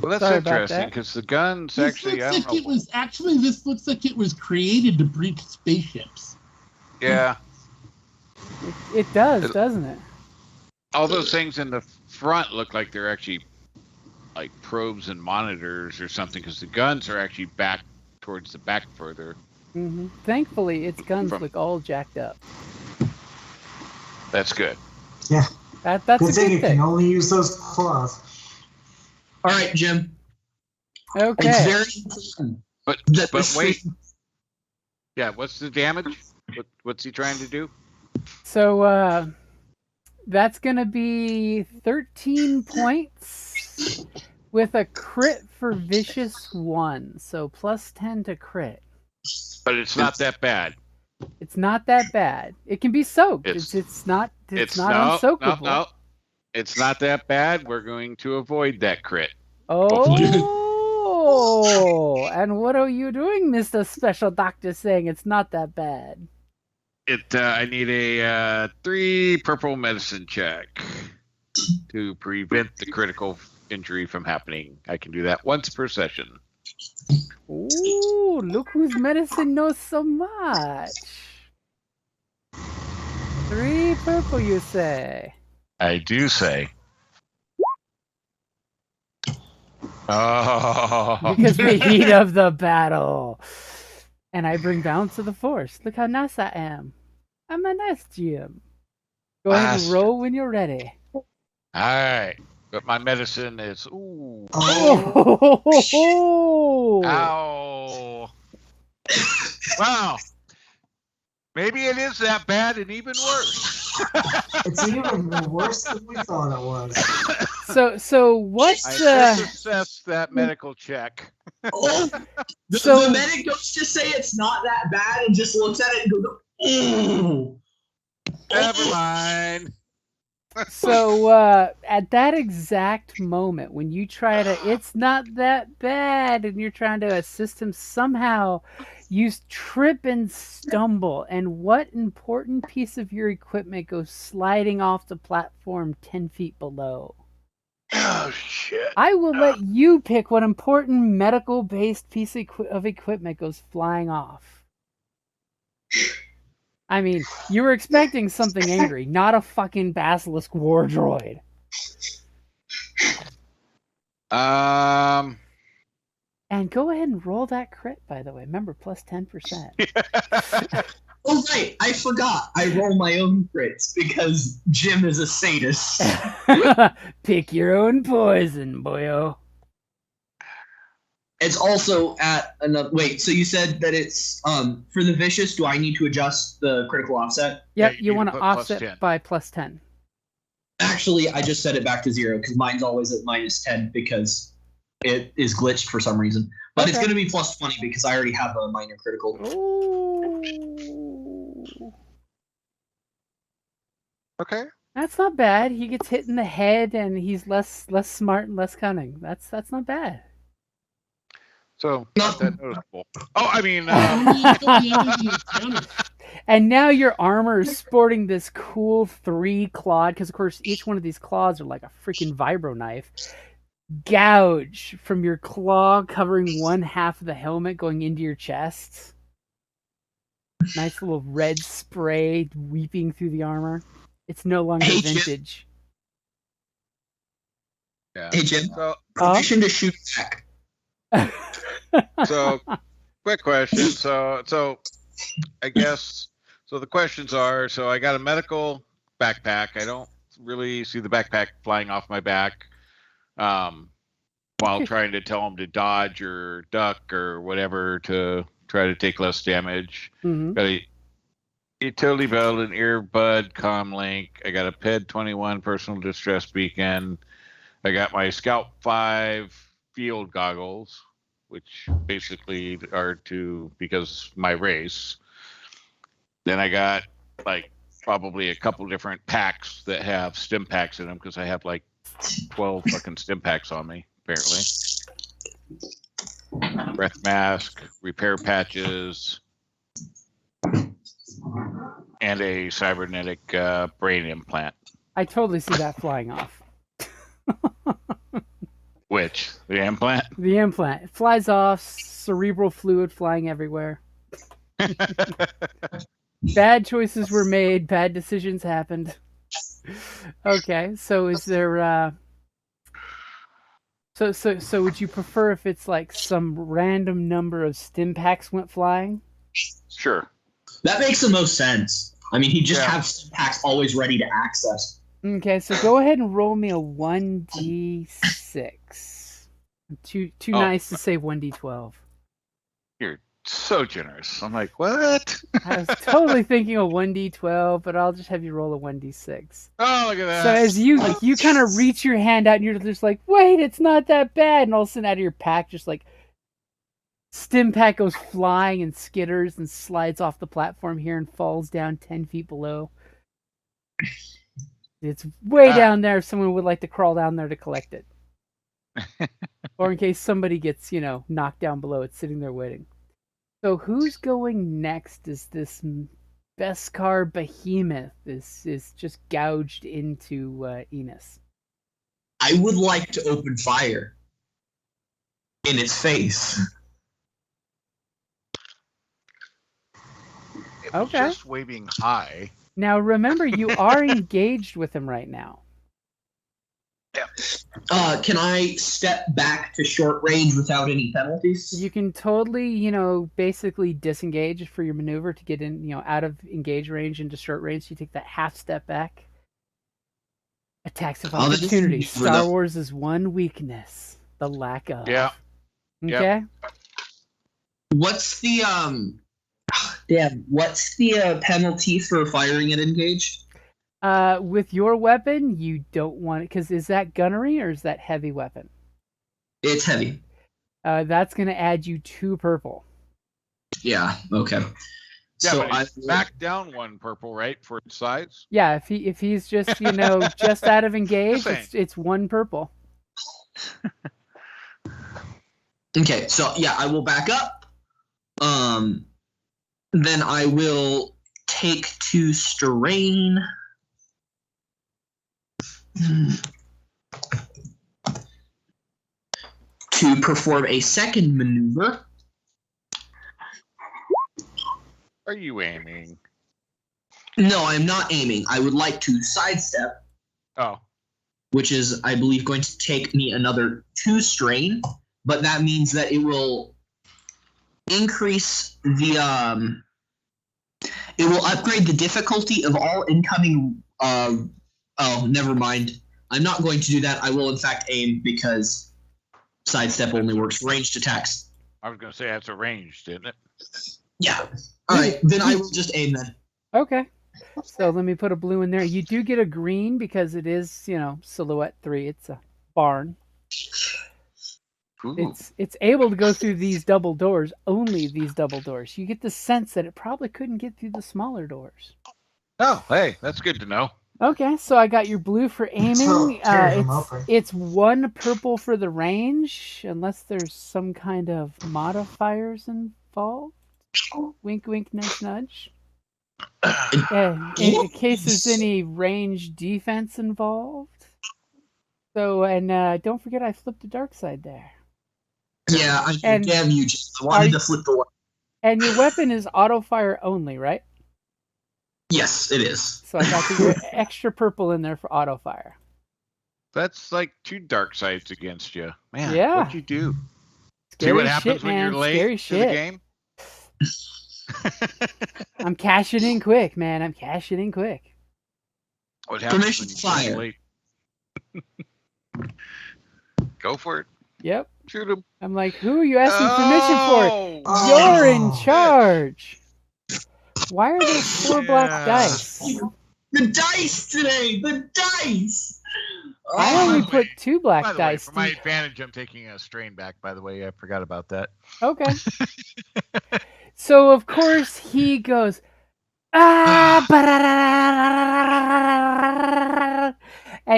Well, that's Sorry about interesting that. because the guns This actually, looks I like don't it know. was actually. This looks like it was created to breach spaceships. Yeah, It does, doesn't it? all those things in the front look like they're actually like probes and monitors or something because the guns are actually back towards the back further. Thankfully, its guns From- look all jacked up. That's good. Yeah. That's Good a thing good you can thing. only use those claws. All right, Jim. It's Okay. very important. But that but this wait, thing- yeah. What's the damage? What's he trying to do? So that's gonna be 13 points with a crit for vicious 1. So plus 10 to crit. But it's not that bad. It's not that bad. It can be soaked. It's- It's not It's unsoakable. No. It's not that bad. We're going to avoid that crit. Oh, and what are you doing, Mr. Special Doctor, saying it's not that bad? I need a 3 purple medicine check to prevent the critical injury from happening. I can do that once per session. Ooh, look whose medicine knows so much. 3 purple, you say? I do say. Oh, Because the heat of the battle. And I bring balance to the force. Look how nice I am. I'm a nice Jim. Go ahead and Nice. roll when you're ready. all right. But my medicine is ooh. Oh! Ow. Wow. Maybe it is that bad and even worse. It's even worse than we thought it was. So what? I assessed that medical check. Oh, So- the medic goes to say it's not that bad and just looks at it and goes, "Ooh." Never mind. So at that exact moment when you try to, it's not that bad, and you're trying to assist him somehow, you trip and stumble, and what important piece of your equipment goes sliding off the platform 10 feet below? Oh shit. I will let you pick what important medical-based piece of equipment goes flying off. I mean, you were expecting something angry, not a fucking basilisk war droid. Um. And go ahead and roll that crit, by the way. Remember, plus 10%. Oh, right. I forgot. I roll my own crits because Jim is a sadist. Pick your own poison, boyo. It's also at another. Wait, so you said that it's for the vicious. Do I need to adjust the critical offset? Yep, Yeah, you you want to put plus offset 10. by plus 10. Actually, I just set it back to 0 because mine's always at -10 because it is glitched for some reason. But it's Okay. going to be plus 20 because I already have a minor critical. Ooh. Okay. That's not bad. He gets hit in the head, and he's less smart and less cunning. That's not bad. So not that noticeable. Oh, I mean, And now your armor is sporting this cool 3-clawed, because of course each one of these claws are like a freaking vibro knife. Gouge from your claw covering one half of the helmet going into your chest. Nice little red spray weeping through the armor. It's no longer Hey, Jim. vintage. yeah. Hey, Jim. So, Permission to shoot back. so quick question. So I guess so. The questions are: so I got a medical backpack. I don't really see the backpack flying off my back. While trying to tell him to dodge or duck or whatever to try to take less damage. Mhm. Got a utility belt, an earbud, comlink. I got a PED 21 personal distress beacon. I got my Scout 5 field goggles, which basically are because my race. Then I got like probably a couple different packs that have stim packs in them because I have like 12 fucking stim packs on me, apparently. Breath mask, repair patches, and a cybernetic brain implant. I totally see that flying off. When Which? The implant? The implant. It flies off, cerebral fluid flying everywhere. Bad choices were made, bad decisions happened. Okay, so is there so would you prefer if it's like some random number of stim packs went flying? Sure. That makes the most sense. I mean, he just Yeah. has packs always ready to access. Okay, so go ahead and roll me a 1d6. Too Oh. nice to say 1d12. You're so generous. I'm like, what? I was totally thinking a 1d12, but I'll just have you roll a 1d6. Oh, look at that. So as you kind of reach your hand out and you're just like, wait, it's not that bad, and all of a sudden out of your pack, just like stim pack goes flying and skitters and slides off the platform here and falls down 10 feet below. It's way down there if someone would like to crawl down there to collect it. Or in case somebody gets, knocked down below, it's sitting there waiting. So who's going next? Is this Beskar behemoth is just gouged into Enos? I would like to open fire in its face. It was Okay. just waving high. Now remember, you are engaged with him right now. Can I step back to short range without any penalties? You can totally, basically disengage for your maneuver to get in, out of engage range into short range. You take that half step back. Attacks of Oh, this is opportunity. for Star the- Wars is one weakness: the lack of. Yeah. Okay. What's the What's the penalty for firing at engaged? With your weapon, you don't want it because is that gunnery or is that heavy weapon? It's heavy. That's gonna add you 2 purple. Yeah. Okay. Yeah, So but I it's back down 1 purple, right, for its size? Yeah, if he's just just out of engage, Just it's 1 purple. Okay, so yeah, I will back up. Then I will take 2 strain. To perform a second maneuver. Are you aiming? No, I'm not aiming. I would like to sidestep, Oh. which is, I believe, going to take me another 2 strain, but that means that it will increase the it will upgrade the difficulty of all incoming never mind. I'm not going to do that. I will in fact aim because sidestep only works for ranged attacks. I was going to say that's a ranged, isn't it? Yeah. Alright, then I will just aim then. Okay. So let me put a blue in there. You do get a green because it is, silhouette 3. It's a barn. Ooh. It's able to go through these double doors, only these double doors. You get the sense that it probably couldn't get through the smaller doors. Oh, hey, that's good to know. Okay, so I got your blue for aiming. So, tear him open. It's 1 purple for the range, unless there's some kind of modifiers involved. Wink, wink, nudge, nudge. In case there's any range defense involved. So, and don't forget I flipped the dark side there. Yeah, And damn you, just I wanted are- to flip the light. And your weapon is auto fire only, right? Yes, it is. So I got to get extra purple in there for auto fire. That's like 2 dark sides against you. Man, Yeah. what'd you do? See Scary what happens shit, when man. you're late Scary to the shit. game? I'm cashing in quick, man. I'm cashing in quick. What happens Permission when to you fire. play late? Go for it. Yep. Shoot him. I'm like, who are you asking permission for? Oh. You're in shit. charge. Why are there 4 black Yeah. dice? The dice today! The dice! I Oh, only by the put way- 2 black By the way, dice. for my advantage, I'm taking a strain back, by the way. I forgot about that. Okay. So of course he goes, and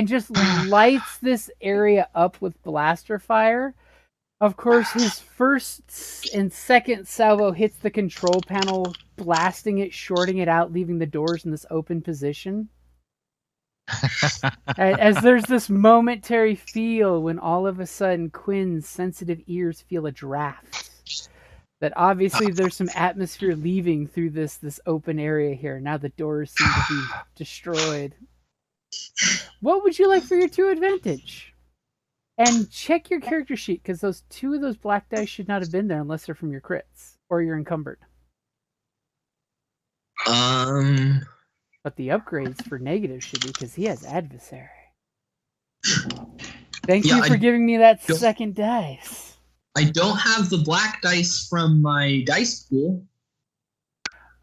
just lights this area up with blaster fire. Of course, his first and second salvo hits the control panel, blasting it, shorting it out, leaving the doors in this open position. As there's this momentary feel when all of a sudden Quinn's sensitive ears feel a draft. That obviously there's some atmosphere leaving through this open area here. Now the doors seem to be destroyed. What would you like for your 2 advantage? And check your character sheet, because those 2 of those black dice should not have been there unless they're from your crits or you're encumbered. But the upgrades for negative should be because he has adversary. Thank you for giving me that second dice. I don't have the black dice from my dice pool.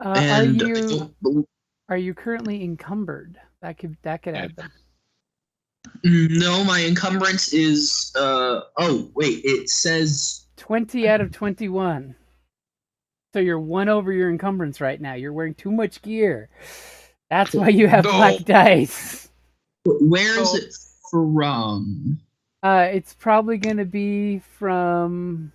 Are you currently encumbered? That could add them. No, my encumbrance is it says 20 out of 21. So you're 1 over your encumbrance right now. You're wearing too much gear. That's why you have black dice. Where is it from? It's probably going to be from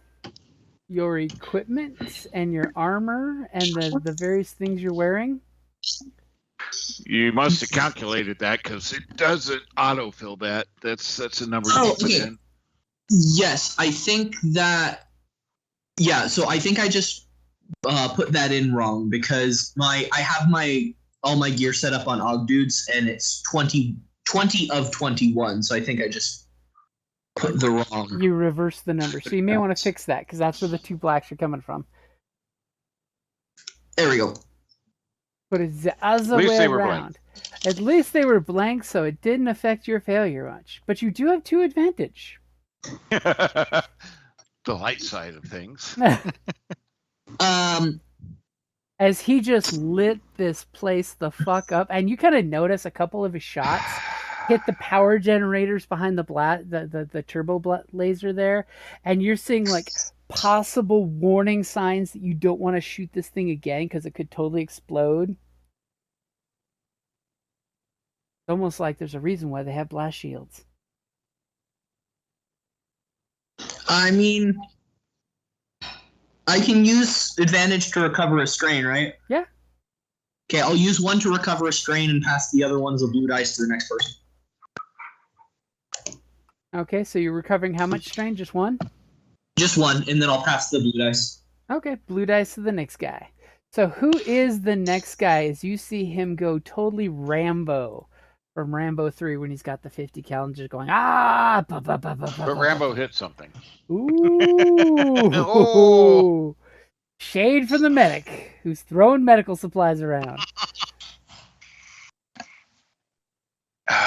your equipment and your armor and the various things you're wearing. You must have calculated that because it doesn't autofill that. That's a number you put in. Yes, I think that. Yeah, so I think I just put that in wrong because I have all my gear set up on Ogdudes and it's 20 of 21. So I think I just put the wrong. You reverse the number, so you may want to fix that because that's where the 2 blacks are coming from. There we go. But it's the other way around. At least they were blank, so it didn't affect your failure much. But you do have 2 advantage. The light side of things. As he just lit this place the fuck up, and you kind of notice a couple of his shots hit the power generators behind the turbo laser there, and you're seeing like possible warning signs that you don't want to shoot this thing again because it could totally explode. It's almost like there's a reason why they have blast shields. I mean, I can use advantage to recover a strain, right? Yeah. Okay, I'll use 1 to recover a strain and pass the other one as a blue dice to the next person. Okay, so you're recovering how much strain? Just 1? Just 1, and then I'll pass the blue dice. Okay, blue dice to the next guy. So who is the next guy as you see him go totally Rambo from Rambo 3 when he's got the 50 cal and just going, ah! But Rambo hit something. Ooh! Oh. Shade from the medic who's throwing medical supplies around. All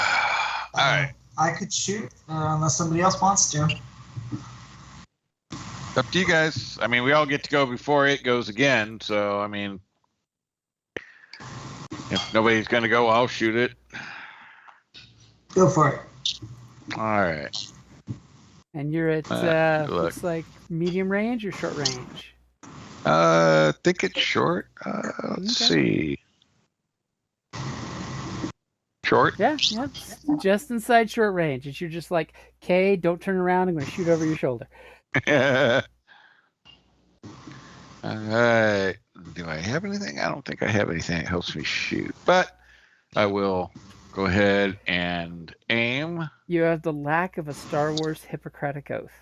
right. I could shoot unless somebody else wants to. Up to you guys. I mean, we all get to go before it goes again. So, I mean, if nobody's going to go, I'll shoot it. Go for it. All right. And you're at, looks like medium range or short range? I think it's short. Let's see. Short? Yeah, just inside short range. It's you're just like, okay, don't turn around. I'm going to shoot over your shoulder. All right. Do I have anything? I don't think I have anything that helps me shoot, but I will go ahead and aim. You have the lack of a Star Wars Hippocratic Oath.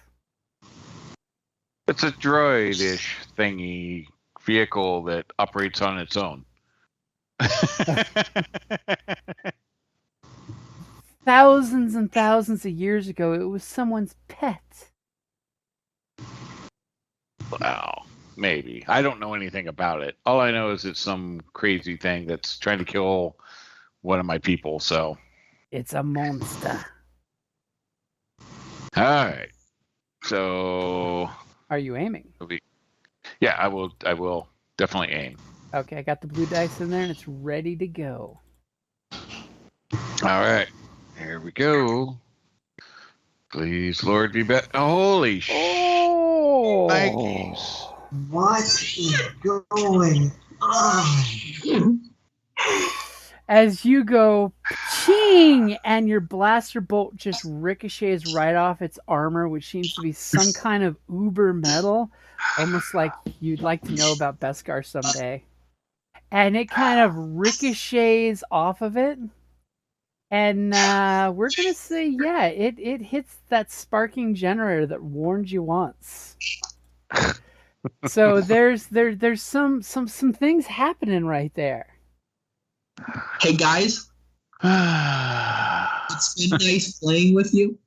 It's a droid-ish thingy vehicle that operates on its own. Thousands and thousands of years ago, it was someone's pet. Wow, maybe. I don't know anything about it. All I know is it's some crazy thing that's trying to kill one of my people, so. It's a monster. All right. So. Are you aiming? Yeah, I will definitely aim. Okay, I got the blue dice in there and it's ready to go. All right. Here we go. Please, Lord, be better. Holy shit. Oh! Nikes. What is going on? As you go, ching, and your blaster bolt just ricochets right off its armor, which seems to be some kind of uber metal, almost like you'd like to know about Beskar someday. And it kind of ricochets off of it, And we're gonna say, yeah, it hits that sparking generator that warned you once. So there's some things happening right there. Hey guys, it's been nice playing with you.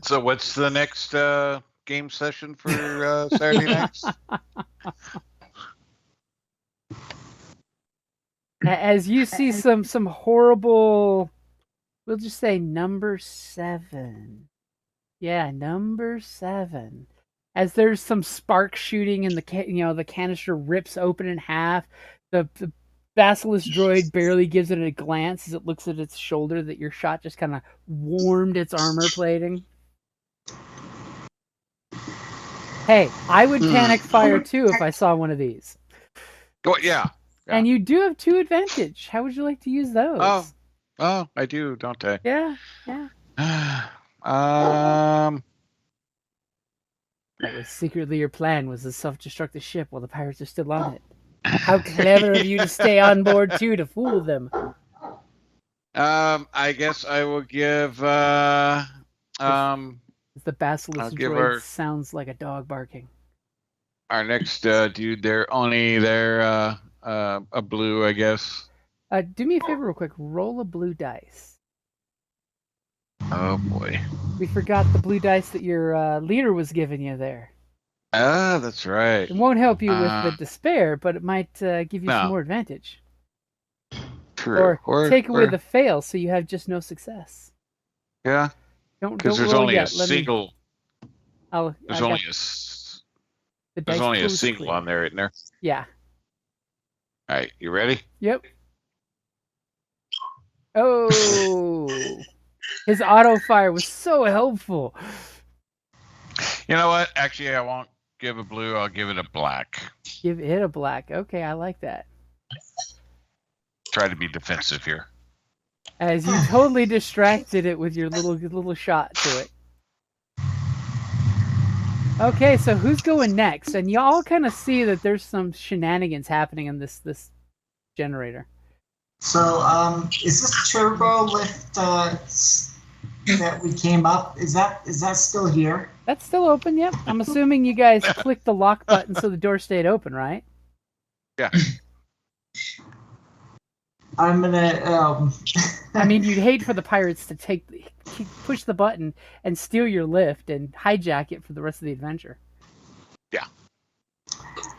So what's the next game session for Saturday nights? As you see some horrible, we'll just say number 7. Yeah, number 7. As there's some spark shooting and the canister rips open in half. The Basilisk droid barely gives it a glance as it looks at its shoulder that your shot just kind of warmed its armor plating. Hey, I would panic fire too if I saw one of these. Oh yeah. And you do have 2 advantage. How would you like to use those? Oh, I do, don't I? Yeah. That was secretly your plan, was to self-destruct the ship while the pirates are still on it. How clever of you to stay on board too, to fool them. I guess I will give The Basilisk I'll give droid her- sounds like a dog barking. our next dude. They're a blue, I guess. Do me a favor real quick. Roll a blue dice. Oh boy. We forgot the blue dice that your leader was giving you there. Ah, that's right. It won't help you with the despair, but it might give you some No. more advantage. True. Or take away the fail, so you have just no success. yeah, Don't because there's roll only yet. a single. The There's dice only a pool's single clear. on there, isn't there? Yeah. All right, you ready? Yep. Oh, his auto fire was so helpful. You know what? Actually, I won't give a blue. I'll give it a black. Give it a black. Okay, I like that. Try to be defensive here. As you totally distracted it with your little shot to it. Okay, so who's going next? And y'all kind of see that there's some shenanigans happening in this generator. So, is this turbo lift that we came up? Is that still here? That's still open, yep. I'm assuming you guys clicked the lock button so the door stayed open, right? Yeah. I'm gonna. I mean, you'd hate for the pirates to push the button and steal your lift and hijack it for the rest of the adventure. Yeah.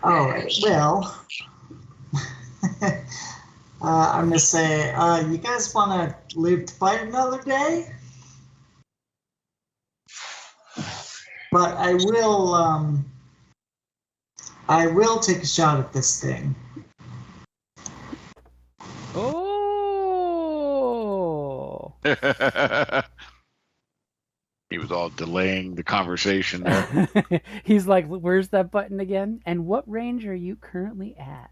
All right. Well, I'm gonna say, you guys want to live to fight another day? But I will take a shot at this thing. Oh! He was all delaying the conversation there. He's like, where's that button again? And what range are you currently at?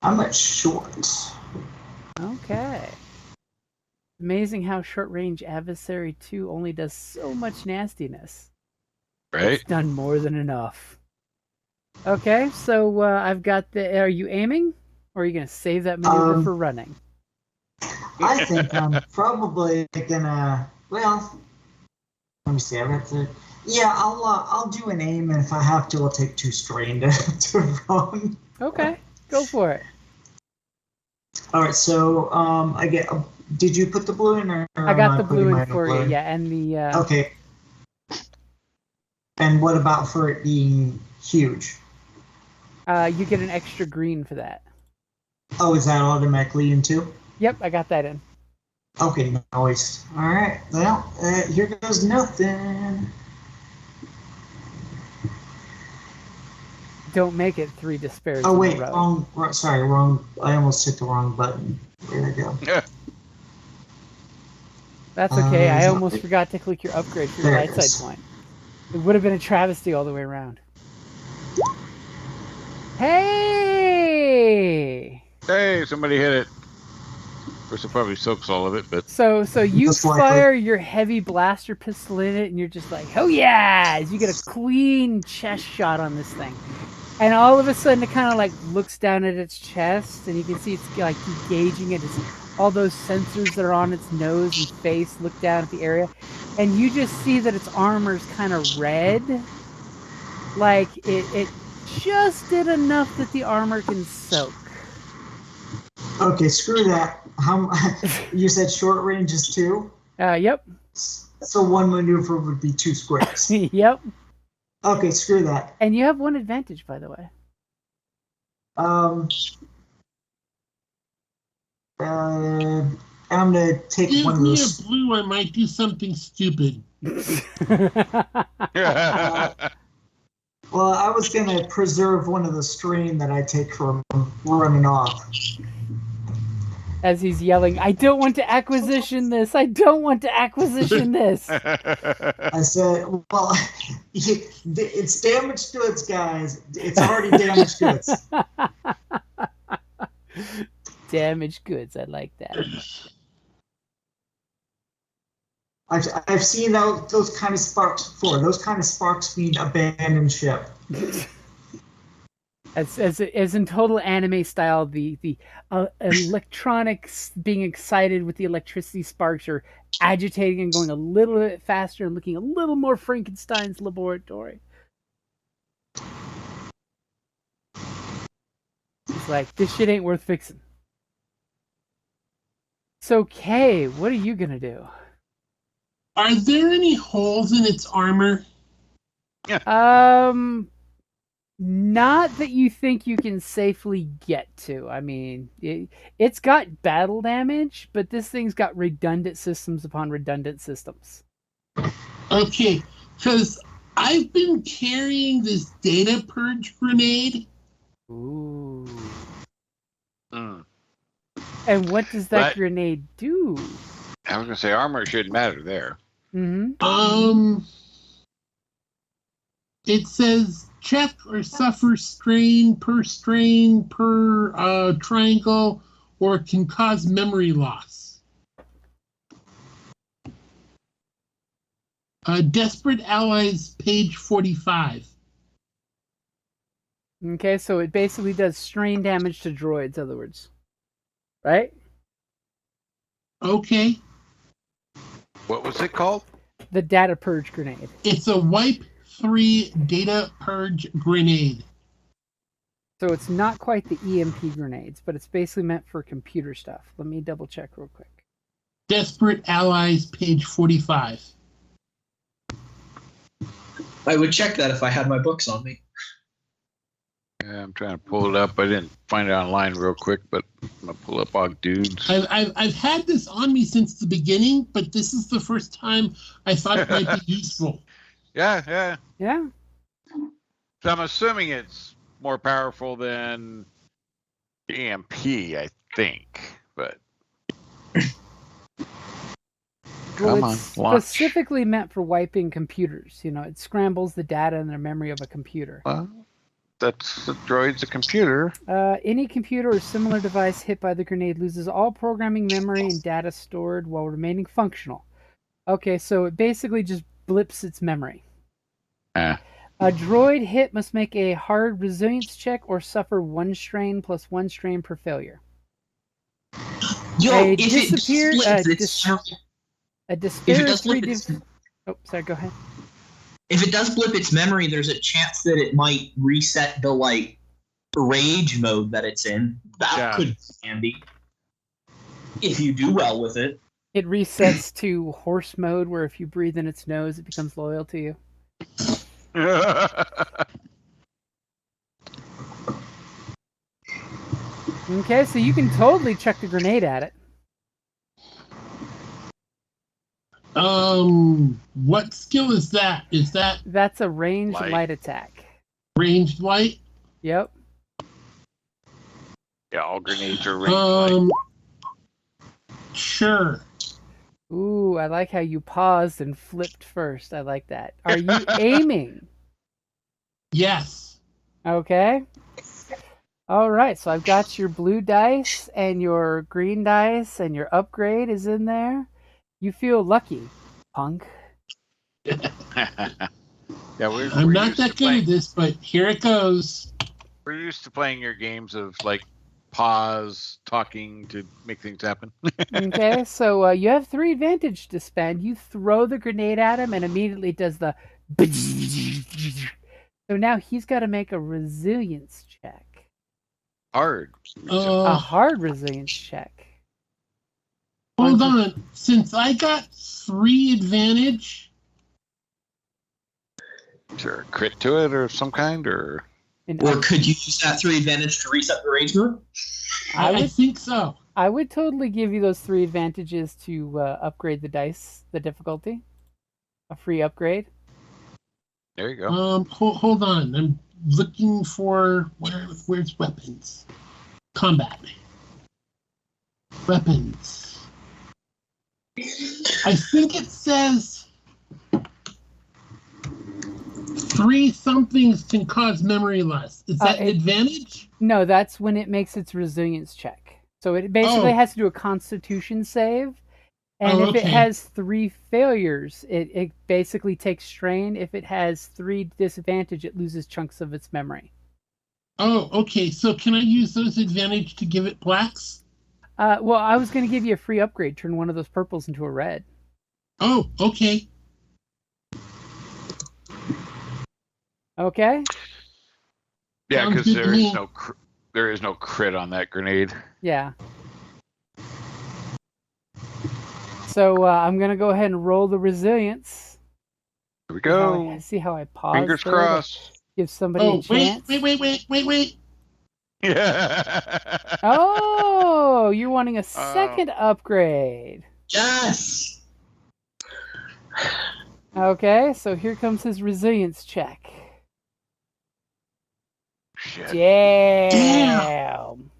I'm at short. Okay. Amazing how short range adversary 2 only does so much nastiness. Right? It's done more than enough. Okay, so I've got the. Are you aiming? Or are you going to save that maneuver for running? I think I'm probably gonna. Well, let me see. I have to. Yeah, I'll do an aim, and if I have to, I'll take 2 strain to run. Okay, go for it. All right, so I get. Did you put the blue in, or I am got the blue putting in mine for you, blue? yeah, and the. Okay. And what about for it being huge? You get an extra green for that. Oh, is that automatically in too? Yep, I got that in. Okay, nice. All right. Well, here goes nothing. Don't make it 3 despairs Oh in wait, a row. wrong. I almost hit the wrong button. There we go. Yeah. That's okay. I so- almost forgot to click your upgrade for your There it light is. side point. It would have been a travesty all the way around. Hey! Hey, somebody hit it. Of course, it probably soaks all of it, but So you Most likely. fire your heavy blaster pistol in it, and you're just like, oh yeah! As you get a clean chest shot on this thing. And all of a sudden, it kind of like looks down at its chest, and you can see it's like engaging it. All those sensors that are on its nose and face look down at the area, and you just see that its armor's kind of red. Like it just did enough that the armor can soak. Okay, screw that. How you said short range is 2? Yep. So one maneuver would be 2 squares. Yep. Okay, screw that. And you have 1 advantage, by the way. I'm gonna take Give one of me those. a blue, I might do something stupid. Well, I was gonna preserve one of the strain that I take from running off. As he's yelling, I don't want to acquisition this. I don't want to acquisition this. I said, well, it's damaged goods, guys. It's already damaged goods. Damaged goods. I like that. I've seen those kind of sparks before. Those kind of sparks mean abandoned ship. As in total anime style, the electronics being excited with the electricity sparks are agitating and going a little bit faster and looking a little more Frankenstein's laboratory. It's like, this shit ain't worth fixing. So, Kay, what are you gonna do? Are there any holes in its armor? Not that you think you can safely get to. I mean, it's got battle damage, but this thing's got redundant systems upon redundant systems. Okay, because I've been carrying this data purge grenade. Ooh. Mm. And what does that But- grenade do? I was gonna say armor shouldn't matter there. Mm-hmm. It says check or suffer strain per triangle, or can cause memory loss. Desperate Allies, page 45. Okay, so it basically does strain damage to droids, in other words. Right? Okay, What was it called? The data purge grenade. it's a wipe 3 data purge grenade. So it's not quite the EMP grenades, but it's basically meant for computer stuff. Let me double check real quick. Desperate Allies, page 45. I would check that if I had my books on me. Yeah, I'm trying to pull it up. I didn't find it online real quick, but I'm gonna pull up Og Dudes. I've had this on me since the beginning, but this is the first time I thought it might be useful. Yeah. Yeah. So I'm assuming it's more powerful than EMP, I think. But Well, Come on, it's launch. specifically meant for wiping computers. You know, it scrambles the data in the memory of a computer. well, that's the droid's a computer. Any computer or similar device hit by the grenade loses all programming memory and data stored while remaining functional. Okay, so it basically just blips its memory. Ah. A droid hit must make a hard resilience check or suffer 1 strain plus 1 strain per failure. Yo, A if it disappear- splits a its A If it does blip disparity. its, Oh, sorry. Go ahead. if it does blip its memory, there's a chance that it might reset the rage mode that it's in. That Yeah. could be handy if you do well with it. It resets to horse mode, where if you breathe in its nose, it becomes loyal to you. Okay, so you can totally chuck the grenade at it. What skill is that? Is that That's a ranged Light. light attack. ranged light? Yep. Yeah, all grenades are ranged. Sure. Ooh, I like how you paused and flipped first. I like that. Are you aiming? Yes. Okay. All right, so I've got your blue dice and your green dice, and your upgrade is in there. You feel lucky, punk. Yeah, we're I'm not used to that good at this, but here it goes. We're used to playing your games of like pause, talking to make things happen. Okay, so you have 3 advantage to spend. You throw the grenade at him, and immediately it does the. So now he's got to make a resilience check, Hard. a hard resilience check. Hold on. Since I got 3 advantage, Is there a crit to it or some kind, or And Or could you use that 3 advantage to reset the rage mode? I think so. I would totally give you those 3 advantages to upgrade the dice, the difficulty, a free upgrade. there you go. Hold on. I'm looking for where's weapons? Combat. Weapons. I think it says 3 somethings can cause memory loss. Is that an advantage? No, that's when it makes its resilience check. So it basically has to do a Constitution save, and if it okay. has 3 failures, it basically takes strain. If it has 3 disadvantage, it loses chunks of its memory. Oh, okay. So can I use those advantage to give it blacks? Well, I was going to give you a free upgrade. Turn one of those purples into a red. Oh, okay. Okay? Yeah, Sounds because good to me. there is no crit on that grenade. Yeah. So I'm going to go ahead and roll the resilience. Here we go. See how I pause Fingers there to crossed. give somebody a chance? Wait. Yeah. Oh, you're wanting a second upgrade. Yes! Okay, so here comes his resilience check. Shit. Damn.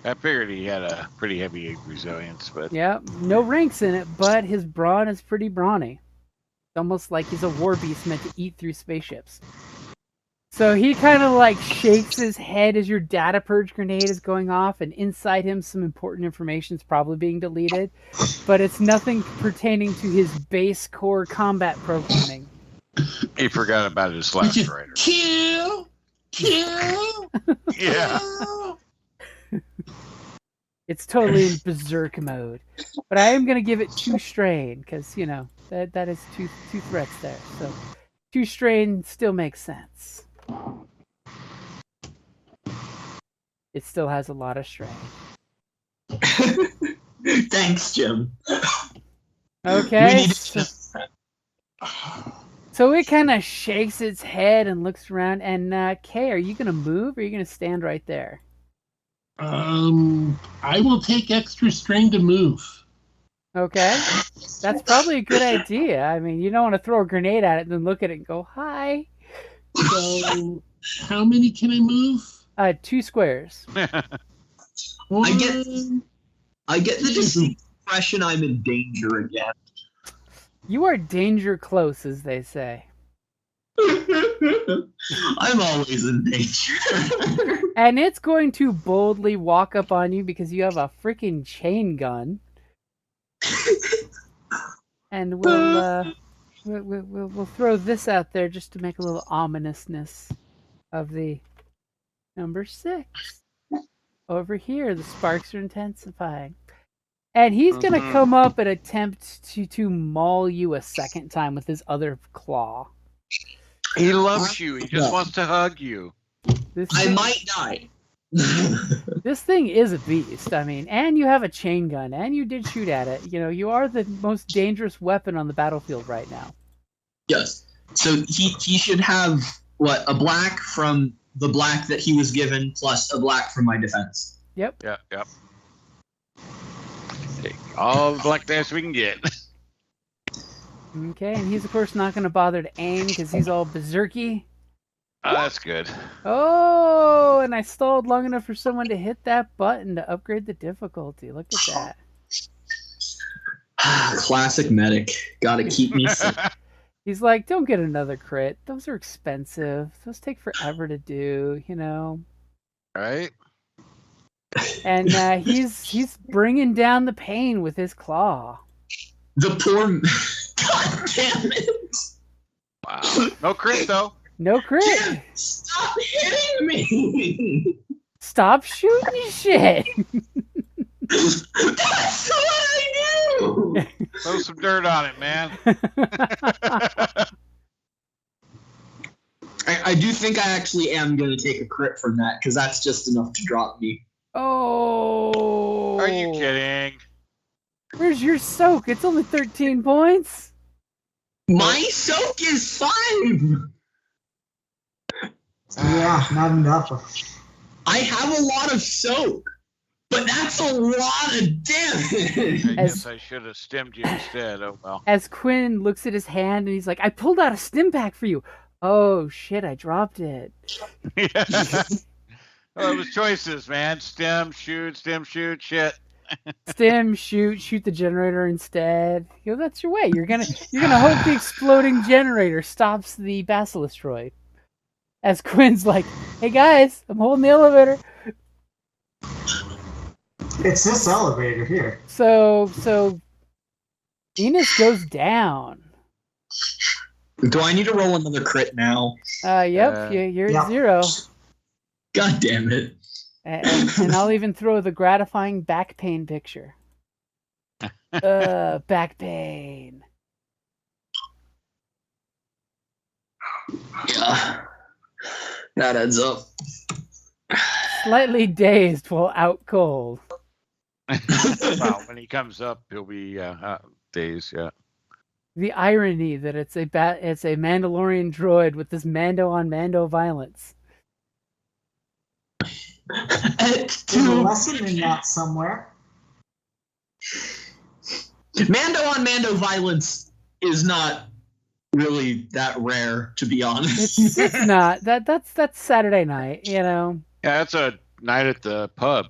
I figured he had a pretty heavy resilience, but Yep, no ranks in it, but his brawn is pretty brawny. It's almost like he's a war beast meant to eat through spaceships. So he kind of like shakes his head as your data purge grenade is going off, and inside him some important information is probably being deleted, but it's nothing pertaining to his base core combat programming. he forgot about his Which is Last Rider. kill. Yeah. It's totally in berserk mode. But I am going to give it 2 strain, because, you know, that is two threats there. So 2 strain still makes sense. It still has a lot of strain. Thanks, Jim. Okay. We need So it kind of shakes its head and looks around. And Kay, are you going to move or are you going to stand right there? I will take extra strain to move. Okay. That's probably a good idea. I mean, you don't want to throw a grenade at it and then look at it and go, hi. So, how many can I move? 2 squares. One, I get the distinct impression I'm in danger again. You are danger close, as they say. I'm always in danger. And it's going to boldly walk up on you because you have a freaking chain gun. And we'll throw this out there just to make a little ominousness of the number 6. Over here, the sparks are intensifying. And he's going to come up and attempt to maul you a second time with his other claw. He loves you. He just wants to hug you. I might die. This thing is a beast. I mean, and you have a chain gun, and you did shoot at it. You know, you are the most dangerous weapon on the battlefield right now. Yes. So he should have, what, a black from the black that he was given, plus a black from my defense. Yep. Yep. Take all the black dice we can get. Okay, and he's of course not going to bother to aim because he's all berserky. Oh, that's good. Oh, and I stalled long enough for someone to hit that button to upgrade the difficulty. Look at that. Classic medic. Gotta keep me safe. He's like, don't get another crit. Those are expensive. Those take forever to do, you know. Right? And he's bringing down the pain with his claw. The poor... God damn it! Wow. No crit, though. No crit. Jim, stop hitting me! Stop shooting shit. That's what I do! Throw some dirt on it, man. I do think I actually am going to take a crit from that, because that's just enough to drop me. Oh. Are you kidding? Where's your soak? It's only 13 points. My soak is 5! Yeah, not enough. I have a lot of soak, but that's a lot of damage! I guess I should have stemmed you instead. Oh well. As Quinn looks at his hand and he's like, I pulled out a stim pack for you. Oh shit, I dropped it. Well, it was choices, man. Stem, shoot, shit. Stim, shoot the generator instead. You know, that's your way. You're gonna hope the exploding generator stops the Basilistroid. As Quinn's like, hey guys, I'm holding the elevator. It's this elevator here. So Venus goes down. Do I need to roll another crit now? Yep, you're yeah. at 0. God damn it. And I'll even throw the gratifying back pain picture. Back pain. Yeah. That adds up. Slightly dazed while out cold. Well, when he comes up, he'll be dazed. Yeah. The irony that it's a Mandalorian droid with this Mando on Mando violence. There's a lesson in that somewhere. Mando on Mando violence is not really that rare, to be honest. It's not. That's Saturday night, you know. Yeah, that's a night at the pub.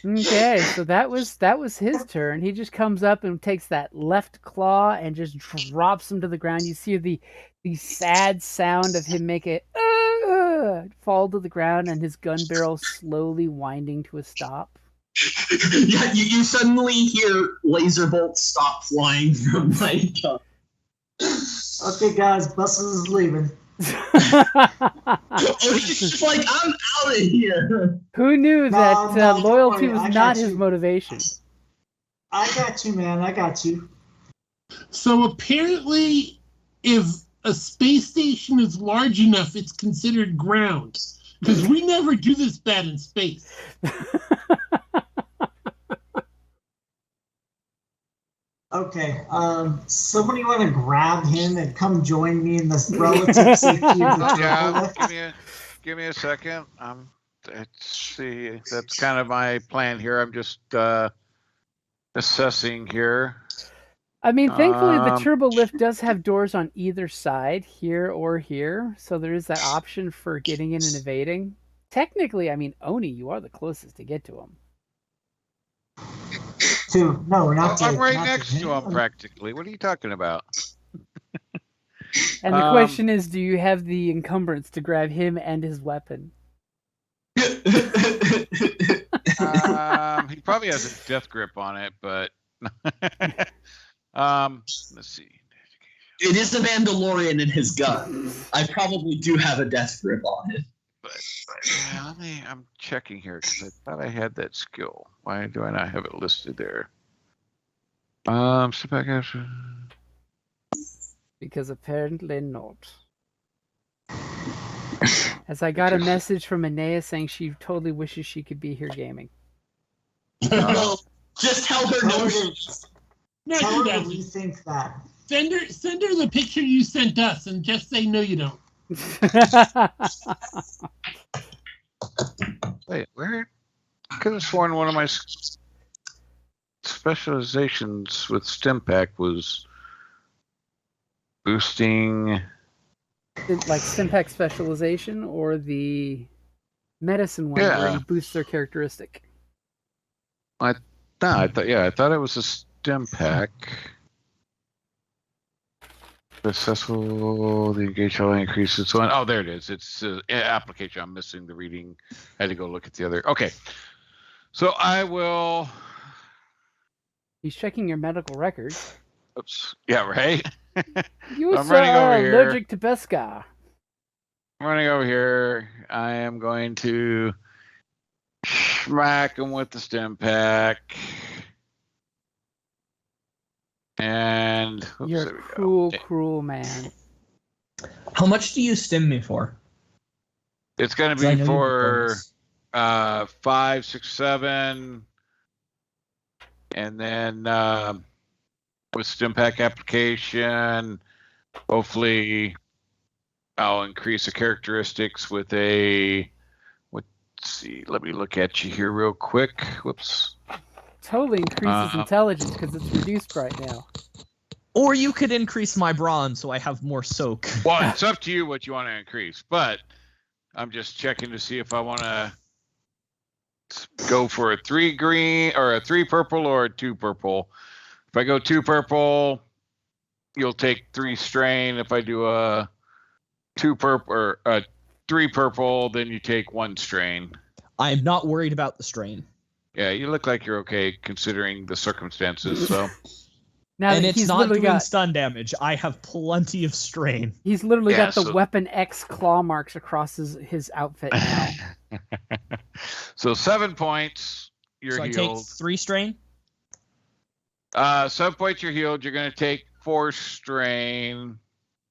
Okay, so that was his turn. He just comes up and takes that left claw and just drops him to the ground. You see the sad sound of him make it fall to the ground and his gun barrel slowly winding to a stop. Yeah, you suddenly hear laser bolts stop flying from my gun. Okay, guys, bus is leaving. He's just like, I'm out of here. Who knew that No, don't loyalty worry, I was got not his you. motivation? I got you, man. I got you. So apparently, if a space station is large enough, it's considered ground. Because we never do this bad in space. Okay, somebody want to grab him and come join me in this relative safety of the Yeah, turbo? give me a second. Let's see. That's kind of my plan here. I'm just assessing here. I mean, thankfully, the Um, turbo lift does have doors on either side, here or here, so there is that option for getting in and evading. Technically, I mean, Oni, you are the closest to get to him. No, not to. I'm right not next to him, him. practically. What are you talking about? And the question is, do you have the encumbrance to grab him and his weapon? He probably has a death grip on it, but let's see. It is a Mandalorian in his gun. I probably do have a death grip on it. But yeah, I'm checking here because I thought I had that skill. Why do I not have it listed there? Step back after. Because apparently not. As I got a message from Anea saying she totally wishes she could be here gaming. Well, just tell her no. No, Tell she her to doesn't. rethink that. Send her the picture you sent us and just say no you don't. Wait, where? I could have sworn one of my specializations with StimPack was boosting. Like Stimpack specialization or the medicine one where Yeah. you boost their characteristic. I thought it was a StimPack. Successful, the engage level increases one. Oh, there it is. It's application. I'm missing the reading. I had to go look at the other. Okay. So I will. He's checking your medical records. Oops. Yeah, right. You I'm running over are here. allergic to Beskar. I'm running over here. I am going to smack him with the stim pack. And oops, You're there a we cruel, go. cruel man. How much do you stim me for? It's going to 'Cause I be know you have for bonus. 5, 6, 7, and then with stim pack application, hopefully I'll increase the characteristics with a. Let's see. Let me look at you here real quick. Whoops. Totally increases intelligence because it's reduced right now. Or you could increase my bronze so I have more soak. Well, it's up to you what you want to increase, but I'm just checking to see if I want to go for a 3 green or a 3 purple or a 2 purple. If I go 2 purple, you'll take 3 strain. If I do a 2 purple or a 3 purple, then you take 1 strain. I'm not worried about the strain. Yeah, you look like you're okay considering the circumstances. So Now And that it's he's not literally doing got stun damage. I have plenty of strain. he's literally Yeah, got the so- Weapon X claw marks across his outfit now. so 7 points. You're So I take healed. 3 strain. 7 points. You're healed. You're going to take 4 strain,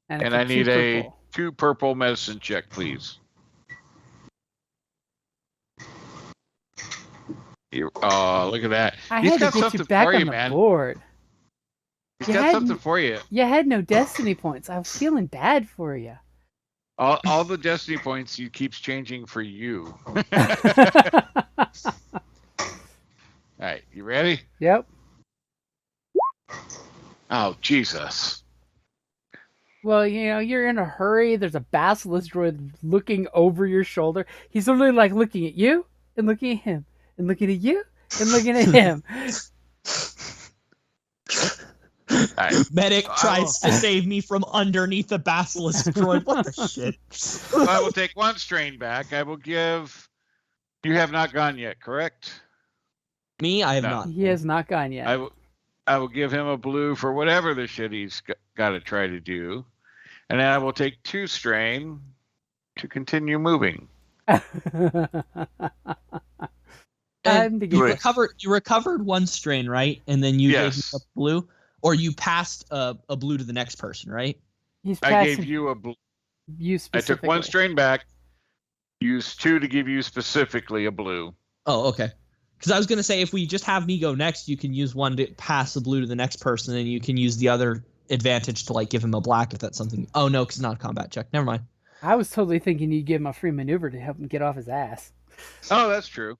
And, and it's I need a purple. 2 purple medicine check, please. Oh, look at that. I He's had to got get you something back for on you, the man. board. He's You got had- something for you. You had no destiny points. I was feeling bad for you. All the destiny points he keeps changing for you. All right, you ready? Yep. Oh, Jesus. Well, you're in a hurry. There's a basilisk droid looking over your shoulder. He's literally like looking at you and looking at him and looking at you and looking at him. All right. Medic I tries to save me from underneath the basilisk droid. What the shit? I will take 1 strain back. I will give. You have not gone yet, correct? Me? I have No. not. He has not gone yet. I will give him a blue for whatever the shit he's got to try to do. And then I will take 2 strain to continue moving. Time to get Wait. You recovered 1 strain, right? And then you gave me Yes. a blue? Or you passed a blue to the next person, right? He's I passing gave you a blue. you I specifically. took 1 strain back, used 2 to give you specifically a blue. Oh, okay. Because I was going to say, if we just have me go next, you can use 1 to pass the blue to the next person, and you can use the other advantage to, like, give him a black if that's something. Oh, no, because it's not a combat check. Never mind. I was totally thinking you'd give him a free maneuver to help him get off his ass. Oh, that's true.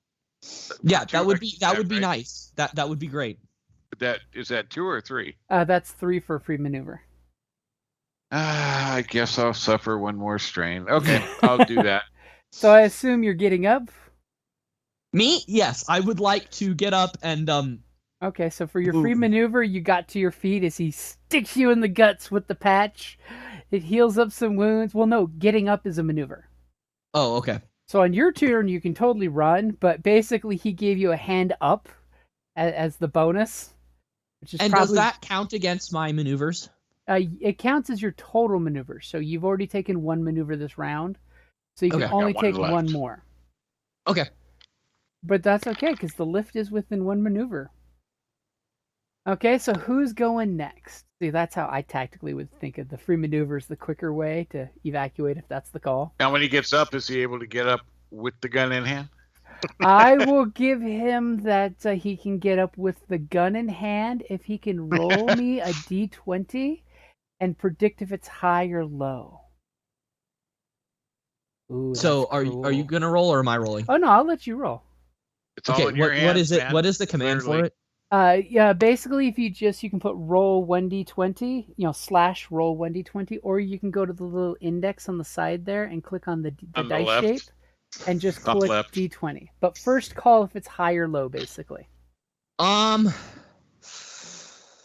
Yeah, Two that would be extra check, right? nice. That would be great. Is that 2 or 3? That's 3 for a free maneuver. I guess I'll suffer 1 more strain. Okay, I'll do that. So I assume you're getting up. Me? Yes, I would like to get up and Okay, so for your free Ooh. maneuver, you got to your feet as he sticks you in the guts with the patch. It heals up some wounds. Well, no, getting up is a maneuver. Oh, okay. So on your turn, you can totally run, but basically he gave you a hand up as the bonus. Which is And probably, does that count against my maneuvers? it counts as your total maneuver. So you've already taken 1 maneuver this round. So you can Okay. only Got 1 take left. 1 more. Okay. But that's okay, because the lift is within 1 maneuver. Okay, so who's going next? See, that's how I tactically would think of the free maneuver is the quicker way to evacuate if that's the call. Now, when he gets up, is he able to get up with the gun in hand? I will give him that he can get up with the gun in hand if he can roll me a d20 and predict if it's high or low. Ooh, So that's are cool. you gonna roll or am I rolling? Oh no, I'll let you roll. It's all Okay. in your What hands, is it? man. What is the command Literally. for it? Yeah, basically if you can put roll 1d20, / roll 1d20, or you can go to the little index on the side there and click on the On the dice left. shape and just Top click left. d20. But first call if it's high or low, basically. How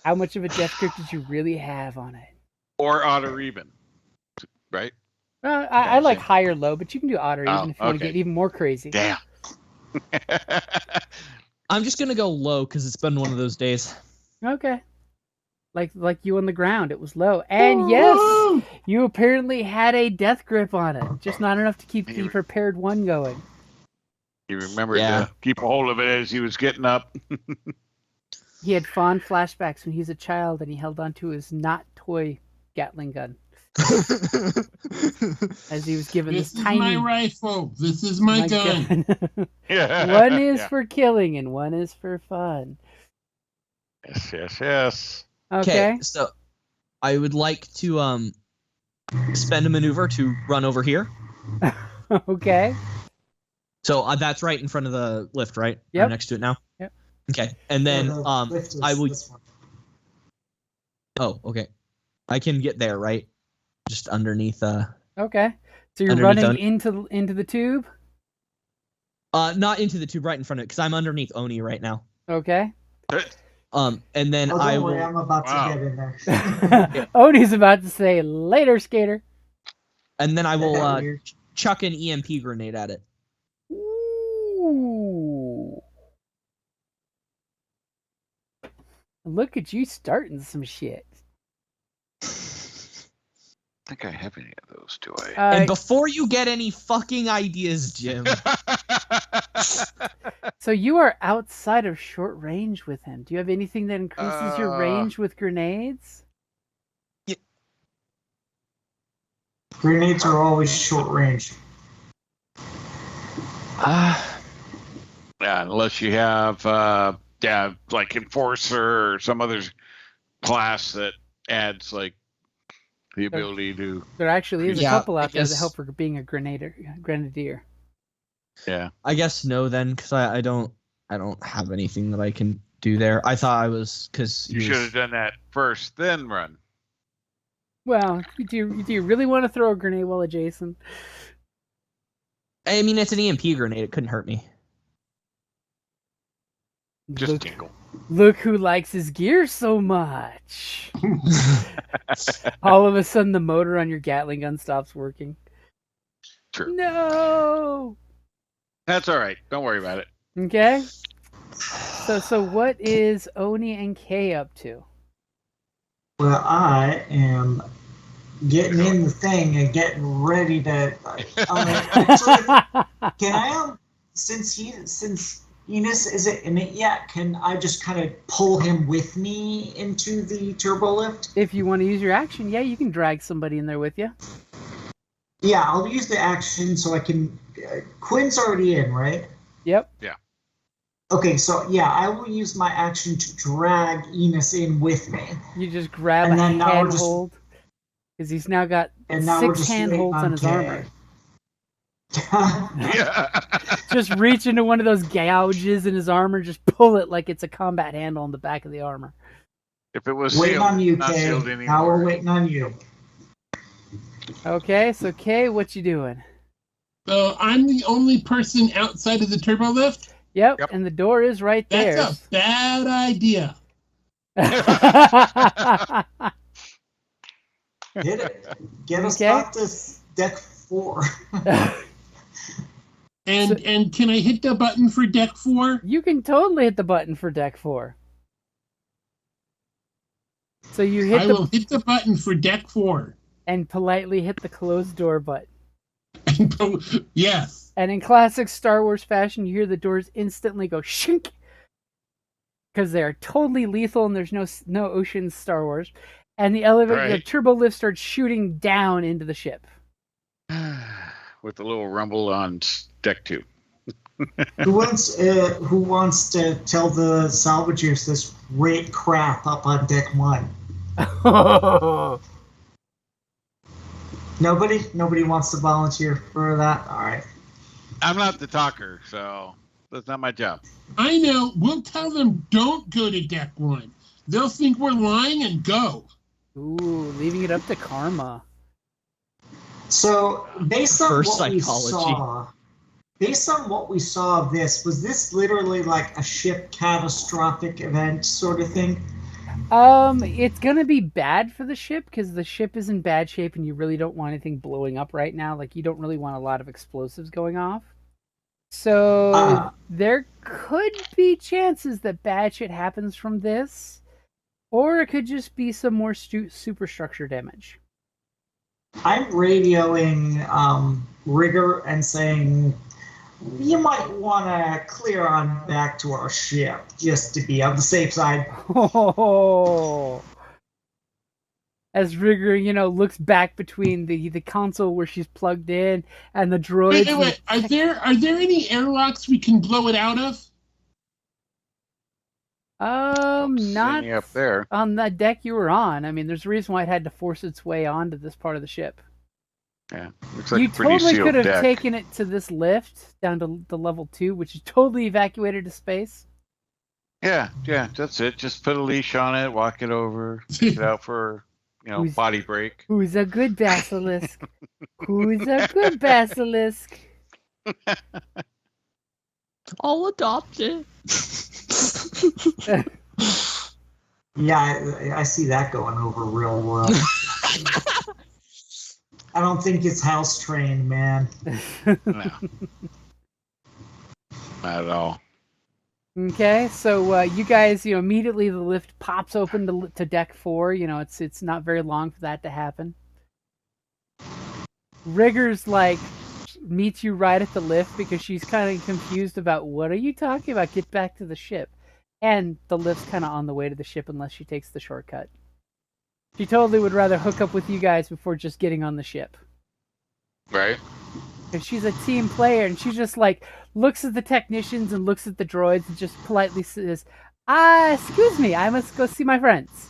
How much of a death grip did you really have on it? Or odd or even, right? I like Same. high or low, but you can do odd or even Oh, if you want to okay. get even more crazy. Damn. I'm just gonna go low because it's been one of those days. Okay. like you on the ground. It was low. And yes, Woo! you apparently had a death grip on it. Just not enough to keep the prepared one going. He remembered Yeah. to keep a hold of it as he was getting up. He had fond flashbacks when he was a child and he held onto his not toy Gatling gun as he was given This this is tiny my rifle. This is my gun. Yeah. One is Yeah. for killing and one is for fun. Yes. Okay. So I would like to spend a maneuver to run over here. Okay. So that's right in front of the lift, right? Yep. I'm next to it now. Yep. Okay, and then Yeah, the lift is I will. this one. Oh, okay. I can get there, right? Just underneath. Okay. So you're Underneath running into the tube? Not into the tube, right in front of it, because I'm underneath Oni right now. Okay. And then Oh, I don't will. worry, I'm about Wow. to get in there. Odie's about to say, later, skater. And then I will Weird. chuck an EMP grenade at it. Ooh. Look at you starting some shit. I think I have any of those, do I? And before you get any fucking ideas, Jim, So you are outside of short range with him. Do you have anything that increases your range with grenades? Grenades are always short range. Yeah, unless you have, like Enforcer or some other class that adds, like, the ability to, There actually is a Yeah, couple I out there that guess- help for being a grenadier. yeah. I guess no then, because I don't have anything that I can do there. I thought I was because You should have done that first, then run. Well, do you really want to throw a grenade while adjacent? I mean, it's an EMP grenade. It couldn't hurt me. Just tingle. Look who likes his gear so much. All of a sudden, the motor on your Gatling gun stops working. True. No. That's all right. Don't worry about it. Okay. So what is Oni and Kay up to? Well, I am getting in the thing and getting ready to. Actually, can I since Enos isn't in it yet, can I just kind of pull him with me into the turbo lift? If you want to use your action, yeah, you can drag somebody in there with you. Yeah, I'll use the action so I can. Quinn's already in, right? Yep. Okay, so yeah, I will use my action to drag Enos in with me. You just grab And a then now we're just- handhold because he's now got And now we're 6 just handholds waiting on his Kay. armor. Yeah. Just reach into one of those gouges in his armor, just pull it like it's a combat handle on the back of the armor. If it was Waiting sealed, on you, not Kay. sealed Now anymore. we're waiting on you. Okay, so Kay, what you doing? So I'm the only person outside of the turbo lift? Yep, Yep. and the door is right there. That's a bad idea. Hit it. Get us Okay. back to deck 4. And can I hit the button for deck 4? You can totally hit the button for deck 4. So you hit I the will hit the button for deck 4. and politely hit the closed door button. Yes. And in classic Star Wars fashion, you hear the doors instantly go shink because they are totally lethal and there's no ocean Star Wars. And the elevator, the Right. turbo lift starts shooting down into the ship. With a little rumble on deck 2. Who wants to tell the salvagers this great crap up on deck 1? Nobody wants to volunteer for that. All right. I'm not the talker, so that's not my job. I know. We'll tell them don't go to deck 1. They'll think we're lying and go. Ooh, leaving it up to karma. So based on Reverse what psychology. we saw of this, was this literally like a ship catastrophic event sort of thing? It's gonna be bad for the ship because the ship is in bad shape and you really don't want anything blowing up right now. Like, you don't really want a lot of explosives going off. So there could be chances that bad shit happens from this. Or it could just be some more superstructure damage. I'm radioing Rigger and saying, you might want to clear on back to our ship just to be on the safe side. Oh. As Rigger, looks back between the console where she's plugged in and the droids. Wait. Are there any airlocks we can blow it out of? Don't see Not any up there. on that deck you were on. I mean, there's a reason why it had to force its way onto this part of the ship. Yeah, looks like You a pretty totally sealed could have deck. taken it to this lift down to the level 2, which is totally evacuated to space. Yeah, that's it. Just put a leash on it, walk it over, take it out for Who's- body break. Who's a good basilisk? Who's a good basilisk? I'll adopt it. Yeah, I see that going over real well. I don't think it's house trained, man. No, not at all. Okay, so you guys, immediately the lift pops open to deck 4. It's not very long for that to happen. Rigger's meets you right at the lift because she's kind of confused about what are you talking about? Get back to the ship. And the lift's kind of on the way to the ship unless she takes the shortcut. She totally would rather hook up with you guys before just getting on the ship. Right? If she's a team player and she just looks at the technicians and looks at the droids and just politely says, excuse me, I must go see my friends.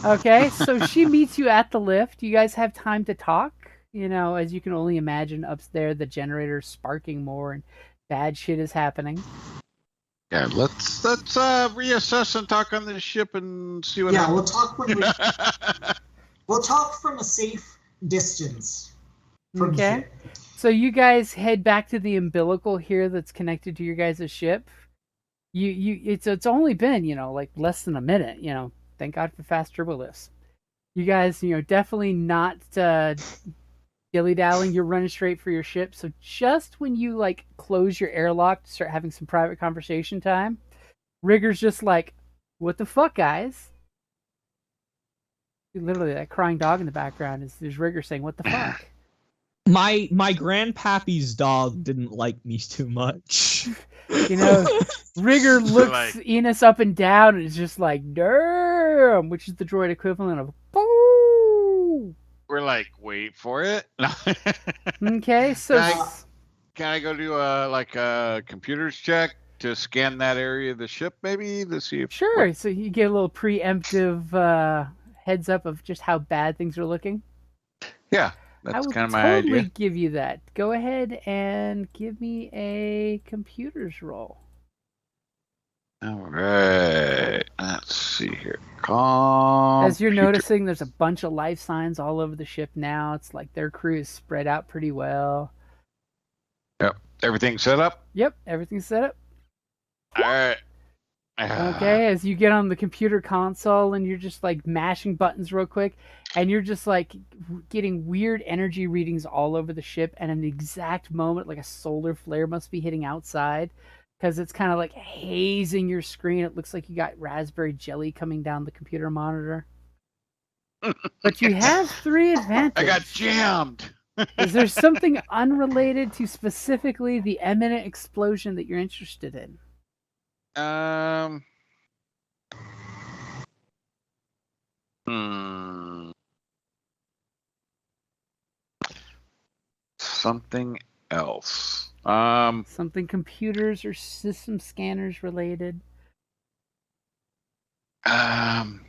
Okay, so she meets you at the lift. You guys have time to talk. As you can only imagine, up there the generator's sparking more and bad shit is happening. Yeah, let's reassess and talk on this ship and see what Yeah, happens. we'll talk from a safe distance from the Okay. ship. So you guys head back to the umbilical here that's connected to your guys' ship. It's only been, less than a minute, Thank God for fast turbo lifts. You guys, definitely not dilly-dallying. You're running straight for your ship. So just when you, close your airlock to start having some private conversation time, Rigger's just what the fuck, guys? Literally, that crying dog in the background is Rigger saying, what the fuck? My grandpappy's dog didn't like me too much. Rigger looks Enos up and down and is just damn, which is the droid equivalent of boo. We're wait for it. Okay, so Can I go do a computers check to scan that area of the ship, maybe to see if sure. So you get a little preemptive heads up of just how bad things are looking. Yeah, I that's will kind of my totally idea. give you that. Go ahead and give me a computers roll. All right, let's see here. As you're Computer- noticing, there's a bunch of life signs all over the ship now. It's like their crew is spread out pretty well. Yep, everything set up. Yep, everything's set up. All right. Okay, as you get on the computer console and you're just mashing buttons real quick, and you're just getting weird energy readings all over the ship, and in the exact moment, a solar flare must be hitting outside because it's kind of hazing your screen. It looks like you got raspberry jelly coming down the computer monitor. But you have 3 advantages. I got jammed. Is there something unrelated to specifically the imminent explosion that you're interested in? Something else. Something computers or system scanners related? Can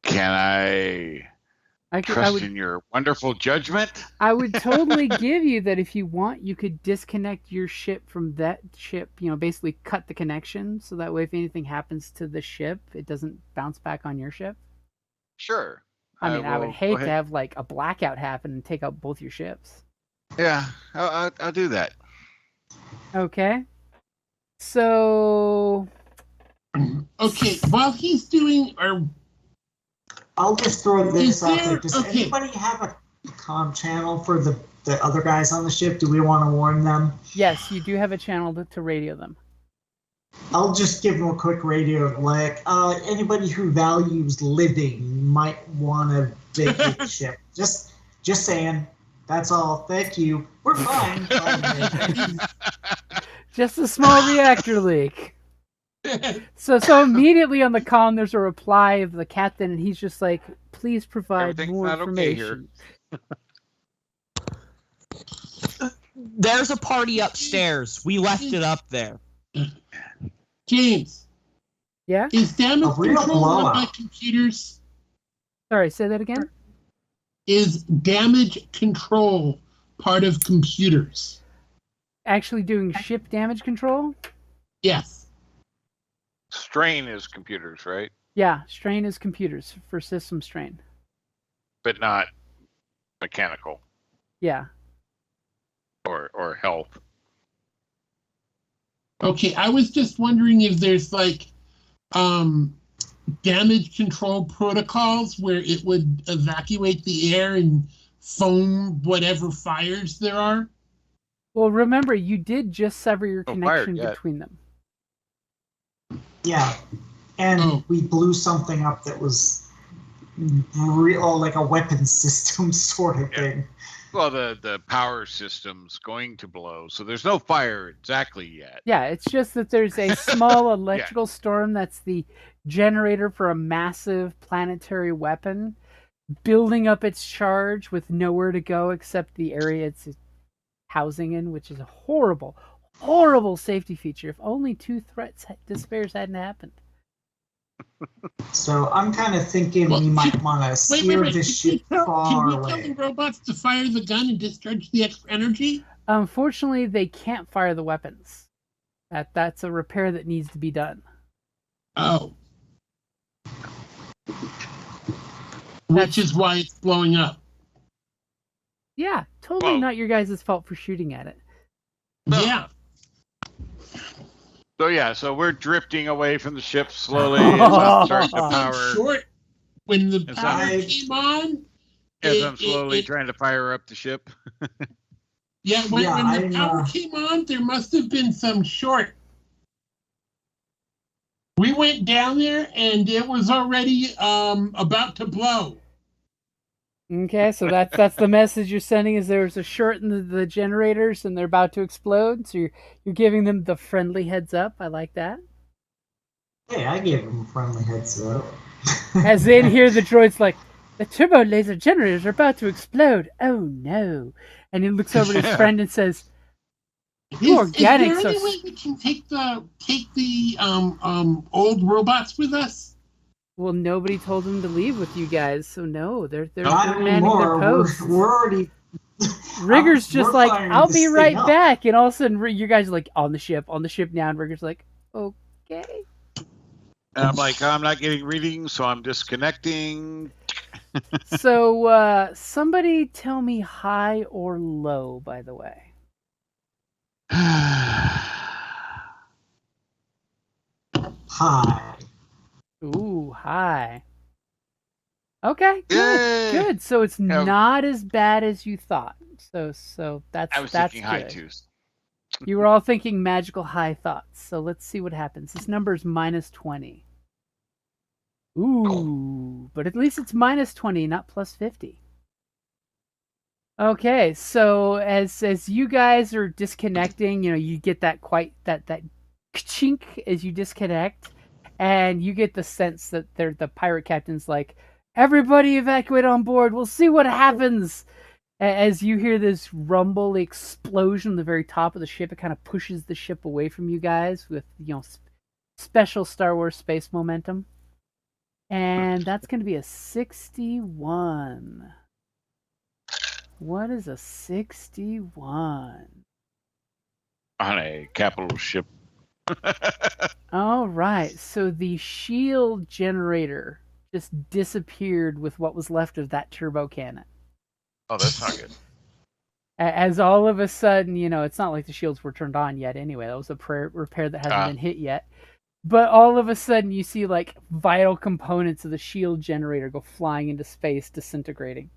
I trust in your wonderful judgment? I would totally give you that if you want, you could disconnect your ship from that ship, basically cut the connection so that way if anything happens to the ship, it doesn't bounce back on your ship. Sure. I would will hate go to ahead. have a blackout happen and take out both your ships. Yeah, I'll do that. Okay. So Okay, while he's doing our I'll just throw this Is out there- there. Does okay. anybody have a comm channel for the other guys on the ship? Do we want to warn them? yes, you do have a channel to radio them. I'll just give them a quick radio, like, anybody who values living might want to vacate the ship. Just saying. That's all. Thank you. We're fine. Just a small reactor leak. So immediately on the comm, there's a reply of the captain, and he's just like, "Please provide Everything's more not okay here." information." There's a party upstairs. We left it up there. James, Yeah. is damage A real control run by blowout. computers? Sorry, say that again. Is damage control part of computers? Actually, doing ship damage control. Yes. Strain is computers, right? Yeah, strain is computers for system strain. But not mechanical Yeah. or health. Okay, I was just wondering if there's like damage control protocols where it would evacuate the air and foam whatever fires there are. Well, remember, you did just sever your No connection fire yet. between them. Yeah. And Oh. we blew something up that was real, like a weapons system sort of Yeah. thing. Well, the power system's going to blow, so there's no fire exactly yet. Yeah, it's just that there's a small electrical storm that's the generator for a massive planetary weapon building up its charge with nowhere to go except the area it's housing in, which is a horrible, horrible safety feature. If only two threats despairs hadn't happened. So I'm kind of thinking Well, we might want to steer this ship far Can we tell the away. robots to fire the gun and discharge the extra energy? Unfortunately, they can't fire the weapons. That's a repair that needs to be done. Oh. Which is why it's blowing up. Yeah, totally Well- not your guys' fault for shooting at it. No. Yeah. So yeah, so we're drifting away from the ship slowly as I'm starting to power. Short. When the As power I'm- came on, As it- I'm slowly it- trying to fire up the ship. when Yeah, the power I'm, came on, there must have been some short. We went down there and it was already about to blow. Okay, so that's the message you're sending is there's a short in the generators and they're about to explode. So you're giving them the friendly heads up. I like that. hey, I gave him a friendly heads up. As in here, the droid's like, the turbo laser generators are about to explode. Oh no! And he looks over at his friend and says, Organic, Is there any so- way we can take the old robots with us? "Well, nobody told them to leave with you guys, so no, they're Not manning their anymore. posts." We're already. Rigger's just we're like, firing "I'll this be thing right up." back," and all of a sudden, you guys are like on the ship now, and Rigger's like, "Okay." And I'm like, I'm not getting readings, so I'm disconnecting. So, somebody tell me high or low, by the way. Hi. Ooh, high. Okay, good, Yay! good. So it's Yeah. not as bad as you thought. So that's I was that's thinking high good. too. You were all thinking magical high thoughts. So let's see what happens. This number is minus 20. Ooh, but at least it's minus 20, not plus 50. Okay, so as you guys are disconnecting, you get that chink as you disconnect, and you get the sense that the pirate captain's like, everybody evacuate on board. We'll see what happens. As you hear this rumble explosion on the very top of the ship, it kind of pushes the ship away from you guys with special Star Wars space momentum. And that's going to be a 61. What is a 61? On a capital ship. All right, so the shield generator just disappeared with what was left of that turbo cannon. Oh, that's not good. As all of a sudden, it's not like the shields were turned on yet anyway. That was a repair that hasn't been hit yet. But all of a sudden, you see like vital components of the shield generator go flying into space, disintegrating.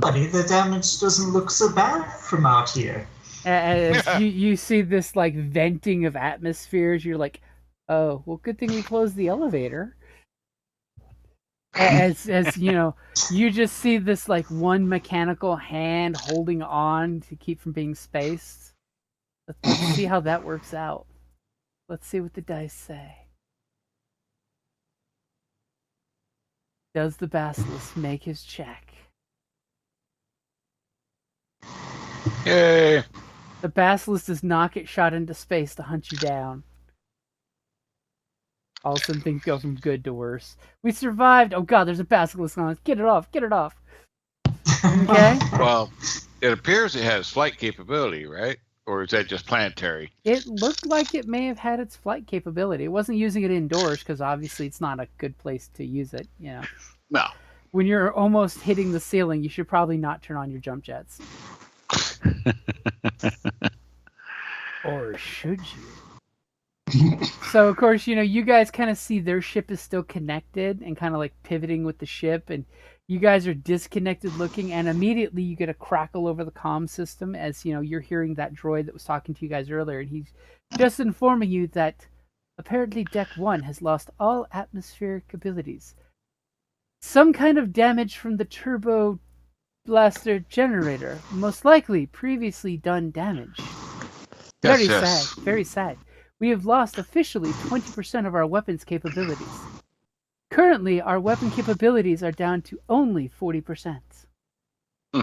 Buddy, the damage doesn't look so bad from out here. As you see this like venting of atmospheres, you're like, oh, well, good thing we closed the elevator. As you know, you just see this like one mechanical hand holding on to keep from being spaced. Let's see how that works out. Let's see what the dice say. Does the Basilisk make his check? Yay! The Basilisk does not get shot into space to hunt you down. All of a sudden, things go from good to worse. We survived! Oh god, there's a Basilisk on us. Get it off! Get it off! Okay? Well, it appears it has flight capability, right? Or is that just planetary? It looked like it may have had its flight capability. It wasn't using it indoors because obviously it's not a good place to use it, you know. No. When you're almost hitting the ceiling, you should probably not turn on your jump jets. Or should you? So, of course, you know, you guys kind of see their ship is still connected and kind of like pivoting with the ship, and you guys are disconnected looking, and immediately you get a crackle over the comm system as, you know, you're hearing that droid that was talking to you guys earlier, and he's just informing you that apparently Deck 1 has lost all atmospheric abilities. Some kind of damage from the turbo blaster generator, most likely previously done damage. Very sad, very sad. We have lost officially 20% of our weapons capabilities. Currently, our weapon capabilities are down to only 40%. Hmm.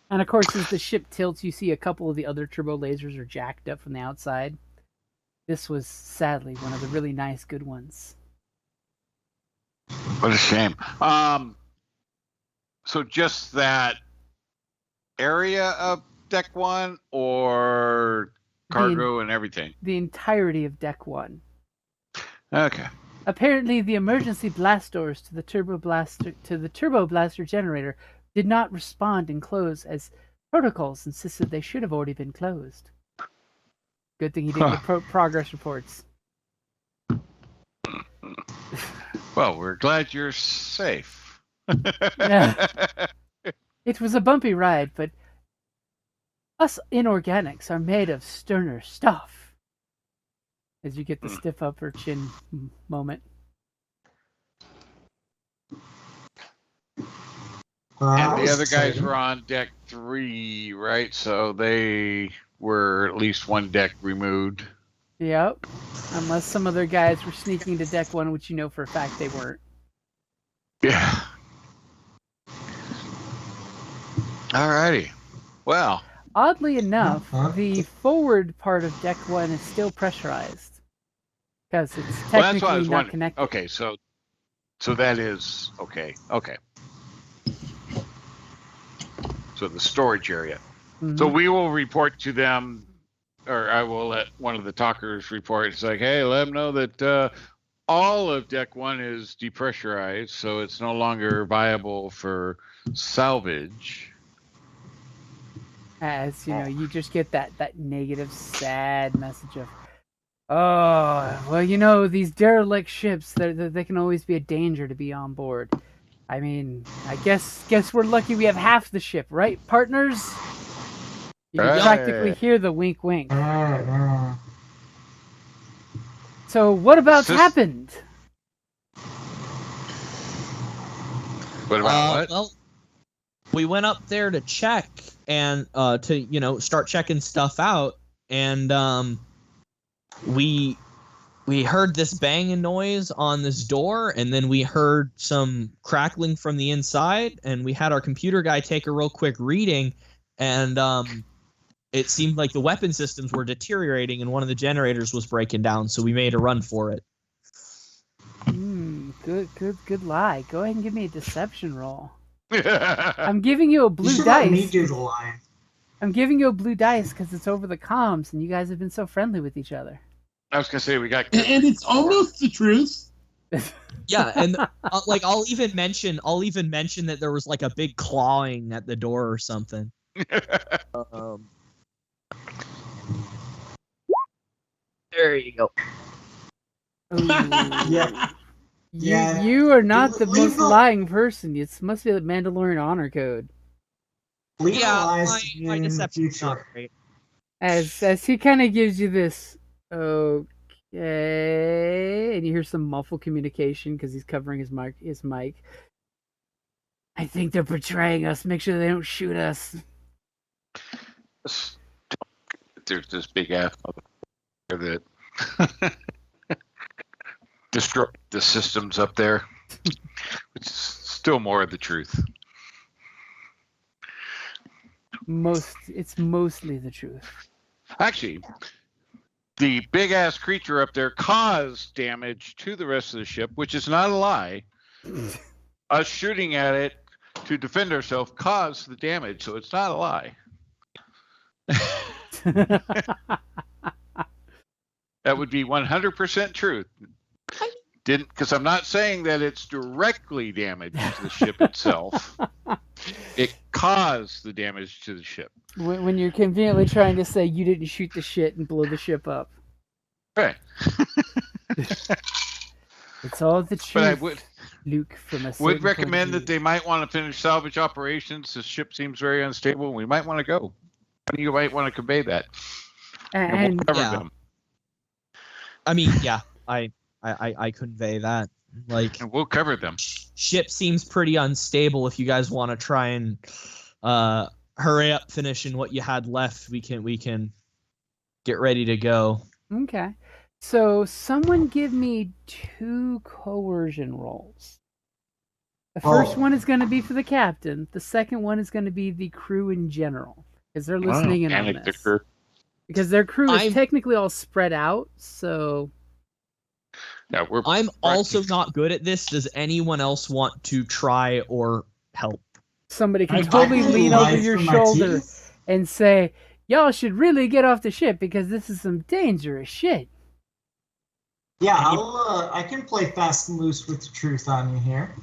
And of course, as the ship tilts, you see a couple of the other turbo lasers are jacked up from the outside. This was, sadly, one of the really nice good ones. What a shame. So just that area of Deck 1 or cargo and everything? The entirety of Deck 1. Okay. Apparently, the emergency blast doors to the turbo blaster generator did not respond and close as protocols insisted they should have already been closed. Good thing he didn't get progress reports. Well, we're glad you're safe. Yeah. It was a bumpy ride, but us inorganics are made of sterner stuff. As you get the stiff upper chin moment. And the other guys were on Deck 3, right? So they were at least one deck removed. Yep. Unless some other guys were sneaking into Deck 1, which you know for a fact they weren't. Yeah. Alrighty. Well. Oddly enough, the forward part of Deck 1 is still pressurized. Because it's technically not connected. Okay, so that is okay. Okay. So the storage area. Mm-hmm. So we will report to them, or I will let one of the talkers report. It's like, hey, let them know that all of Deck 1 is depressurized, so it's no longer viable for salvage. As you know, you just get that negative, sad message of, oh, well, you know, these derelict ships, they can always be a danger to be on board. I mean, I guess we're lucky we have half the ship, right, partners? You can practically hear the wink wink. So what about's happened? What about what? Well, we went up there to check and to start checking stuff out, and we heard this banging noise on this door, and then we heard some crackling from the inside, and we had our computer guy take a real quick reading, and it seemed like the weapon systems were deteriorating and one of the generators was breaking down, so we made a run for it. Good lie. Go ahead and give me a deception roll. I'm giving you a blue dice. Me do the lie. I'm giving you a blue dice because it's over the comms, and you guys have been so friendly with each other. I was gonna say we got, and it's almost the truth. Yeah, and I'll even mention that there was like a big clawing at the door or something. There you go. Yeah. You are not the most lying person. It must be the Mandalorian honor code. Legalized my in the deception's not future. great. As he kind of gives you this, okay, and you hear some muffled communication because he's covering his mic. I think they're betraying us. Make sure they don't shoot us. There's this big ass motherfucker that destroyed the systems up there, which is still more of the truth. It's mostly the truth. Actually, the big ass creature up there caused damage to the rest of the ship, which is not a lie. Us shooting at it to defend ourselves caused the damage, so it's not a lie. That would be 100% truth. Didn't, because I'm not saying that it's directly damaged the ship itself. It caused the damage to the ship. When you're conveniently trying to say you didn't shoot the shit and blow the ship up. Right. It's all the truth. But I would Luke, from a would recommend that they might want to finish salvage operations. The ship seems very unstable. We might want to go. You might want to convey that. And we'll cover them. I mean, yeah, I convey that. Like, and we'll cover them. Ship seems pretty unstable. If you guys want to try and hurry up finishing what you had left, we can get ready to go. Okay. So someone give me 2 coercion rolls. The first one is going to be for the captain. The second one is going to be the crew in general, because they're listening in on this. Because their crew is technically all spread out, so... Yeah, I'm also not good at this. Does anyone else want to try or help? Somebody can totally lean over your shoulder and say, y'all should really get off the ship because this is some dangerous shit. Yeah, I can play fast and loose with the truth on you here.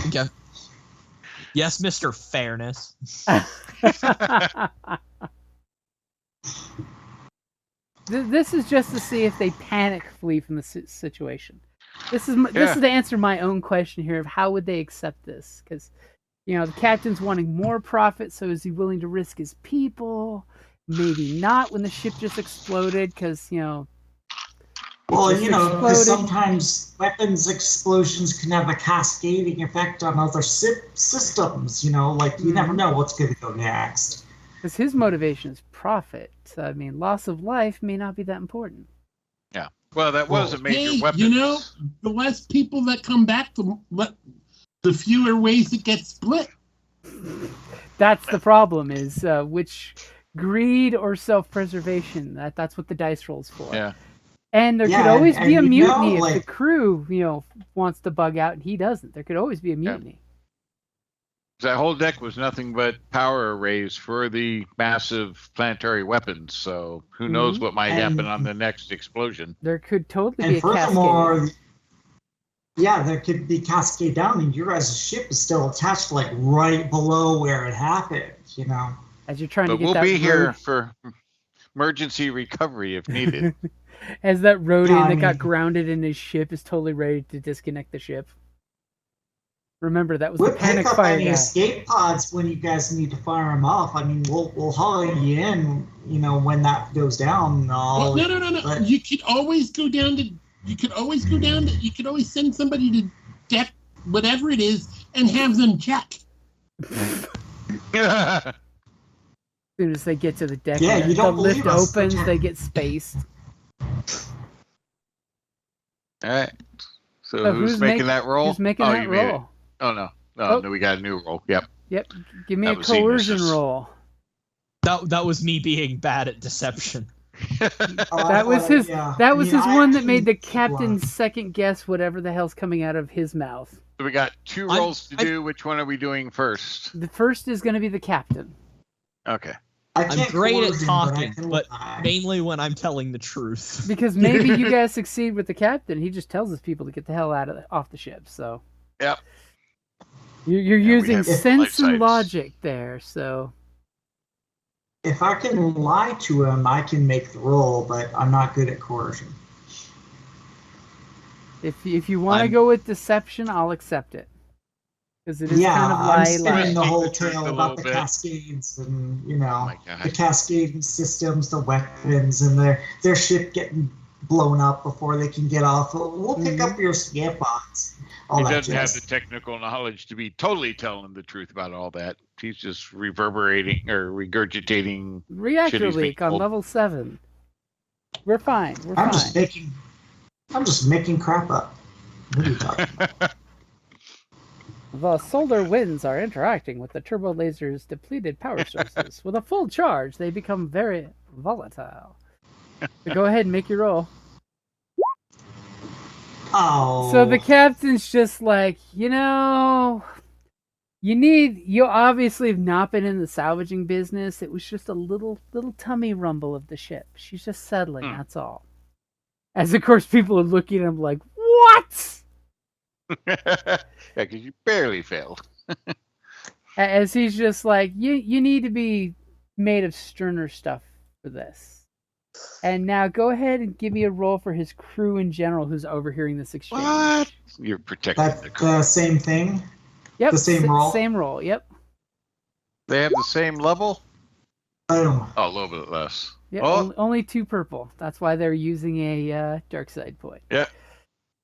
Okay. Yes, Mr. Fairness. This is just to see if they panic flee from the situation. This is to answer my own question here of how would they accept this? Because, the captain's wanting more profit, so is he willing to risk his people? Maybe not when the ship just exploded, because, Well, because sometimes weapons explosions can have a cascading effect on other systems, you never know what's going to go next. Because his motivation is profit. So, I mean, loss of life may not be that important. Yeah. Well, that was a major weapon. The less people that come back, the fewer ways it gets split. That's the problem, is which greed or self-preservation. That's what the dice rolls for. Yeah. And there could always be a mutiny if the crew, wants to bug out and he doesn't. There could always be a mutiny. Yeah. That whole deck was nothing but power arrays for the massive planetary weapons, so who knows what might happen on the next explosion. There could totally be a cascade. Yeah, there could be cascade down, and your guys' ship is still attached, right below where it happened, As you're trying to get we'll that be here for emergency recovery if needed. As that Rhodian that got grounded in his ship is totally ready to disconnect the ship. Remember, that was the panic fire. We'll pick up any escape pods when you guys need to fire them off. I mean, we'll haul you in, when that goes down. No. You could always go down to. You could always send somebody to deck whatever it is and have them check. As soon as they get to the deck, the lift opens, they get spaced. All right. So who's making that roll? Who's making that roll? Oh, no. No, we got a new roll. Yep. Give me a coercion roll. That was me being bad at deception. That was his. That was his one that made the captain second guess whatever the hell's coming out of his mouth. So we got 2 rolls to do. Which one are we doing first? The first is going to be the captain. Okay. I'm great at talking, but mainly when I'm telling the truth. Because maybe you guys succeed with the captain. He just tells his people to get the hell off the ship. So. Yep. You're using sense and logic there, so. If I can lie to him, I can make the roll, but I'm not good at coercion. If you want to go with deception, I'll accept it. Because it is Yeah, kind of I'm like spinning the whole Speak the truth tale a about the little bit. cascades and Oh my the god. cascading systems, the weapons, and their ship getting blown up before they can get off. We'll pick Mhm. up your scam bots. All He that doesn't have the jazz. technical knowledge to be totally telling the truth about all that. He's just reverberating or regurgitating. reactor Shit, he's leak being on told. level 7. We're fine. We're I'm fine. just making crap up. What are you talking about? The solar winds are interacting with the turbo laser's depleted power sources. With a full charge, they become very volatile. So go ahead and make your roll. Oh. So the captain's just like, you obviously have not been in the salvaging business. It was just a little tummy rumble of the ship. She's just settling, that's all. As of course people are looking at him like, what? Yeah, because you barely failed. As he's just like, you need to be made of sterner stuff for this. And now go ahead and give me a roll for his crew in general who's overhearing this exchange. What? You're protecting That's the crew. the same thing. Yep, The same roll? Same roll, yep. They have the same level? Oh, Oh, a little bit less. Yeah, Oh, only 2 purple. That's why they're using a dark side point. yeah.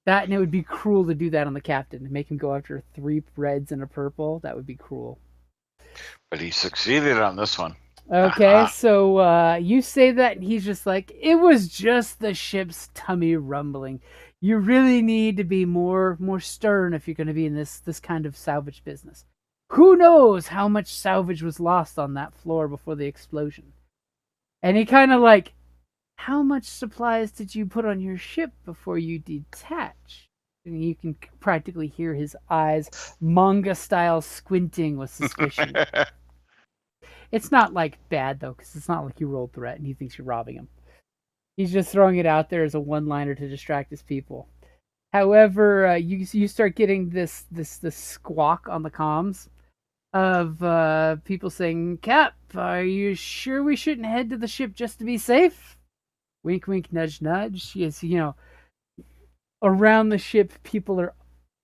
That, and it would be cruel to do that on the captain, to make him go after 3 reds and a purple. That would be cruel. But he succeeded on this one. Okay, Aha. so you say that, and he's just like, it was just the ship's tummy rumbling. You really need to be more stern if you're going to be in this kind of salvage business. Who knows how much salvage was lost on that floor before the explosion? And he kind of like, how much supplies did you put on your ship before you detach? And you can practically hear his eyes manga-style squinting with suspicion. It's not like bad though, because it's not like you rolled threat and he thinks you're robbing him. He's just throwing it out there as a one-liner to distract his people. However, you start getting this squawk on the comms of people saying, "Cap, are you sure we shouldn't head to the ship just to be safe?" Wink, wink, nudge, nudge. Yes, around the ship, people are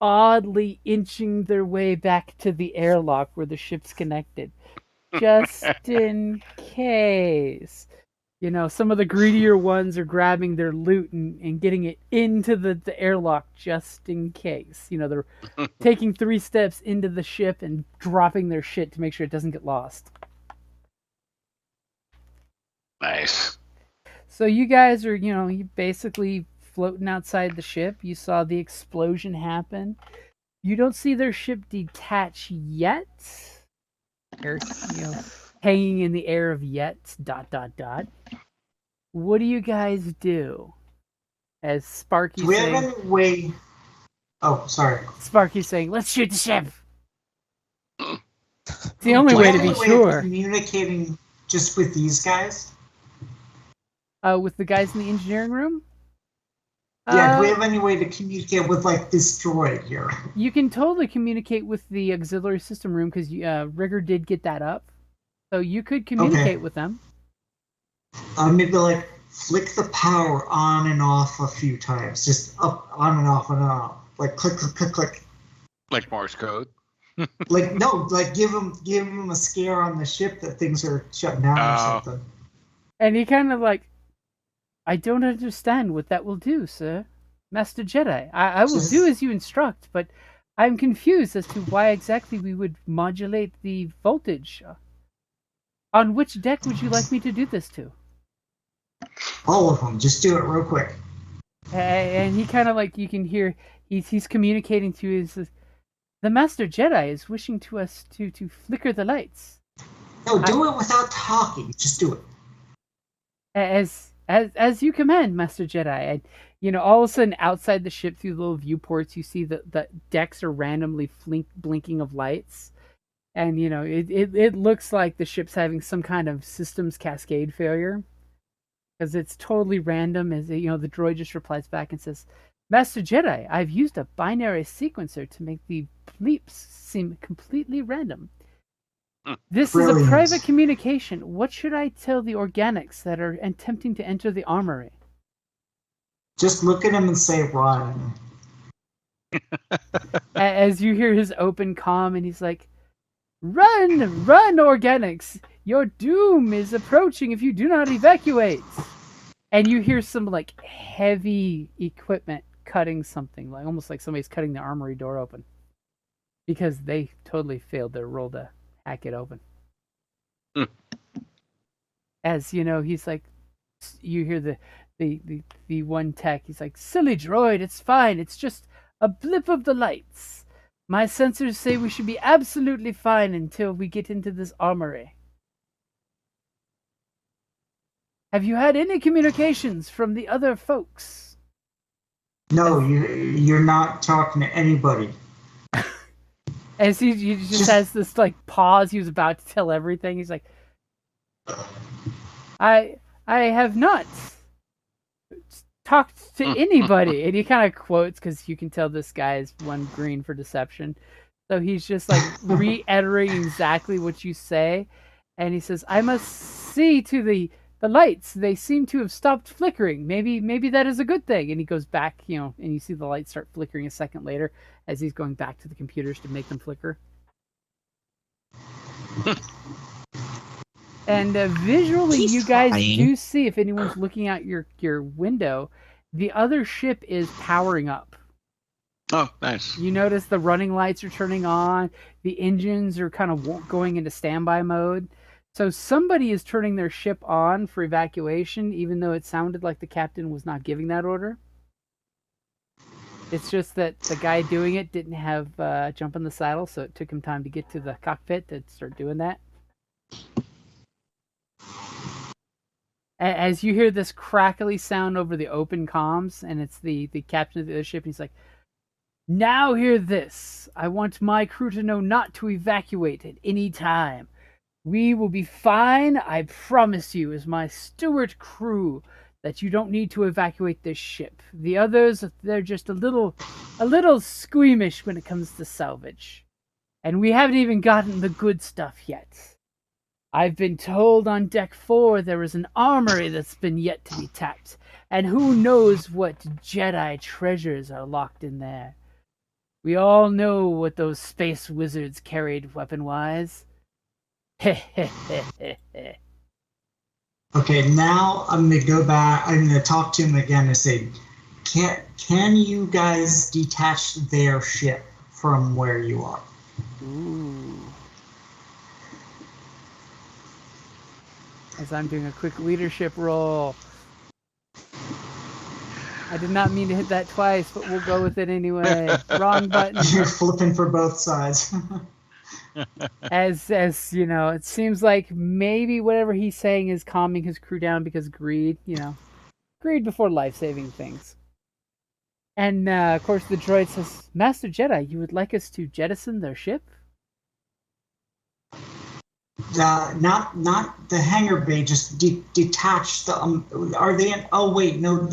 oddly inching their way back to the airlock where the ship's connected. Just in case. Some of the greedier ones are grabbing their loot and getting it into the airlock just in case. They're taking 3 steps into the ship and dropping their shit to make sure it doesn't get lost. Nice. So you guys are, you basically floating outside the ship. You saw the explosion happen. You don't see their ship detach yet. Or, hanging in the air of yet, ... What do you guys do? As Sparky's do we have saying... any way? Oh, sorry. Sparky's saying, let's shoot the ship! It's the only Do we way have to be any way sure. of communicating just with these guys? With the guys in the engineering room? Yeah, do we have any way to communicate with, this droid here? You can totally communicate with the auxiliary system room, because Rigger did get that up. So you could communicate with them. Maybe, flick the power on and off a few times. Just up, on and off, and off. Click, click, click, click. Like Morse code. No, give him a scare on the ship that things are shut down or something. And he kind of I don't understand what that will do, sir. Master Jedi, I will do as you instruct, but I'm confused as to why exactly we would modulate the voltage. On which deck would you like me to do this to? All of them. Just do it real quick. And he kind of you can hear, he's communicating to his... The Master Jedi is wishing to us to flicker the lights. No, do it without talking. Just do it. As you command, Master Jedi. And, all of a sudden, outside the ship, through the little viewports, you see the decks are randomly blinking of lights. And, it looks like the ship's having some kind of systems cascade failure. Because it's totally random. As the droid just replies back and says, Master Jedi, I've used a binary sequencer to make the bleeps seem completely random. This is a private communication. What should I tell the organics that are attempting to enter the armory? Just look at him and say run. As you hear his open comm, and he's like, "Run, run, organics! Your doom is approaching if you do not evacuate." And you hear some like heavy equipment cutting something, like almost like somebody's cutting the armory door open, because they totally failed their roll to hack it open. As you know, he's like, you hear the one tech. He's like, "Silly droid, it's fine. It's just a blip of the lights. My sensors say we should be absolutely fine until we get into this armory. Have you had any communications from the other folks?" No, you're not talking to anybody. As he just has this like pause. He was about to tell everything. He's like, I have not talked to anybody. And he kind of quotes, because you can tell this guy is one green for deception. So he's just like reiterating exactly what you say. And he says, "I must see to the lights. They seem to have stopped flickering. Maybe that is a good thing." And he goes back, and you see the lights start flickering a second later as he's going back to the computers to make them flicker. And visually, He's you guys fine. do see, if anyone's looking out your window, the other ship is powering up. Oh, nice. You notice the running lights are turning on. The engines are kind of going into standby mode. So somebody is turning their ship on for evacuation, even though it sounded like the captain was not giving that order. It's just that the guy doing it didn't have jump in the saddle, so it took him time to get to the cockpit to start doing that. As you hear this crackly sound over the open comms, and it's the captain of the other ship, and he's like, "Now hear this. I want my crew to know not to evacuate at any time. We will be fine, I promise you, as my steward crew, that you don't need to evacuate this ship. The others, they're just a little squeamish when it comes to salvage. And we haven't even gotten the good stuff yet. I've been told on Deck 4 there is an armory that's been yet to be tapped, and who knows what Jedi treasures are locked in there. We all know what those space wizards carried weapon-wise. Okay, now I'm gonna go back. I'm gonna talk to him again and say, "Can you guys detach their ship from where you are?" Ooh. As I'm doing a quick leadership roll. I did not mean to hit that twice, but we'll go with it anyway. Wrong button. You're flipping for both sides. As you know, it seems like maybe whatever he's saying is calming his crew down, because greed, greed before life-saving things. And of course the droid says, "Master Jedi, you would like us to jettison their ship?" Not the hangar bay. Just detach the. Are they in? Oh wait, no.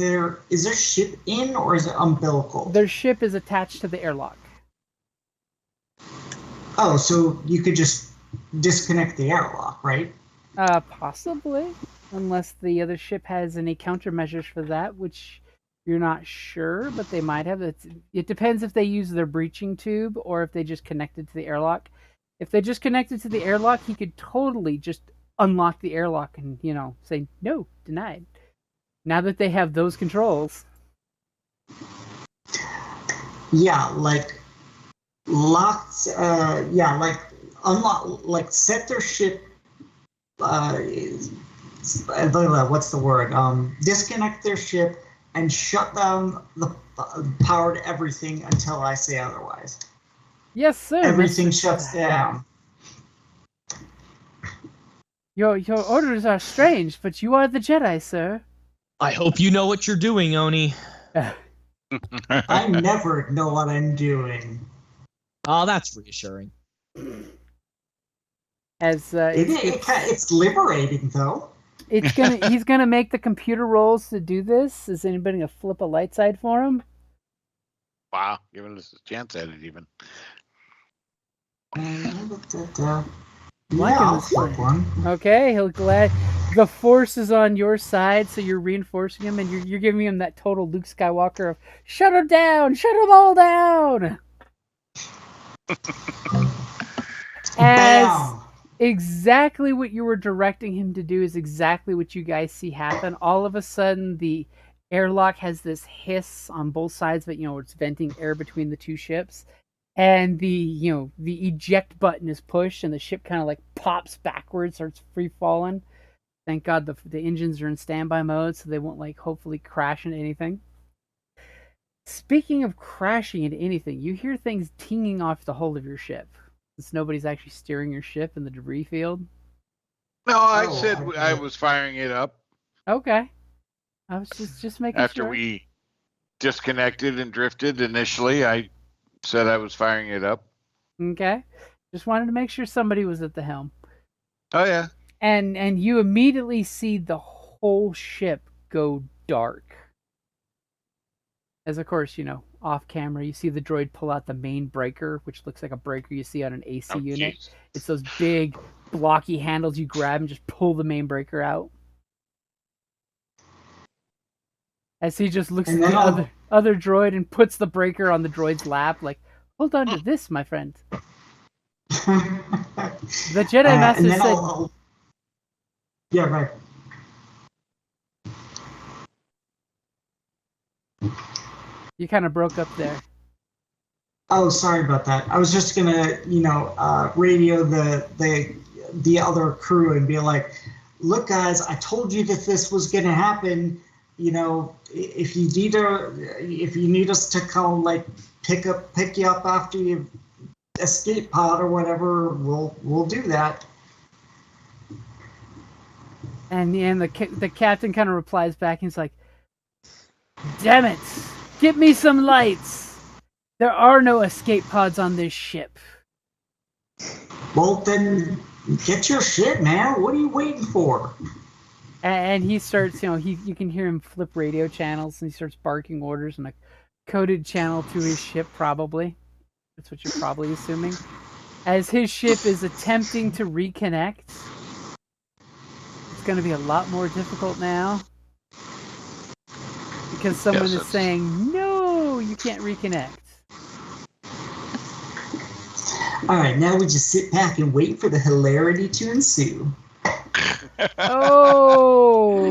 Is their ship in, or is it umbilical? Their ship is attached to the airlock. Oh, so you could just disconnect the airlock, right? Possibly, unless the other ship has any countermeasures for that, which you're not sure, but they might have. It depends if they use their breaching tube or if they just connected to the airlock. If they just connected to the airlock, he could totally just unlock the airlock and, say, "No, denied." Now that they have those controls. Yeah, like locked. Like unlock. Like set their ship. What's the word? Disconnect their ship and shut down the power to everything until I say otherwise. Yes, sir. Everything shuts down. Your orders are strange, but you are the Jedi, sir. I hope you know what you're doing, Oni. I never know what I'm doing. Oh, that's reassuring. As It's liberating, though. he's gonna make the computer rolls to do this. Is anybody gonna flip a light side for him? Wow, giving us a chance at it even. Yeah, I'll flip one. Okay, he'll the force is on your side, so you're reinforcing him, and you're giving him that total Luke Skywalker of shut him down, shut them all down. As Bam! exactly what you were directing him to do is exactly what you guys see happen. All of a sudden, the airlock has this hiss on both sides of it. It's venting air between the two ships, and the eject button is pushed, and the ship kind of like pops backwards, starts free falling. Thank God the engines are in standby mode, so they won't hopefully crash into anything. Speaking of crashing into anything, you hear things tinging off the hull of your ship. Since nobody's actually steering your ship in the debris field. No, I Oh, said okay. I was firing it up Okay. I was just making after sure. we disconnected and drifted initially. I said I was firing it up. Okay. Just wanted to make sure somebody was at the helm. Oh yeah. And you immediately see the whole ship go dark. As of course, off camera, you see the droid pull out the main breaker, which looks like a breaker you see on an AC Oh, unit. jeez. It's those big blocky handles you grab and just pull the main breaker out. As he just looks And at then the other droid and puts the breaker on the droid's lap, like, hold on to this, my friend. The Jedi Master and then said, yeah, right. you kind of broke up there. Oh, sorry about that. I was just gonna, radio the other crew and be like, "Look, guys, I told you that this was gonna happen. If you need us to come, pick you up after you escape pod or whatever, we'll do that." And the captain kind of replies back, and he's like, "Damn it! Get me some lights! There are no escape pods on this ship." Well, then get your shit, man. What are you waiting for? And he starts, you can hear him flip radio channels, and he starts barking orders in a coded channel to his ship, probably. That's what you're probably assuming. As his ship is attempting to reconnect. It's going to be a lot more difficult now. Because someone is saying, no, you can't reconnect. All right, now we just sit back and wait for the hilarity to ensue. Oh!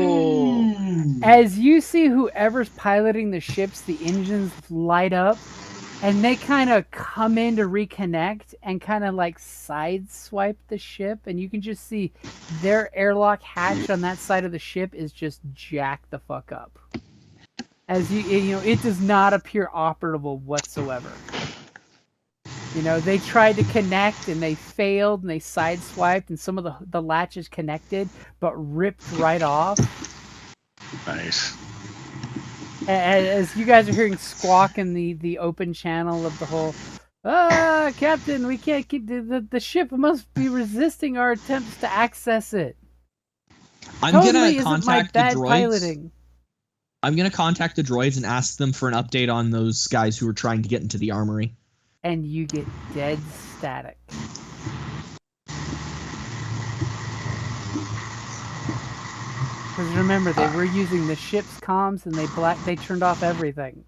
As you see whoever's piloting the ships, the engines light up, and they kind of come in to reconnect and kind of sideswipe the ship, and you can just see their airlock hatch on that side of the ship is just jacked the fuck up. As it does not appear operable whatsoever. They tried to connect and they failed and they sideswiped, and some of the latches connected but ripped right off. Nice. As you guys are hearing squawk in the open channel of the whole, Captain, we can't keep the ship must be resisting our attempts to access it. I'm Totally gonna isn't my contact the bad droids. piloting. I'm gonna contact the droids and ask them for an update on those guys who are trying to get into the armory. And you get dead static. Because remember, they were using the ship's comms, and they turned off everything.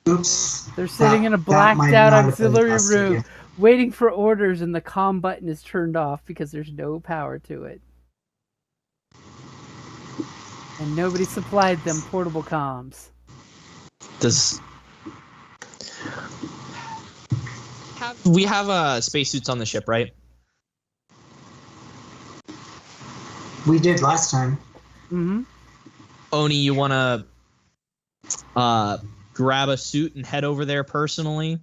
Oops. They're sitting in a That blacked might out not have been the auxiliary best room, idea. waiting for orders, and the comm button is turned off because there's no power to it. And nobody supplied them portable comms. We have spacesuits on the ship, right? We did last time. Mm-hmm. Oni, you wanna grab a suit and head over there personally?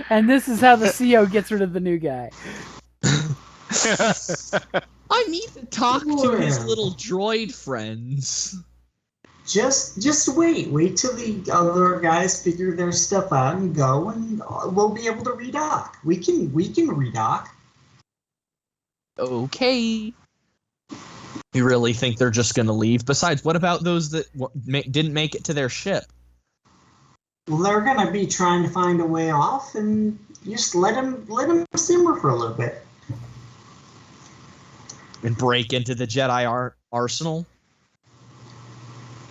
And this is how the CO gets rid of the new guy. I need to talk to his Yeah. little droid friends. Just wait till the other guys figure their stuff out and go, and we'll be able to redock. We can redock. Okay. You really think they're just gonna leave? Besides, what about those that didn't make it to their ship? Well, they're gonna be trying to find a way off, and You just let him simmer for a little bit. And break into the Jedi arsenal.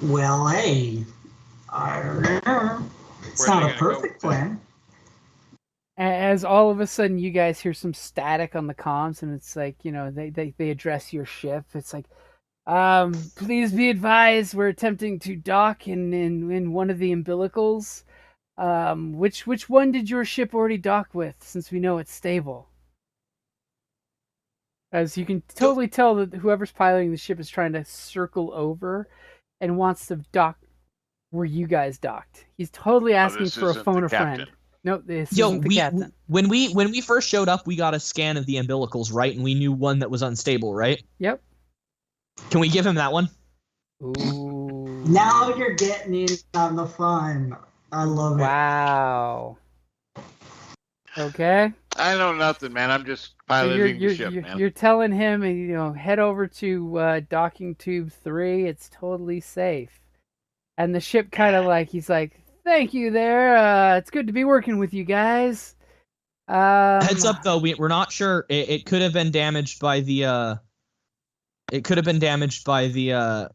Well, hey, I don't know. It's Where are not they a gonna go perfect with that? plan. As all of a sudden you guys hear some static on the comms, and it's like, they address your ship. It's like, please be advised, we're attempting to dock in one of the umbilicals. Which one did your ship already dock with, since we know it's stable? As you can totally tell that whoever's piloting the ship is trying to circle over and wants to dock where you guys docked. He's totally asking this for a isn't phone the a friend. captain. No, this Yo, isn't the captain. when we first showed up, we got a scan of the umbilicals, right? And we knew one that was unstable, right? Yep. Can we give him that one? Ooh. Now you're getting in on the fun. I love it. Wow. Okay. I know nothing, man. I'm just So piloting the ship, man. you're telling him, head over to docking tube 3. It's totally safe. And the ship kind of he's like, thank you there. It's good to be working with you guys. Heads up, though, we're not sure. It could have been damaged by the. It could have been damaged by the.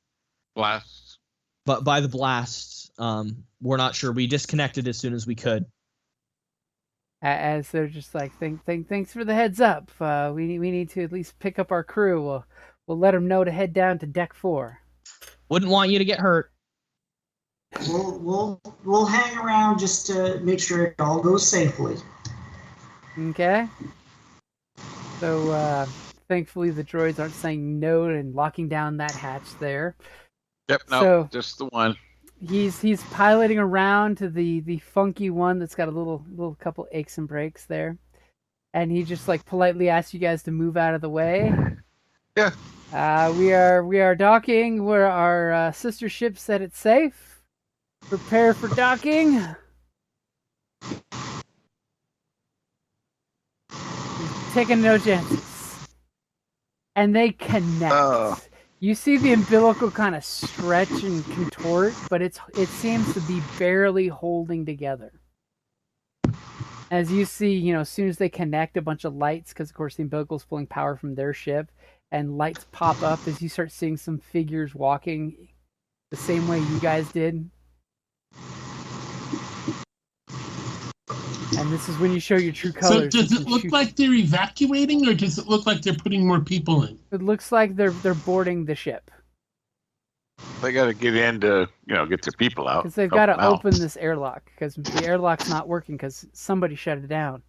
Blasts. But by the blasts. We're not sure. We disconnected as soon as we could. As they're just like, thanks for the heads up. We need to at least pick up our crew. We'll let them know to head down to deck 4. Wouldn't want you to get hurt. We'll hang around just to make sure it all goes safely. Okay. So thankfully the droids aren't saying no and locking down that hatch there. Yep, no, So- just the one. He's piloting around to the funky one that's got a little couple aches and breaks there, and he just politely asks you guys to move out of the way. Yeah. We are docking where our sister ship said it's safe. Prepare for docking. Taking no chances. And they connect. Oh. You see the umbilical kind of stretch and contort, but it seems to be barely holding together. As you see, as soon as they connect, a bunch of lights, because of course the umbilical's pulling power from their ship, and lights pop up as you start seeing some figures walking the same way you guys did. And this is when you show your true So colors. does it look like they're evacuating, or does it look like they're putting more people in? It looks like they're boarding the ship. They got to get in to, get their people out. Because they've help got to them out. open this airlock, because the airlock's not working because somebody shut it down.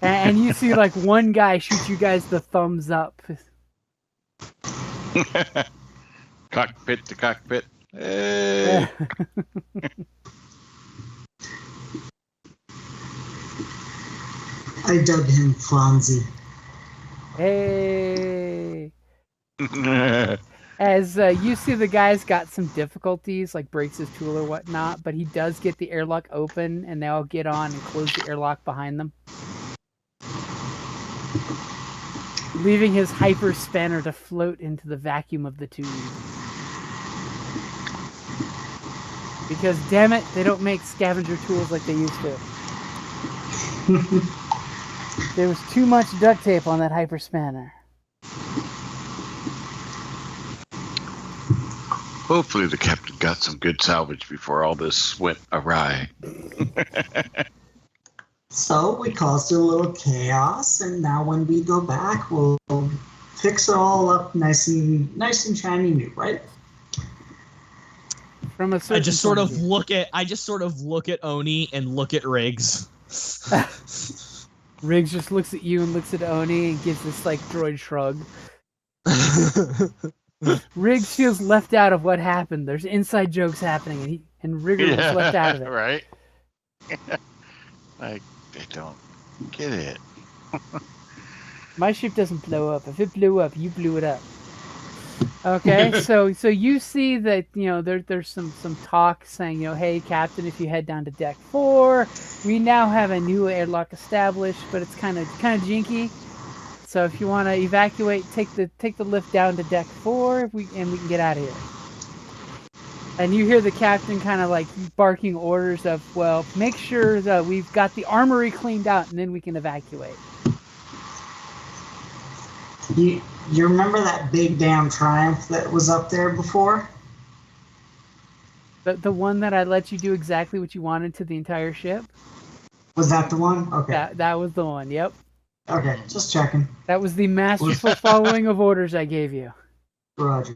And you see one guy shoot you guys the thumbs up. Cockpit to cockpit. Hey. I dubbed him Fonzie. Hey. As you see, the guy's got some difficulties, like breaks his tool or whatnot, but he does get the airlock open, and they all get on and close the airlock behind them, leaving his hyper spanner to float into the vacuum of the tube. Because, damn it, they don't make scavenger tools like they used to. There was too much duct tape on that hyper spanner. Hopefully the captain got some good salvage before all this went awry. So we caused a little chaos, and now when we go back, we'll fix it all up nice and shiny new, right? From a certain I just sort point of view. look at Oni and look at Riggs. Riggs just looks at you and looks at Oni and gives this droid shrug. Riggs feels left out of what happened. There's inside jokes happening, and Rigger was left out of it. Right? They don't get it. My ship doesn't blow up. If it blew up, you blew it up. Okay, so you see that there's some talk saying hey Captain, if you head down to deck 4, we now have a new airlock established, but it's kind of jinky. So if you want to evacuate, take the lift down to deck 4, we can get out of here. And you hear the captain kind of like barking orders of, well, make sure that we've got the armory cleaned out and then we can evacuate. You remember that big damn Triumph that was up there before? The one that I let you do exactly what you wanted to the entire ship? Was that the one? Okay. That was the one, yep. Okay, just checking. That was the masterful following of orders I gave you. Roger.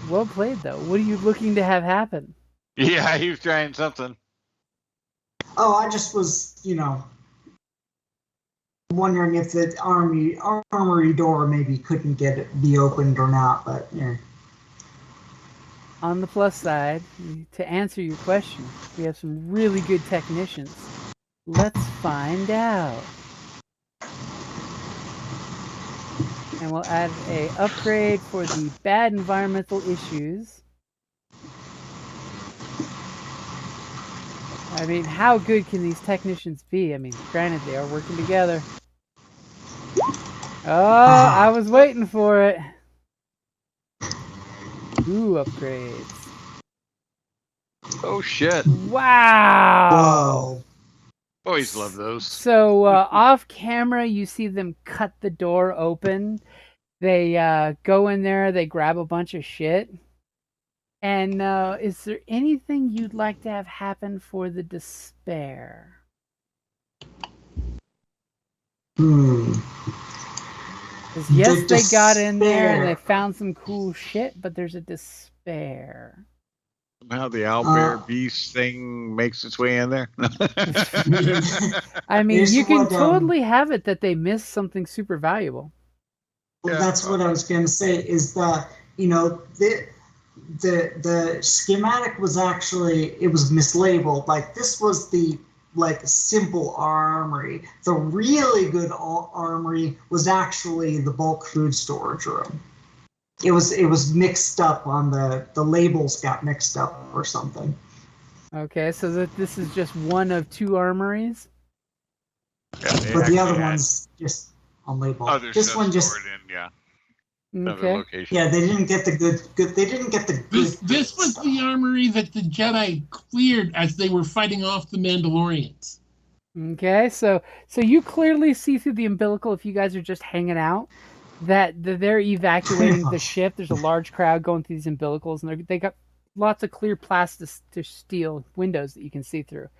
Well played, though. What are you looking to have happen? Yeah, he was trying something. Oh, I just was, wondering if the armory door maybe couldn't be opened or not, but yeah. On the plus side, to answer your question, we have some really good technicians. Let's find out. And we'll add a upgrade for the bad environmental issues. I mean, how good can these technicians be? I mean, granted, they are working together. Oh, I was waiting for it. Ooh, upgrades. Oh shit! Wow. Whoa. Always love those. So off camera, you see them cut the door open. They go in there, they grab a bunch of shit. And is there anything you'd like to have happen for the Despair? Because yes, they got in there and they found some cool shit, but there's a Despair. Somehow the owlbear beast thing makes its way in there. I mean, Here's you can what, totally have it that they missed something super valuable. Well, Yeah. that's what I was going to say. Is that the schematic was actually, it was mislabeled. Like, this was the simple armory. The really good armory was actually the bulk food storage room. It was mixed up on the labels got mixed up or something. Okay, so that this is just one of two armories. But the other one's just on label. Other This stuff one just stored in, another Okay. location. they didn't get the good. They didn't get the good. This was stuff. the armory that the Jedi cleared as they were fighting off the Mandalorians. Okay, so you clearly see through the umbilical if you guys are just hanging out that they're evacuating the ship. There's a large crowd going through these umbilicals, and they got lots of clear plastic to steel windows that you can see through,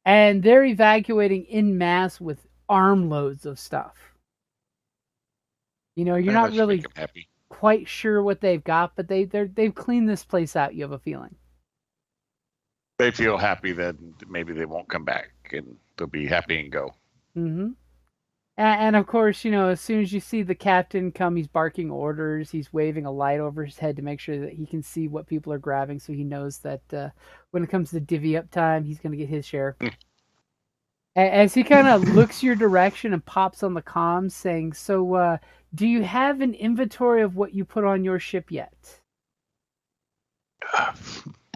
and they're evacuating en masse with armloads of stuff. You're That not should really make 'em happy. quite sure what they've got, but they've cleaned this place out. You have a feeling. They feel happy that maybe they won't come back, and they'll be happy and go. Mm-hmm. And of course, as soon as you see the captain come, he's barking orders. He's waving a light over his head to make sure that he can see what people are grabbing, so he knows that when it comes to divvy up time, he's going to get his share. As he kind of looks your direction and pops on the comms saying, so do you have an inventory of what you put on your ship yet?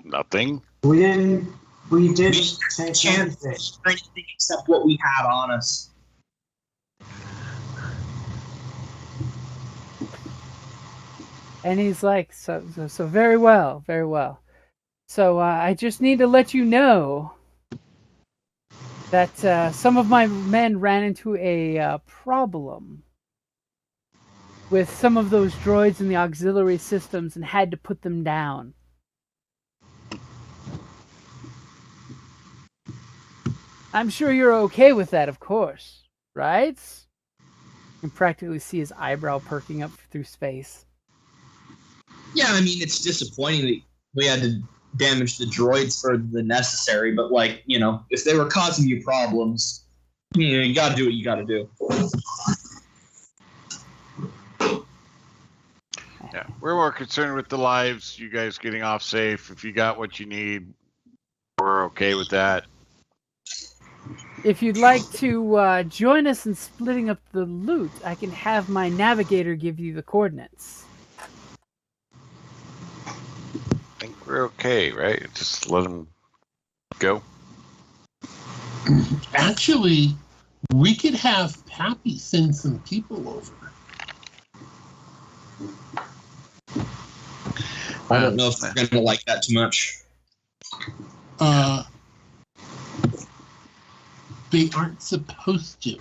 Nothing. We didn't take Chance anything. for anything except what we had on us. And he's like, so very well, very well. So I just need to let you know that some of my men ran into a problem with some of those droids in the auxiliary systems and had to put them down. I'm sure you're okay with that, of course, right? You can practically see his eyebrow perking up through space. Yeah, I mean, it's disappointing that we had to damage the droids for the necessary, but if they were causing you problems, you gotta do what you gotta do. Yeah, we're more concerned with the lives. You guys getting off safe. If you got what you need, we're okay with that. If you'd like to join us in splitting up the loot, I can have my navigator give you the coordinates. I think we're okay, right? Just let them go. Actually, we could have Pappy send some people over. I don't know if they're going to like that too much. They aren't supposed to.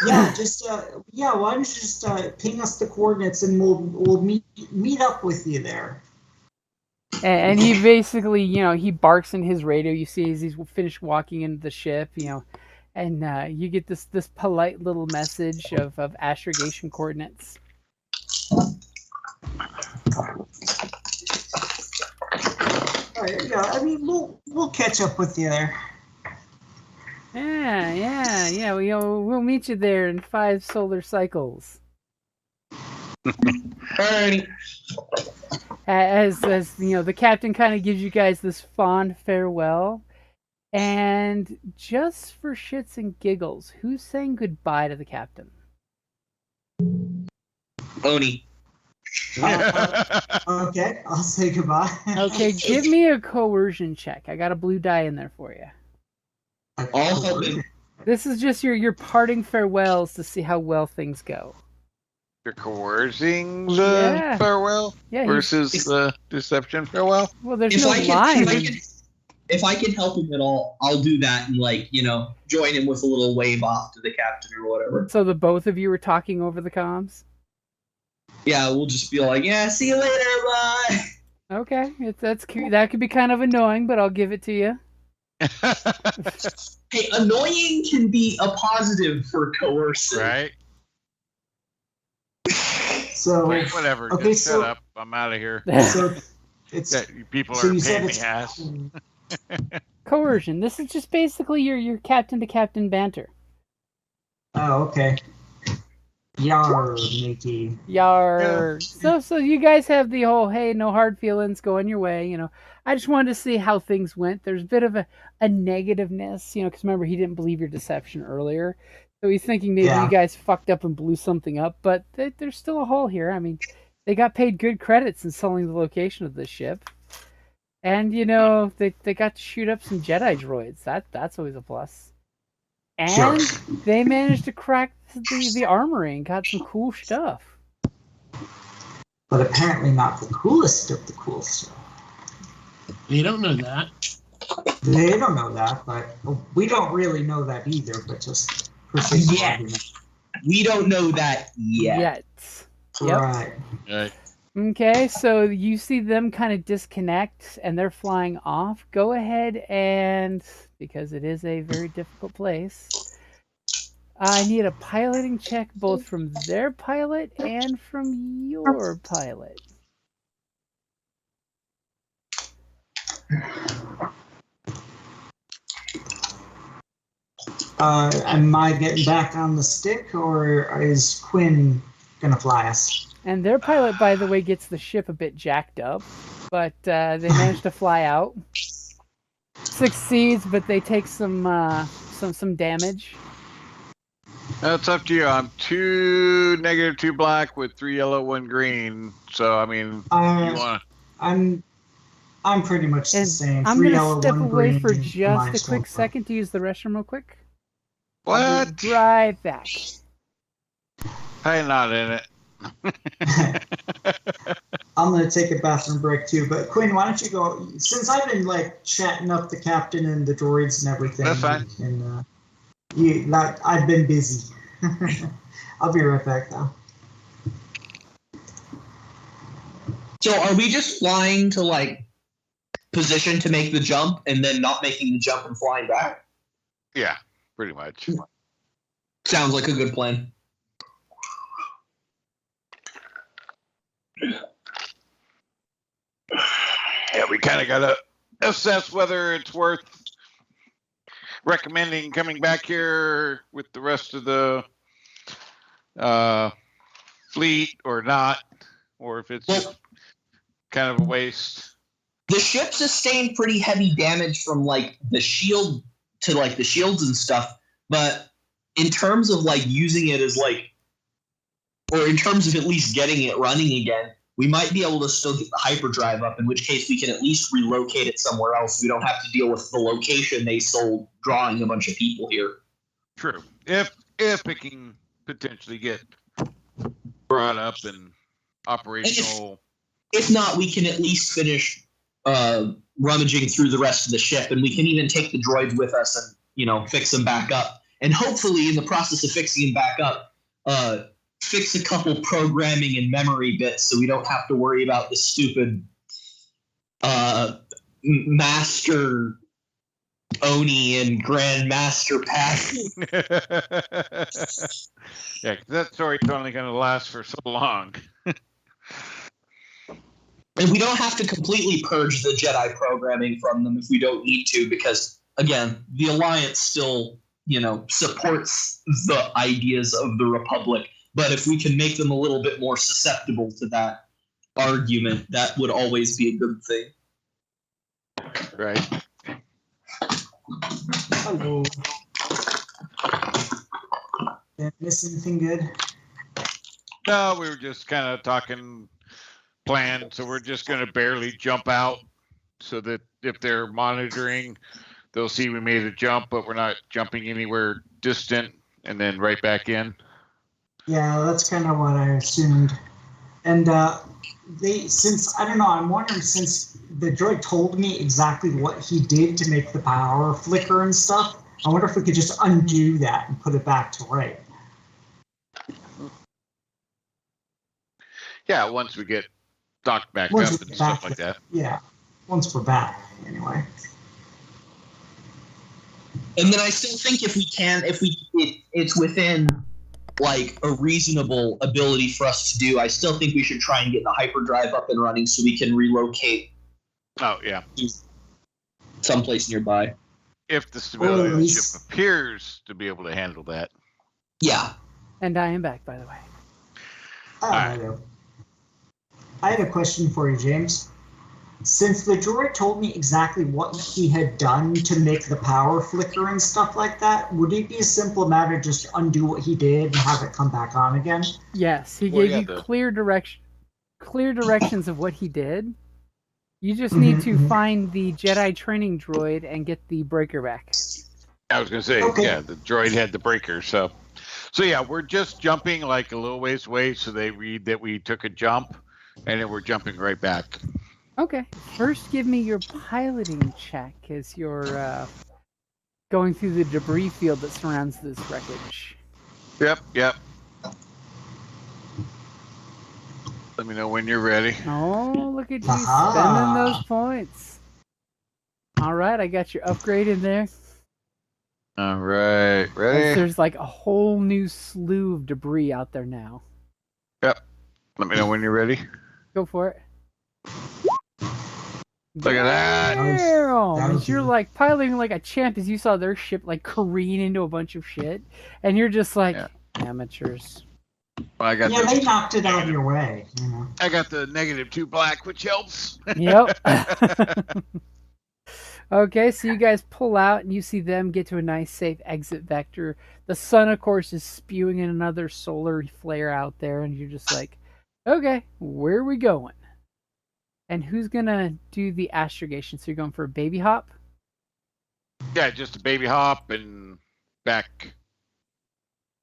Yeah, just why don't you just ping us the coordinates and we'll meet up with you there. And he basically, he barks in his radio. You see as he's finished walking into the ship, and you get this polite little message of astrogation coordinates. All right, yeah, I mean we'll catch up with you there. Yeah. We'll meet you there in 5 solar cycles. Alrighty. As the captain kind of gives you guys this fond farewell, and just for shits and giggles, who's saying goodbye to the captain? Oni. Okay, I'll say goodbye. Okay, give me a coercion check. I got a blue die in there for you. I'll help him. This is just your parting farewells to see how well things go. You're coercing the farewell versus the deception farewell? Well, there's no line. If I can help him at all, I'll do that and join him with a little wave off to the captain or whatever. So the both of you were talking over the comms? Yeah, we'll just be like, yeah, see you later, bye. Okay, that could be kind of annoying, but I'll give it to you. Hey, annoying can be a positive for coercive. Right? So Wait, whatever. Okay, just shut up. I'm out of here. So it's You people so are you said paying me it's ass. Coercion. This is just basically your captain to captain banter. Oh, okay. Yar, matey. Yar. Yeah. So you guys have the whole, hey, no hard feelings, going your way. I just wanted to see how things went. There's a bit of a negativeness, because remember, he didn't believe your deception earlier. So he's thinking maybe you guys fucked up and blew something up, but there's still a hole here. I mean, they got paid good credits in selling the location of this ship. And, they got to shoot up some Jedi droids. That's always a plus. And they managed to crack the armory and got some cool stuff. But apparently not the coolest of the cool stuff. They don't know that. They don't know that, but we don't really know that either, but just for sake of argument. We don't know that yet. Yep. Right. Okay, so you see them kind of disconnect and they're flying off. Go ahead and, because it is a very difficult place, I need a piloting check both from their pilot and from your pilot. Am I getting back on the stick, or is Quinn gonna fly us? And their pilot, by the way, gets the ship a bit jacked up, but they manage to fly out. Succeeds, but they take some damage. That's up to you. I'm 2 negative 2 black with 3 yellow 1 green. So I mean, you want? I'm pretty much the same. I'm 3 gonna yellow, step 1 away green, for just a quick 1. second to use the restroom real quick. What? I'll be right back. I'm not in it. I'm gonna take a bathroom break too. But Quinn, why don't you go? Since I've been chatting up the captain and the droids and everything. That's fine. And I've been busy. I'll be right back though. So are we just flying to position to make the jump and then not making the jump and flying back? Yeah, pretty much. Sounds like a good plan. Yeah, we kind of got to assess whether it's worth recommending coming back here with the rest of the fleet or not, or if it's kind of a waste. The ship sustained pretty heavy damage from the shield to the shields and stuff, but in terms of using it as or in terms of at least getting it running again, we might be able to still get the hyperdrive up, in which case we can at least relocate it somewhere else. We don't have to deal with the location they sold, drawing a bunch of people here. True. If it can potentially get brought up and operational. If not, we can at least finish rummaging through the rest of the ship, and we can even take the droids with us and, you know, fix them back up. And hopefully, in the process of fixing them back up, fix a couple programming and memory bits so we don't have to worry about the stupid Master Oni and Grand Master Pack. Yeah, 'cause that story's only going to last for so long. And we don't have to completely purge the Jedi programming from them if we don't need to, because, again, the Alliance still, you know, supports the ideas of the Republic. But if we can make them a little bit more susceptible to that argument, that would always be a good thing. Right. Hello. Did I miss anything good? No, we were just kind of talking plan, so we're just going to barely jump out so that if they're monitoring, they'll see we made a jump, but we're not jumping anywhere distant and then right back in. Yeah, that's kind of what I assumed. And since, I don't know, I'm wondering, since the droid told me exactly what he did to make the power flicker and stuff, I wonder if we could just undo that and put it back to right. Yeah, once we get docked back Once up we and get stuff back, like that. Yeah, once we're back, anyway. And then I still think if it's within like a reasonable ability for us to do, I still think we should try and get the hyperdrive up and running so we can relocate Oh, yeah. someplace nearby. If the stability of the least- ship appears to be able to handle that. Yeah. And I am back, by the way. Hello. I had a question for you, James. Since the droid told me exactly what he had done to make the power flicker and stuff like that, would it be a simple matter just to undo what he did and have it come back on again? Yes, he Well, gave yeah, you the- clear directions of what he did. You just need to find the Jedi training droid and get the breaker back. I was going to say, Okay. yeah, the droid had the breaker. So yeah, we're just jumping like a little ways away so they read that we took a jump and then we're jumping right back. Okay, first give me your piloting check as you're going through the debris field that surrounds this wreckage. Yep. Let me know when you're ready. Oh, look at you Aha. spending those points. All right, I got your upgrade in there. All right. As Ready? there's like a whole new slew of debris out there now. Let me know when you're ready. Go for it. Look at that. Damn! That was As you're easy. like piloting like a champ as you saw their ship like careen into a bunch of shit, and you're just like Yeah. amateurs. Well, I got Yeah, they the knocked it out of your way, you know. -2 black, which helps. Yep. Okay, so you guys pull out and you see them get to a nice safe exit vector. The sun, of course, is spewing in another solar flare out there, and you're just like, okay, where are we going? And who's gonna do the astrogation? So you're going for a baby hop? Yeah, just a baby hop and back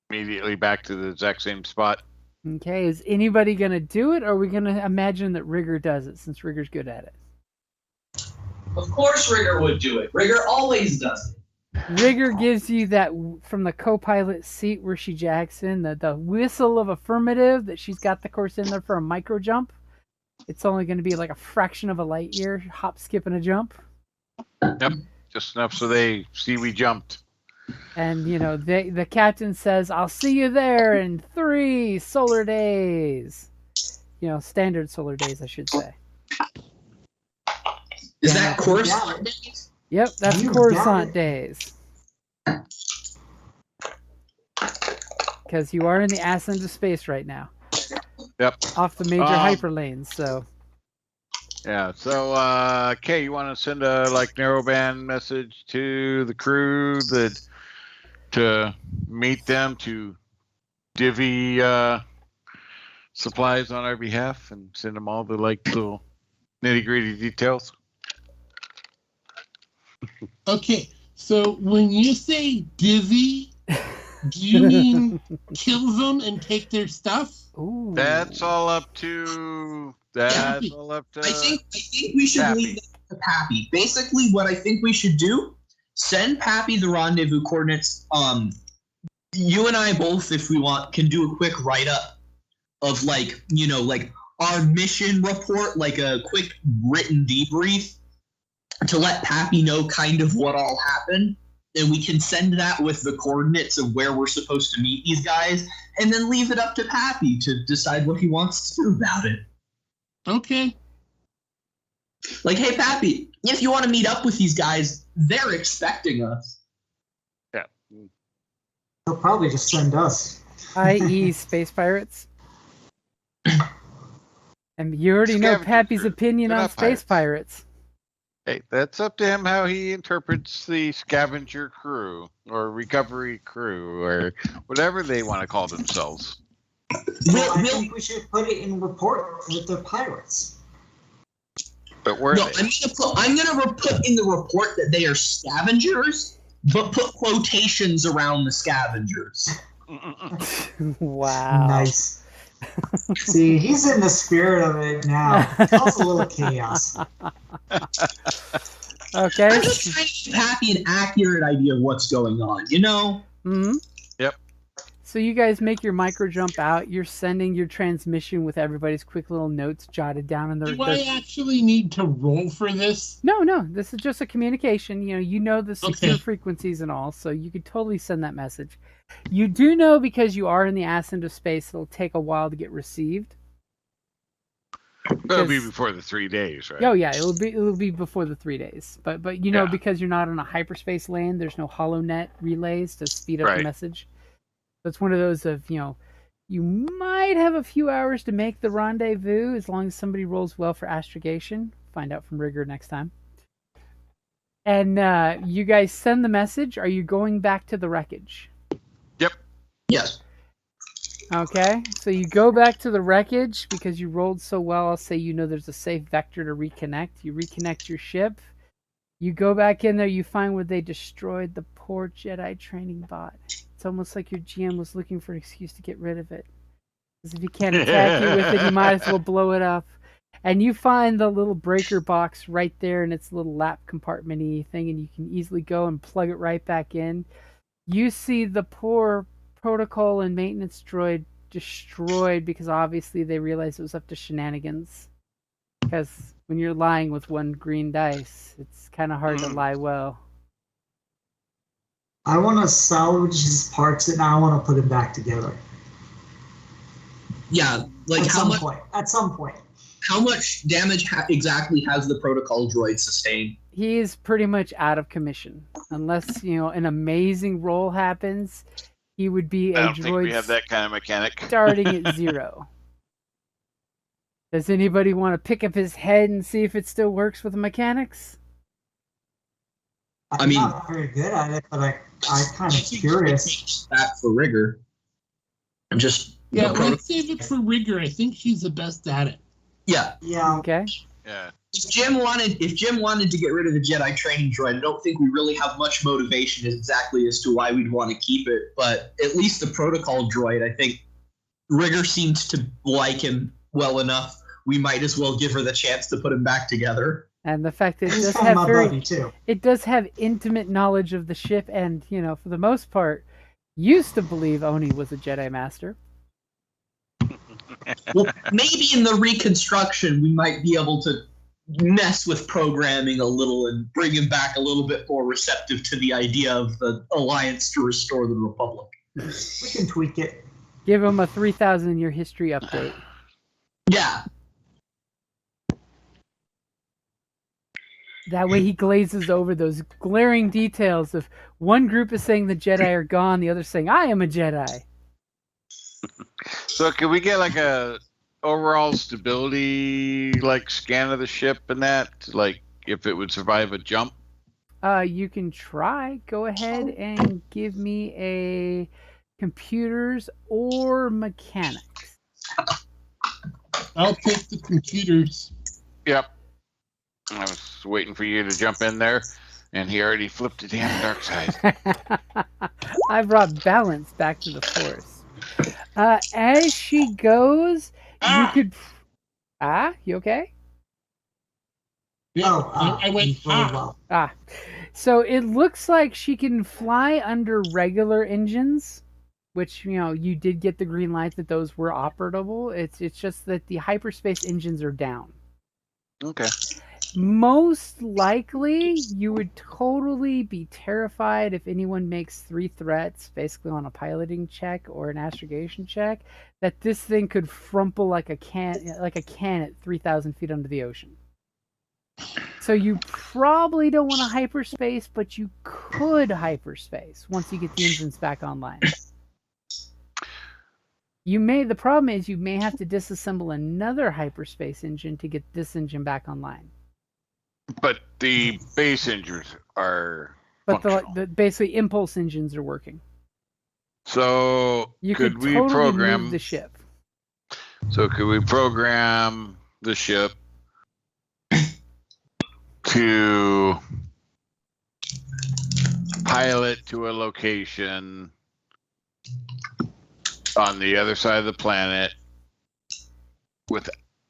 immediately back to the exact same spot. Okay, is anybody gonna do it, or are we gonna imagine that Rigger does it since Rigger's good at it? Of course Rigger would do it. Rigger always does it. Rigger gives you that from the co-pilot seat where she jacks in the whistle of affirmative that she's got the course in there for a micro jump. It's only going to be like a fraction of a light year, hop, skip, and a jump. Just enough so they see we jumped. And you know, the captain says, "I'll see you there in 3 solar days." You know, standard solar days, I should say. Is Yeah, that course? yeah. Yep, that's You got Coruscant it. days. Because you are in the ass end of space right now. Yep. Off the major hyperlanes, so. Yeah. So, Kay, you want to send a like narrowband message to the crew that to meet them to divvy supplies on our behalf and send them all the like little nitty gritty details. Okay, so when you say divvy, Do you mean kill them and take their stuff? Ooh. That's all up to. That's all up to. I think we should Pappy. leave that to Pappy. Basically, what I think we should do: send Pappy the rendezvous coordinates. You and I both, if we want, can do a quick write-up of like our mission report, like a quick written debrief to let Pappy know kind of what all happened. And we can send that with the coordinates of where we're supposed to meet these guys, and then leave it up to Pappy to decide what he wants to do about it. Okay. Like, hey, Pappy, if you want to meet up with these guys, they're expecting us. Yeah. They'll probably just send us. i.e. space pirates. And you already know Scavenger Pappy's crew. opinion They're on not space pirates. Hey, that's up to him how he interprets the scavenger crew or recovery crew or whatever they want to call themselves. Well, I think we should put it in report that they're pirates. But where No, are they? I'm gonna put in the report that they are scavengers, but put quotations around the scavengers. Wow. Nice. See, he's in the spirit of it now. Cause a little chaos. Okay. I'm just trying to give Happy an accurate idea of what's going on, you know? Hmm. Yep. So you guys make your micro jump out. You're sending your transmission with everybody's quick little notes jotted down in their. Do I actually need to roll for this? No. This is just a communication. You know the secure Okay. frequencies and all, so you could totally send that message. You do know because you are in the ascent of space, it'll take a while to get received. That'll be because- before the 3 days, right? Oh yeah, it'll be before the 3 days. But you know Yeah. because you're not on a hyperspace land, there's no HoloNet relays to speed up the Right. message. So it's one of those of you might have a few hours to make the rendezvous as long as somebody rolls well for astrogation. Find out from Rigger next time. And you guys send the message. Are you going back to the wreckage? Yes. Okay, so you go back to the wreckage because you rolled so well. I'll say there's a safe vector to reconnect. You reconnect your ship. You go back in there. You find where they destroyed the poor Jedi training bot. It's almost like your GM was looking for an excuse to get rid of it. Because if he can't attack you with it, he might as well blow it up. And you find the little breaker box right there in its little lap compartment-y thing, and you can easily go and plug it right back in. You see the poor protocol and maintenance droid destroyed because obviously they realized it was up to shenanigans. Because when you're lying with one green dice, it's kind of hard to lie well. I want to salvage his parts and I want to put him back together. Yeah, like At some point. how much damage exactly has the protocol droid sustained? He is pretty much out of commission. Unless, an amazing roll happens, he would be a I don't think we droid have that kind of mechanic. starting at 0. Does anybody want to pick up his head and see if it still works with the mechanics? I'm not very good at it, but I kind of curious. That for Rigger. I'm just Yeah, let's save it for Rigger. I think she's the best at it. Yeah. Yeah. Okay. Yeah. If Jim wanted to get rid of the Jedi training droid, I don't think we really have much motivation exactly as to why we'd want to keep it. But at least the protocol droid, I think Rigger seems to like him well enough. We might as well give her the chance to put him back together. And the fact that it He's does kind of have my buddy too. it does have intimate knowledge of the ship, and for the most part, used to believe Oni was a Jedi Master. Well, maybe in the reconstruction, we might be able to mess with programming a little and bring him back a little bit more receptive to the idea of the Alliance to restore the Republic. We can tweak it. Give him a 3,000-year history update. Yeah. That way he glazes over those glaring details of one group is saying the Jedi are gone, the other saying, I am a Jedi. So can we get like a overall stability scan of the ship and that? Like if it would survive a jump? You can try. Go ahead and give me a computers or mechanics. I'll take the computers. Yep. I was waiting for you to jump in there. And he already flipped the damn dark side. I brought balance back to the force. As she goes, you could. You okay? Yeah, Oh, I went, very well. So it looks like she can fly under regular engines, which, you know, you did get the green light that those were operable. It's just that the hyperspace engines are down. Okay. Most likely, you would totally be terrified if anyone makes 3 threats, basically on a piloting check or an astrogation check, that this thing could frumple like a can at 3,000 feet under the ocean. So you probably don't want to hyperspace, but you could hyperspace once you get the engines back online. The problem is you may have to disassemble another hyperspace engine to get this engine back online. But the base engines are But functional. basically impulse engines are working. So You could could we totally program move the ship. So could we program the ship to pilot to a location on the other side of the planet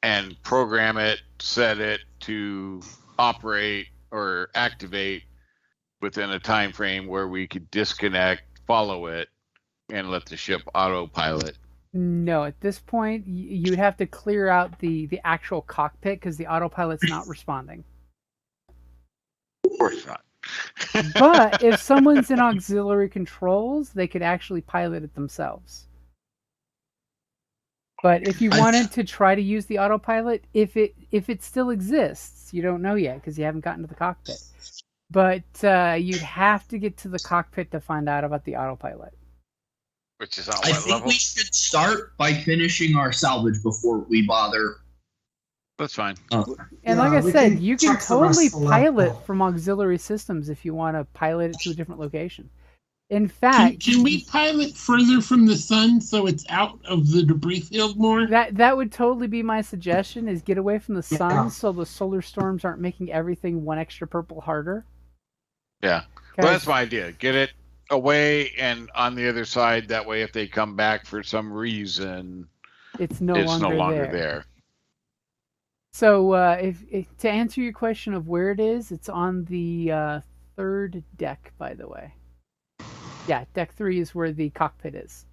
and program it, set it to operate or activate within a time frame where we could disconnect, follow it, and let the ship autopilot? No, at this point, you'd have to clear out the actual cockpit because the autopilot's not responding. Of course not. But if someone's in auxiliary controls, they could actually pilot it themselves. But if you wanted to try to use the autopilot, if it still exists, you don't know yet because you haven't gotten to the cockpit. But you'd have to get to the cockpit to find out about the autopilot. Which is on I what think level? we should start by finishing our salvage before we bother. That's fine. And Yeah, like I we said, can you can check the rest totally of the pilot level. from auxiliary systems if you want to pilot it to a different location. In Can, fact, can we pilot further from the sun so it's out of the debris field more? that would totally be my suggestion: is get away from the sun Yeah. so the solar storms aren't making everything one extra purple harder. Yeah. Well, that's my idea. Get it away and on the other side. That way, if they come back for some reason, It's no it's longer, no longer there. there. So, if to answer your question of where it is, it's on the 3rd deck, by the way. Yeah, deck 3 is where the cockpit is.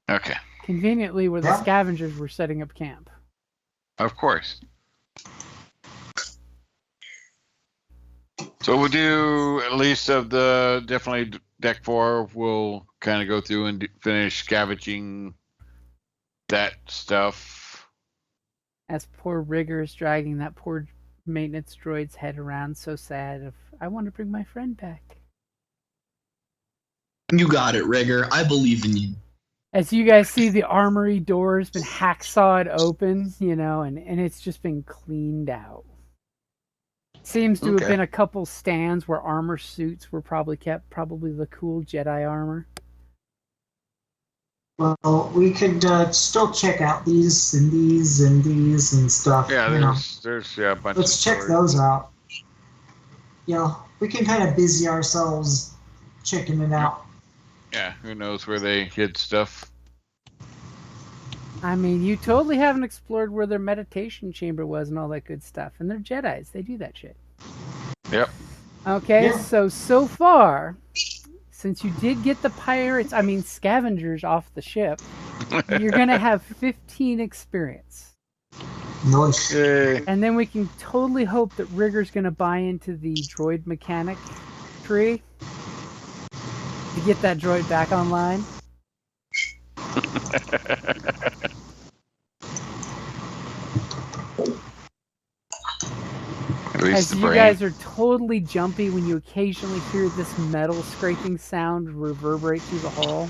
Okay. Conveniently, where the Yeah. scavengers were setting up camp. Of course. So we'll do at least of the definitely deck 4. We'll kind of go through and finish scavenging that stuff. As poor Rigger is dragging that poor maintenance droid's head around, so sad. I want to bring my friend back. You got it, Rigger. I believe in you. As you guys see, the armory door has been hacksawed open, and it's just been cleaned out. Seems to have Okay. been a couple stands where armor suits were probably kept, probably the cool Jedi armor. Well, we could still check out these and these and these and stuff. Yeah, you know. there's a bunch Let's of check storage. those out. Yeah, we can kind of busy ourselves checking it out. Yeah, who knows where they hid stuff. I mean, you totally haven't explored where their meditation chamber was and all that good stuff. And they're Jedis. They do that shit. Yep. Okay, Yeah. so far, since you did get the scavengers off the ship, you're going to have 15 experience. Nice. Yay. And then we can totally hope that Rigger's going to buy into the droid mechanic tree to get that droid back online. At least As the you brain. guys are totally jumpy when you occasionally hear this metal scraping sound reverberate through the hall.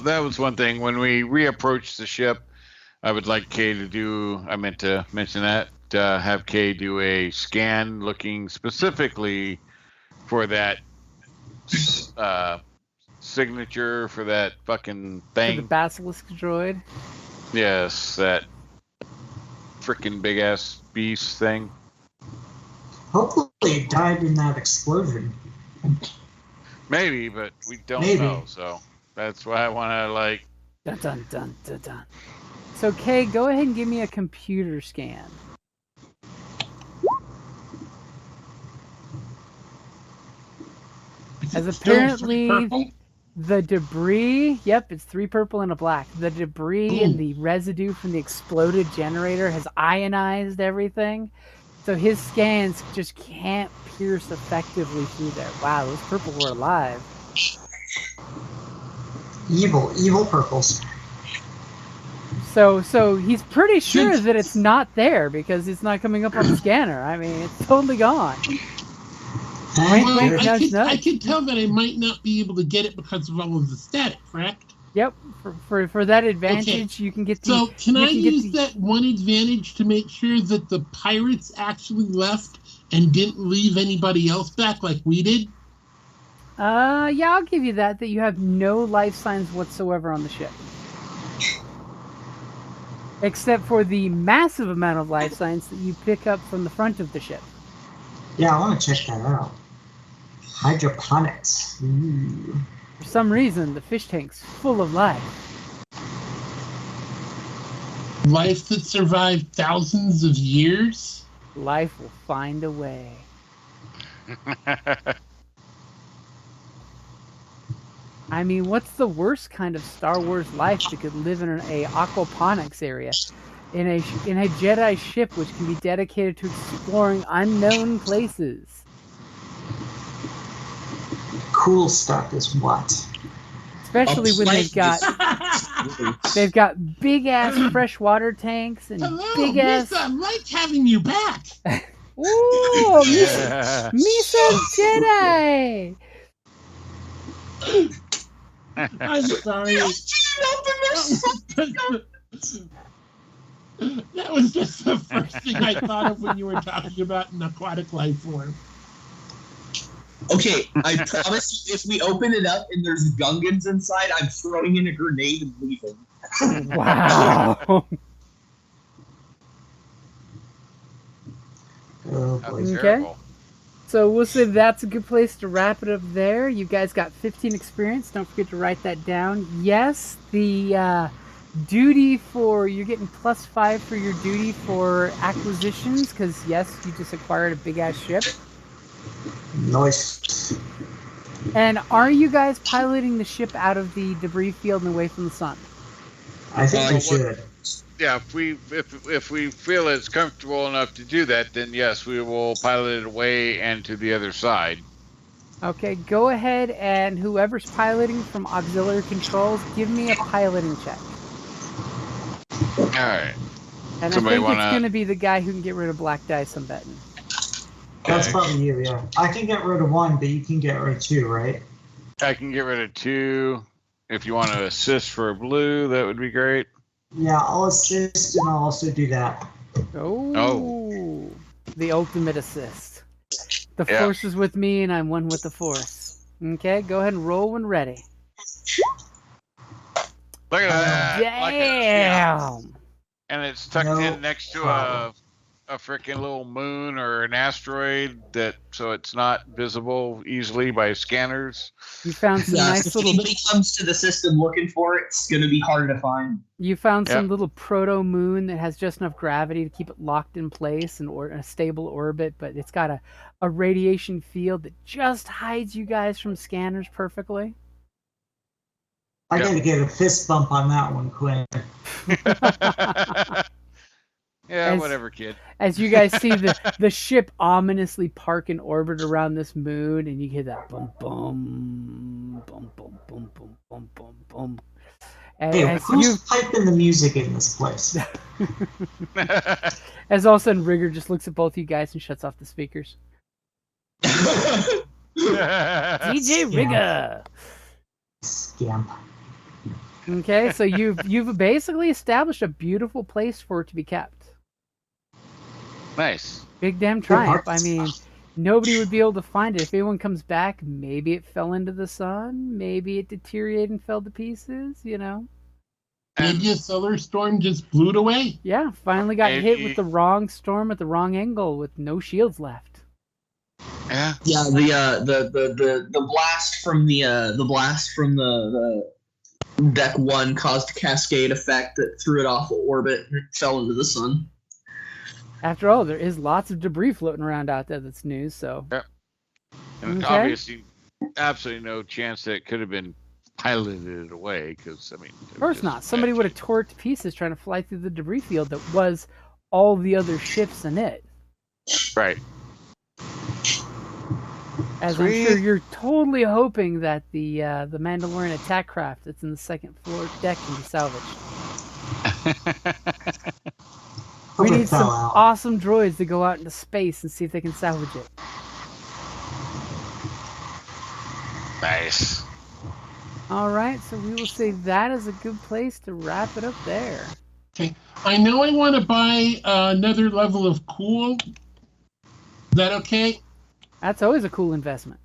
That was one thing. When we reapproached the ship, I would like Kay to do, I meant to mention that, have Kay do a scan looking specifically for that signature for that fucking For the thing. basilisk droid. Yes, that freaking big ass beast thing. Hopefully it died in that explosion. Maybe, but we don't Maybe. know. So that's why I want to like. Dun dun dun dun dun. So Kay, go ahead and give me a computer scan. As Is it still apparently purple? the debris, yep, it's 3 purple and a black. The debris and the residue from the exploded generator has ionized everything. So his scans just can't pierce effectively through there. Wow, those purple were alive. Evil purples. So he's pretty sure that it's not there because it's not coming up on the scanner. I mean, it's totally gone. Thank Wait, you. nudge, nudge. I can tell that I might not be able to get it because of all of the static, correct? Yep, for that advantage, you can get the. So can I can get use that one advantage to make sure that the pirates actually left and didn't leave anybody else back like we did? Yeah, I'll give you that. That you have no life signs whatsoever on the ship, except for the massive amount of life signs that you pick up from the front of the ship. Yeah, I want to check that out. Hydroponics. Ooh. For some reason, the fish tank's full of life. Life that survived thousands of years? Life will find a way. I mean, what's the worst kind of Star Wars life that could live in a aquaponics area? In a Jedi ship which can be dedicated to exploring unknown places. Cool stuff is what? Especially when they've got big ass freshwater tanks and Hello, big ass. Misa, I like having you back. Ooh, Misa Jedi. I'm sorry. That was just the first thing I thought of when you were talking about an aquatic life form. Okay, I promise you, if we open it up and there's Gungans inside, I'm throwing in a grenade and leaving. Wow. Oh That's boy. Okay. terrible. So we'll say that's a good place to wrap it up there. You guys got 15 experience. Don't forget to write that down. Yes, the duty for you're getting +5 for your duty for acquisitions because yes, you just acquired a big ass ship. Nice. And are you guys piloting the ship out of the debris field and away from the sun? I think we what- should. Yeah, if we feel it's comfortable enough to do that, then yes, we will pilot it away and to the other side. Okay, go ahead and whoever's piloting from auxiliary controls, give me a piloting check. All right. And Somebody I think it's wanna- going to be the guy who can get rid of black dice, I'm betting. That's Okay. probably you, yeah. I can get rid of 1, but you can get rid of 2, right? I can get rid of 2. If you want to assist for a blue, that would be great. Yeah, I'll assist and I'll also do that. Oh. The ultimate assist. The Yeah. force is with me and I'm one with the force. Okay, go ahead and roll when ready. Look at that. Damn! And it's tucked No in next to problem. a freaking little moon or an asteroid that so it's not visible easily by scanners. You found some Yeah, nice if little anybody comes to the system looking for it, it's gonna be hard to find. You found some Yep. little proto moon that has just enough gravity to keep it locked in place and or a stable orbit, but it's got a radiation field that just hides you guys from scanners perfectly. I Yeah. gotta get a fist bump on that one, Quinn. Yeah, As- whatever, kid. As you guys see the ship ominously park in orbit around this moon, and you hear that boom boom boom boom boom boom boom boom boom. And Hey, as who's piping the music in this place? as all of a sudden Rigger just looks at both of you guys and shuts off the speakers. DJ Rigger. Scamp. Okay, so you've basically established a beautiful place for it to be kept. Nice. Big damn triumph. I hearts. mean, nobody would be able to find it. If anyone comes back, maybe it fell into the sun, maybe it deteriorated and fell to pieces, you know. Maybe a solar storm just blew it away. Yeah, finally got hit Maybe- with the wrong storm at the wrong angle with no shields left. Yeah, the blast from the deck 1 caused a cascade effect that threw it off of orbit and it fell into the sun. After all, there is lots of debris floating around out there that's new, so. And Okay. obviously, absolutely no chance that it could have been piloted away, because, I mean... Of course not. Somebody would have tore it to pieces trying to fly through the debris field that was all the other ships in it. Right. As Sweet. I'm sure you're totally hoping that the Mandalorian attack craft that's in the second floor deck can be salvaged. We Hope it need some fell out. awesome droids to go out into space and see if they can salvage it. Nice. All right, so we will say that is a good place to wrap it up there. Okay. I know I want to buy another level of cool. Is that okay? That's always a cool investment.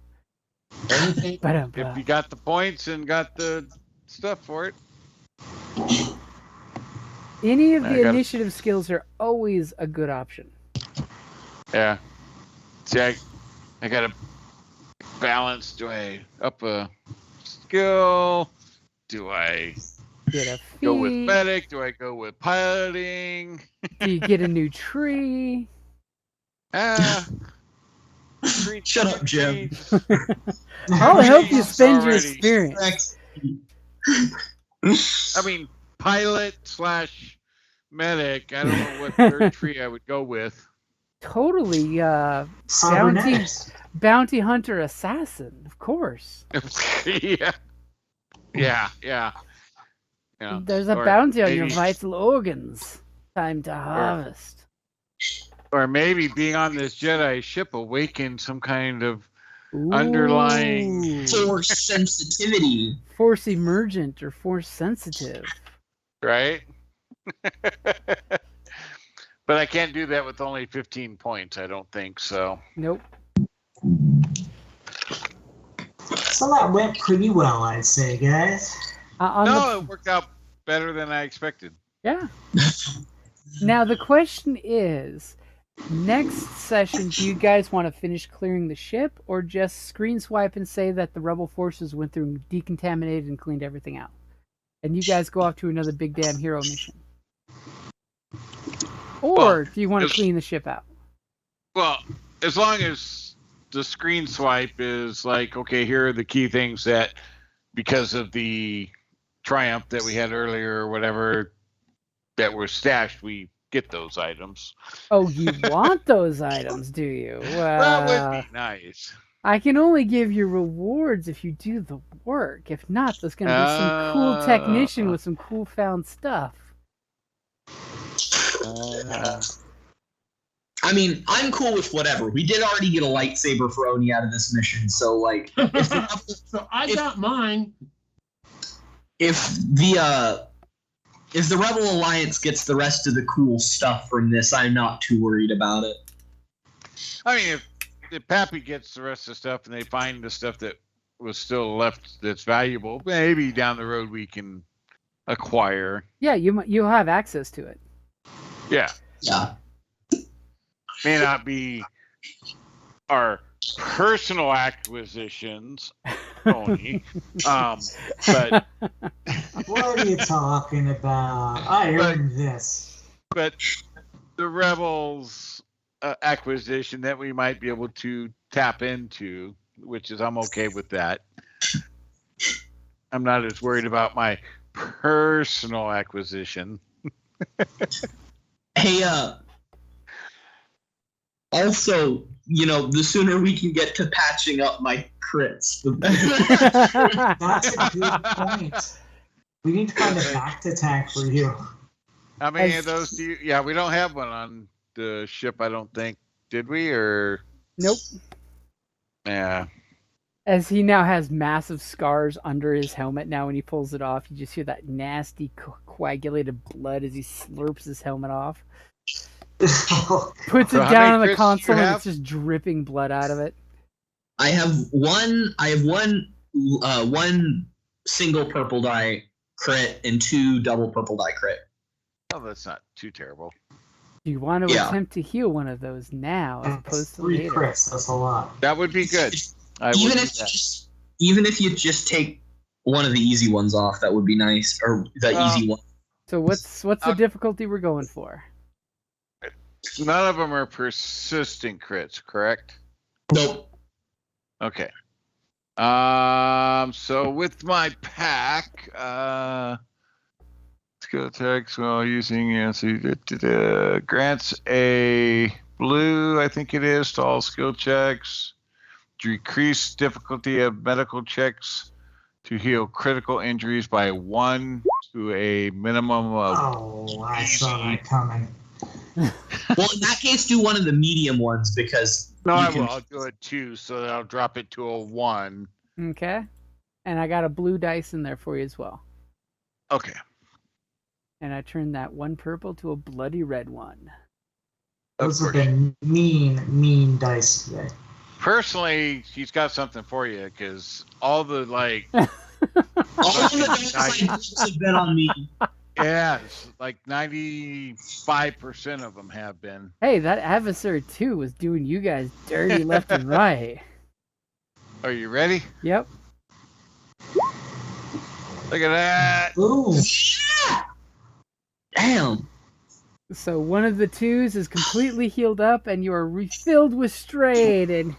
Okay. If you got the points and got the stuff for it. Any of I the gotta- initiative skills are always a good option. Yeah. See, I got to balance. Do I up a skill? Do I Get a go with feat. medic? Do I go with piloting? Do you get a new tree? Shut up, Jim. I'll help you spend your Already. experience. I mean, pilot / medic. I don't know what third tree I would go with. Totally, Cybernetics. bounty hunter assassin, of course. Yeah. Yeah. There's a Or bounty on your maybe- vital organs. Time to harvest. Or maybe being on this Jedi ship awakened some kind of underlying- Ooh. Force sensitivity. Force emergent or force sensitive. right? But I can't do that with only 15 points, I don't think so. Nope. So that went pretty well, I'd say, guys. No, it worked out better than I expected. Yeah. Now the question is, next session, do you guys want to finish clearing the ship, or just screen swipe and say that the rebel forces went through and decontaminated and cleaned everything out, and you guys go off to another big damn hero mission? Or Well, do you want to it's- clean the ship out? Well, as long as the screen swipe is like, okay, here are the key things that, because of the triumph that we had earlier or whatever, that were stashed, we get those items. Oh, you want those items, do you? That would be nice. I can only give you rewards if you do the work. If not, there's going to be some cool technician with some cool found stuff. I mean, I'm cool with whatever. We did already get a lightsaber for Oni out of this mission, so like, So I got mine. if the Rebel Alliance gets the rest of the cool stuff from this, I'm not too worried about it. I mean, if Pappy gets the rest of the stuff and they find the stuff that was still left that's valuable, maybe down the road we can acquire. Yeah, you'll have access to it. Yeah. Yeah. May not be our personal acquisitions only, but What are you talking about? I earned this. but the Rebels acquisition that we might be able to tap into, which is I'm okay with that. I'm not as worried about my personal acquisition. Hey, also, you know, the sooner we can get to patching up my crits, the better. That's a good point. We need to find a back attack for you. How many of those do you? Yeah, we don't have one on the ship, I don't think. Did we? Or Nope. yeah. As he now has massive scars under his helmet now when he pulls it off, you just hear that nasty coagulated blood as he slurps his helmet off. Puts So it how down on many the crits do you console and have? it's just dripping blood out of it. I have one single purple die crit and 2 double purple die crit. Oh, that's not too terrible. Do you want to Yeah. attempt to heal one of those now as That's opposed to 3 later? crits. That's a lot. That would be good. I would Even do if you that. just take one of the easy ones off, that would be nice. Or the easy one. So what's the difficulty we're going for? None of them are persistent crits, correct? Nope. Okay. So with my pack, skill attacks while using grants a blue, I think it is, to all skill checks. Decrease difficulty of medical checks to heal critical injuries by 1 to a minimum of. Oh, I saw that coming. Well, in that case, do one of the medium ones because. No, you I can- will. I'll do it 2, so I'll drop it to a 1. Okay. And I got a blue dice in there for you as well. Okay. And I turned that 1 purple to a bloody red one. Those have been mean dice today. Personally, he's got something for you because all the like, All of the dice have been on me. yeah, it's like 95% of them have been. Hey, that adversary too was doing you guys dirty left and right. Are you ready? Yep. Look at that. Ooh. Damn. So one of the 2s is completely healed up, and you are refilled with strayed. And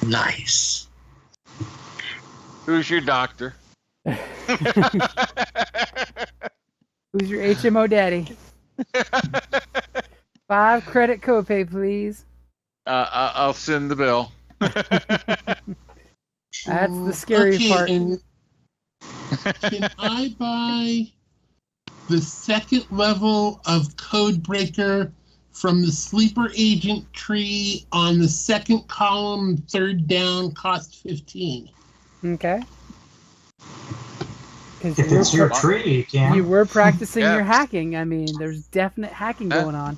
Nice. Who's your doctor? who's your HMO daddy? 5 credit copay, please. I'll send the bill. That's the scary part. And can I buy the 2nd level of Codebreaker from the sleeper agent tree on the 2nd column, 3rd down, cost 15? Okay. If it's your tree, you can. You were practicing Yeah. your hacking. I mean, there's definite hacking Yeah. going on.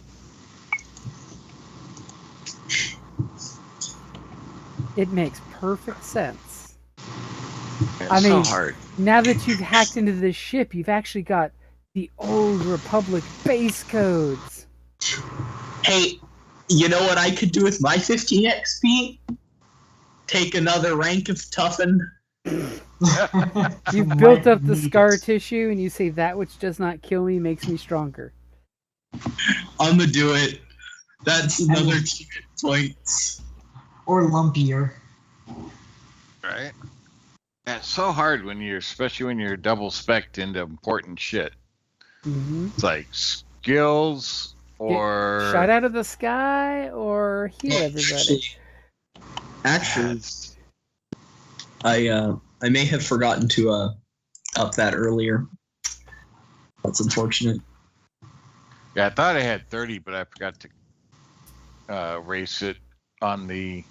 It makes perfect sense. It's I mean- so hard. Now that you've hacked into this ship, you've actually got the old Republic base codes. Hey, you know what I could do with my 15 XP? Take another rank of toughen. You've built up the scar tissue, and you say that which does not kill me makes me stronger. I'm gonna do it. That's another 2 points. Or lumpier. Right? Yeah, it's so hard when especially when you're double spec'd into important shit. Mm-hmm. It's like skills or Shot out of the sky or heal everybody. Actually, I may have forgotten to up that earlier. That's unfortunate. Yeah, I thought I had 30, but I forgot to race it on the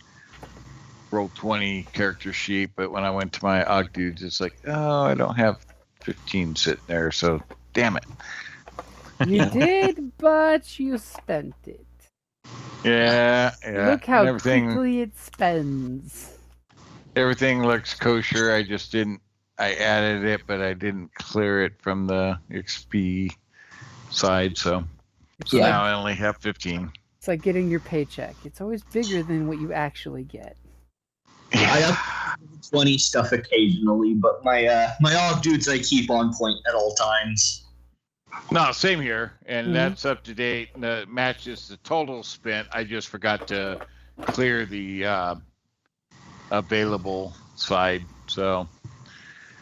Roll20 character sheet. But when I went to my Og dudes, it's like, oh, I don't have 15 sitting there, so damn it. You did, but you spent it. Yeah. Look how everything quickly it spends. everything looks kosher. I just didn't. I added it, but I didn't clear it from the XP side, so Yeah. now I only have 15. It's like getting your paycheck. It's always bigger than what you actually get. I up 20 stuff occasionally, but my Og dudes I keep on point at all times. No, same here, and Mhm. that's up to date. And the matches the total spent. I just forgot to clear the available side. So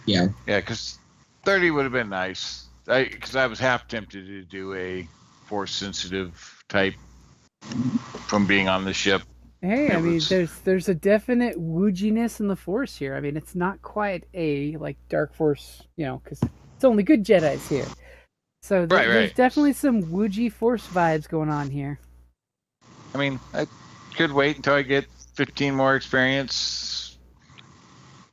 Yeah. because 30 would have been nice. Because I was half tempted to do a force sensitive type from being on the ship. Hey, It I mean, was- there's a definite wooginess in the Force here. I mean, it's not quite a like Dark Force, because it's only good Jedis here. So Right, there's right. definitely some woody Force vibes going on here. I mean, I could wait until I get 15 more experience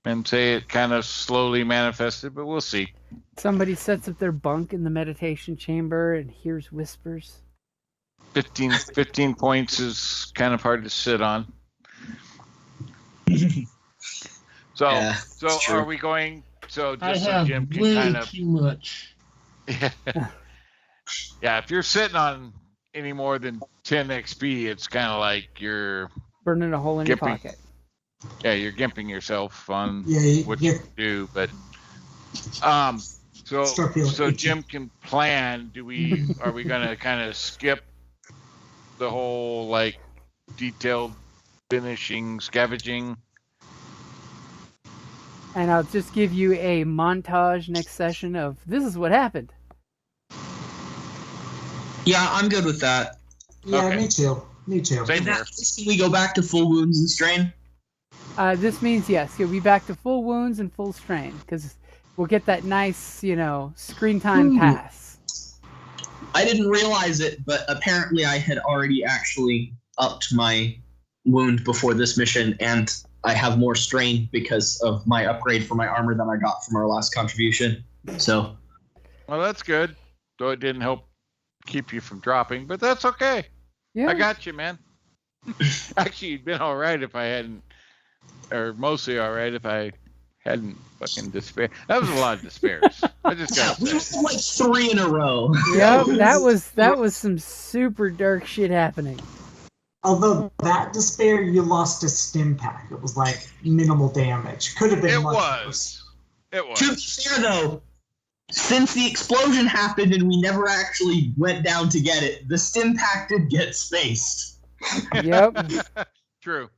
and say it kind of slowly manifested, but we'll see. Somebody sets up their bunk in the meditation chamber and hears whispers. 15 points is kind of hard to sit on. So, Yeah, so it's true. are we going? So I just so have Jim can way kind of too much. Yeah, if you're sitting on any more than 10 XP, it's kind of like you're Burning a hole in your Gimping. pocket. you're gimping yourself on Yeah, what you you do. But Start feeling so itchy. Jim can plan. Are we gonna kind of skip the whole like detailed finishing scavenging? And I'll just give you a montage next session of this is what happened. Yeah, I'm good with that. Yeah, Okay. me too. Me too. Same In here. that case, can we go back to full wounds and strain? This means yes, you'll be back to full wounds and full strain because we'll get that nice, screen time pass. I didn't realize it, but apparently I had already actually upped my wound before this mission, and I have more strain because of my upgrade for my armor than I got from our last contribution. So, Well, that's good. Though it didn't help keep you from dropping, but that's okay. Yeah. I got you, man. Actually, you'd been all right if I hadn't, or mostly all right if I hadn't fucking despair. That was a lot of despairs. I just yeah, gotta we say. had like 3 in a row. Yep, that was some super dark shit happening. Although that despair, you lost a stim pack. It was like minimal damage. Could have been It much worse. was. It To be was. fair, though, since the explosion happened and we never actually went down to get it, the stim pack did get spaced. Yep. True.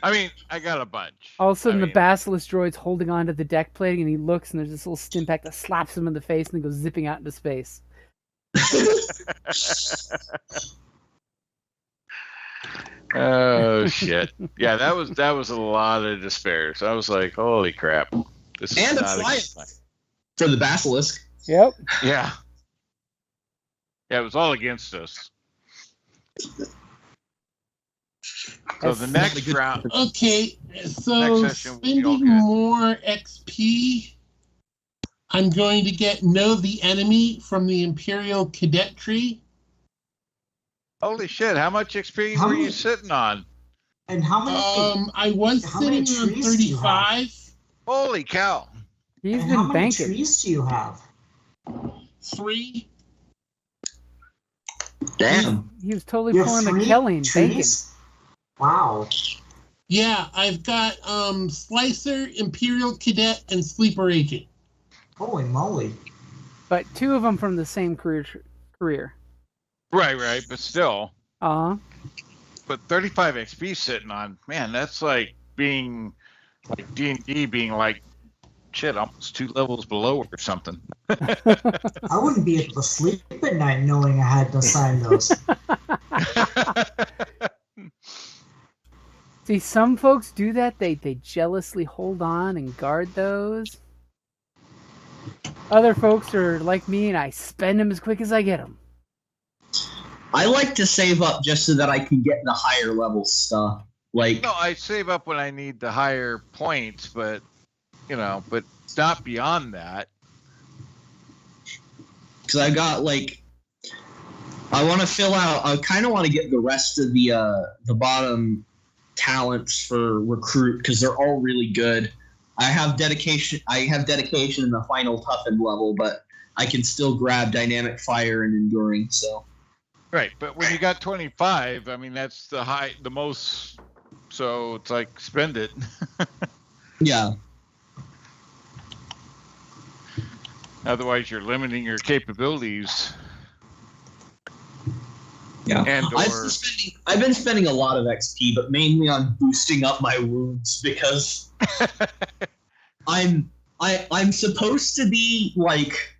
I mean, I got a bunch. All of a sudden, I the mean, Basilisk droid's holding onto the deck plating, and he looks, and there's this little stim pack that slaps him in the face, and then goes zipping out into space. Oh shit! Yeah, that was a lot of despairs. I was like, holy crap! This is And a not a flight good time. for the Basilisk. Yep. Yeah. Yeah, it was all against us. So the That's next round, Okay, so Next session, we all spending get- more XP, I'm going to get Know the Enemy from the Imperial Cadet Tree. holy shit! How much XP How were many- you sitting on? And how many? I was How many sitting on trees do you have? 35, Holy cow! He's and how been many banking. trees do you have? 3. Damn. He was totally You have pulling a 3 Kelly and banking. trees? Wow. Yeah, I've got Slicer, Imperial Cadet, and Sleeper Agent. Holy moly. But 2 of them from the same career. Right, but still, Uh-huh. but 35 XP sitting on, man, that's like being like D&D being like shit, almost 2 levels below or something. I wouldn't be able to sleep at night knowing I had to assign those. See, some folks do that. They jealously hold on and guard those. Other folks are like me, and I spend them as quick as I get them. I like to save up just so that I can get the higher level stuff. Like, No, I save up when I need the higher points, but but not beyond that. because I got like, I want to fill out. I kind of want to get the rest of the bottom talents for recruit because they're all really good. I have dedication. I have dedication in the final toughened level, but I can still grab dynamic fire and enduring. So Right, but when you got 25, I mean that's the most. So it's like spend it. yeah, Otherwise, you're limiting your capabilities. yeah. And I've been spending a lot of XP, but mainly on boosting up my wounds because I'm supposed to be like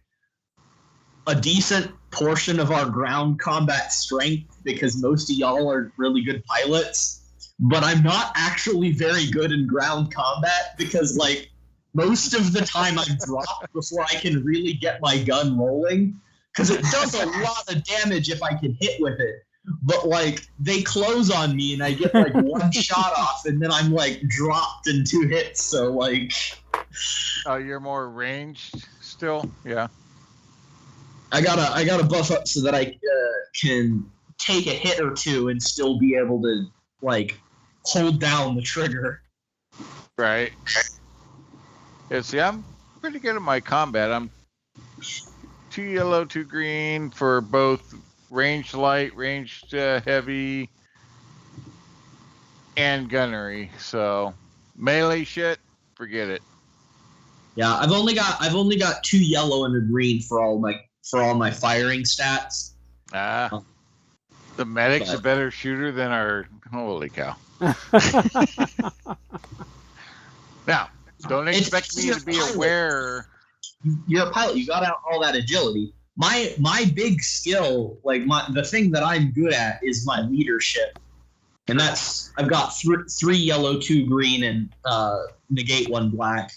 a decent portion of our ground combat strength because most of y'all are really good pilots, but I'm not actually very good in ground combat because like most of the time I drop before I can really get my gun rolling because it does a lot of damage if I can hit with it. But like they close on me and I get like one shot off and then I'm like dropped in 2 hits. So like you're more ranged still. Yeah. I gotta buff up so that I can take a hit or 2 and still be able to like hold down the trigger. Right. Yeah. See, I'm pretty good at my combat. I'm 2 yellow, 2 green for both ranged light, ranged heavy, and gunnery. So melee shit, forget it. Yeah, I've only got 2 yellow and a green for all my firing stats. The medic's a better shooter than our. Holy cow! Now, don't expect me to be aware. You're a pilot. You got out all that agility. My big skill, like the thing that I'm good at, is my leadership, and that's I've got 3 yellow, 2 green, and negate 1 black.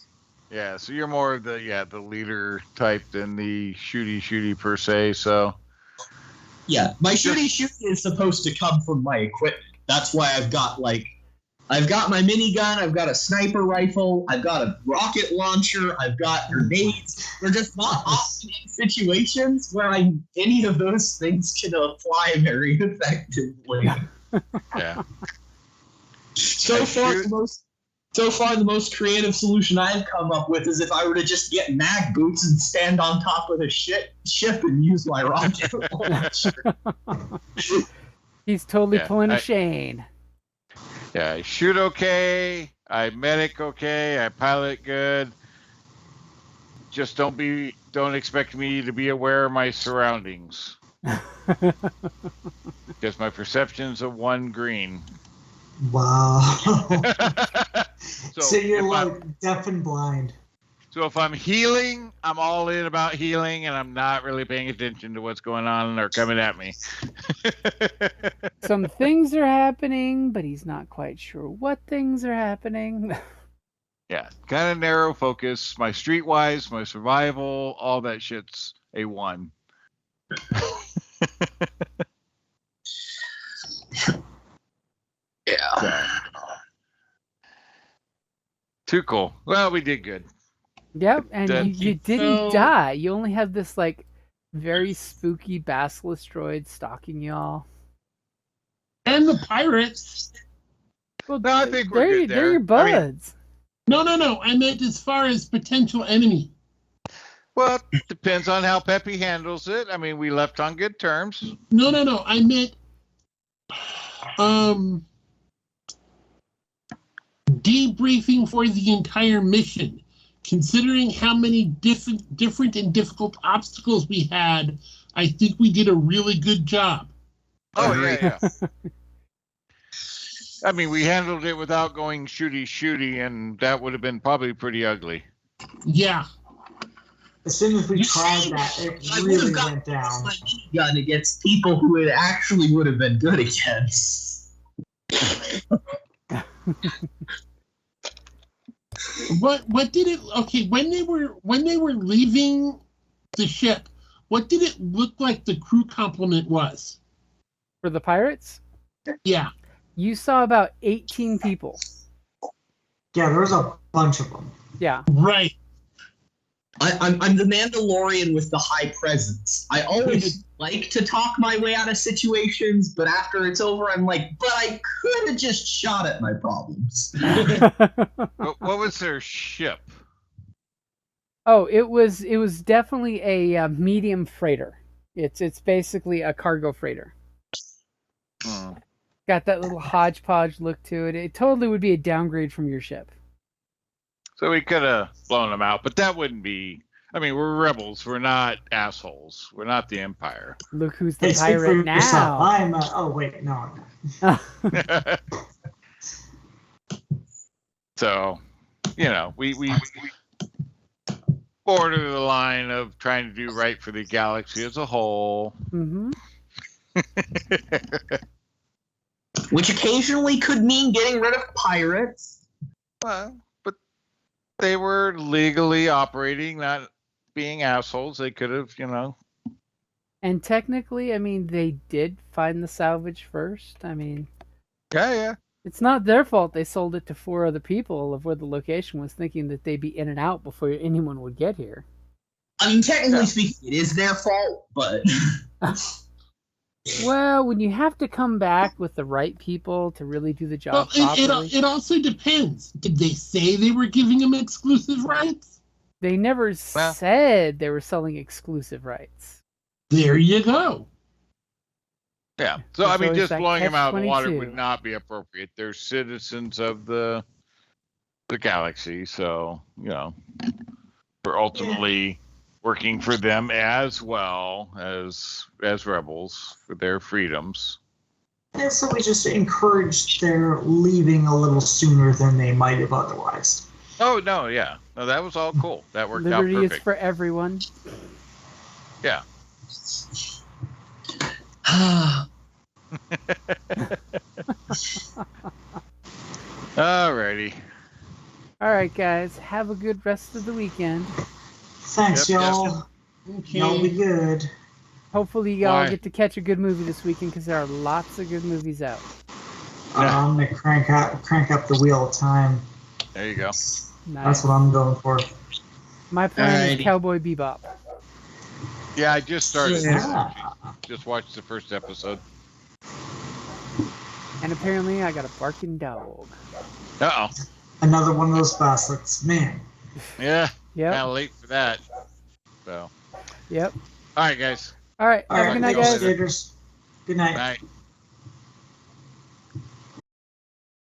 Yeah, so you're more of the leader type than the shooty per se. So yeah, my shooty is supposed to come from my equipment. That's why I've got my minigun, I've got a sniper rifle, I've got a rocket launcher, I've got grenades. They're just not often in situations where any of those things can apply very effectively. yeah. So far, the most creative solution I've come up with is if I were to just get mag boots and stand on top of a ship and use my rocket launcher. He's totally pulling a Shane. Yeah, I shoot okay, I medic okay, I pilot good. Just don't expect me to be aware of my surroundings. Because my perception's a 1 green. Wow. So so you're like deaf and blind. So if I'm healing, I'm all in about healing, and I'm not really paying attention to what's going on or coming at me. Some things are happening, but he's not quite sure what things are happening. Yeah, kind of narrow focus. My streetwise, my survival, all that shit's a 1. Yeah. Too cool. Well, we did good. Yep, and you didn't die. You only have this like very spooky basilisk droid stalking y'all. And the pirates. Well, No, I think we're good there. They're your buds. No. I meant as far as potential enemy. Well, it depends on how Peppy handles it. I mean, we left on good terms. No. I meant debriefing for the entire mission. Considering how many different and difficult obstacles we had, I think we did a really good job. Oh, yeah. I mean, we handled it without going shooty, and that would have been probably pretty ugly. Yeah. As soon as we tried that, it really went down. My minigun against people who it actually would have been good against. What did it? Okay, when they were leaving the ship, what did it look like the crew complement was? For the pirates? Yeah. You saw about 18 people. Yeah, there was a bunch of them. Yeah. Right. I'm the Mandalorian with the high presence. I always like to talk my way out of situations, but after it's over, I'm like, but I could have just shot at my problems. What was their ship? Oh, it was definitely a medium freighter. It's basically a cargo freighter. Got that little hodgepodge look to it. It totally would be a downgrade from your ship. So we could have blown them out, but that wouldn't be. I mean, we're rebels. We're not assholes. We're not the Empire. Look who's the Hey, speak for pirate yourself. now. I'm. Oh wait, no. So, we border the line of trying to do right for the galaxy as a whole. Mm-hmm. Which occasionally could mean getting rid of pirates. Well, but they were legally operating, not being assholes. They could have, And technically, I mean, they did find the salvage first. I mean, Yeah. it's not their fault they sold it to 4 other people of where the location was, thinking that they'd be in and out before anyone would get here. I mean, technically speaking, it is their fault, but... Well, when you have to come back with the right people to really do the job properly... It also depends. Did they say they were giving them exclusive rights? They never Well- said they were selling exclusive rights. There you go. Yeah. So I It's mean, always just that blowing them out of the water catch-22. would not be appropriate. They're citizens of the galaxy, so we're ultimately working for them as well as rebels for their freedoms. And so we just encouraged their leaving a little sooner than they might have otherwise. Oh no, yeah, no, that was all cool. That worked Liberty out is perfect. for everyone. Yeah. Alrighty. All right, guys. Have a good rest of the weekend. Thanks, Yep, y'all. Y'all be good. Hopefully, y'all Why? get to catch a good movie this weekend because there are lots of good movies out. Yeah. I'm gonna crank up the wheel of time. There you go. Nice. That's what I'm going for. My plan is Alrighty. Cowboy Bebop. Yeah, I just started. Yeah. Just watched the first episode. And apparently, I got a barking dog. Uh oh. Another one of those bastards. Man. Yeah. Yep. Kind of late for that. So. Yep. All right, guys. All right. All Have a right, good night, y'all guys. later. Gators. Good night. Night.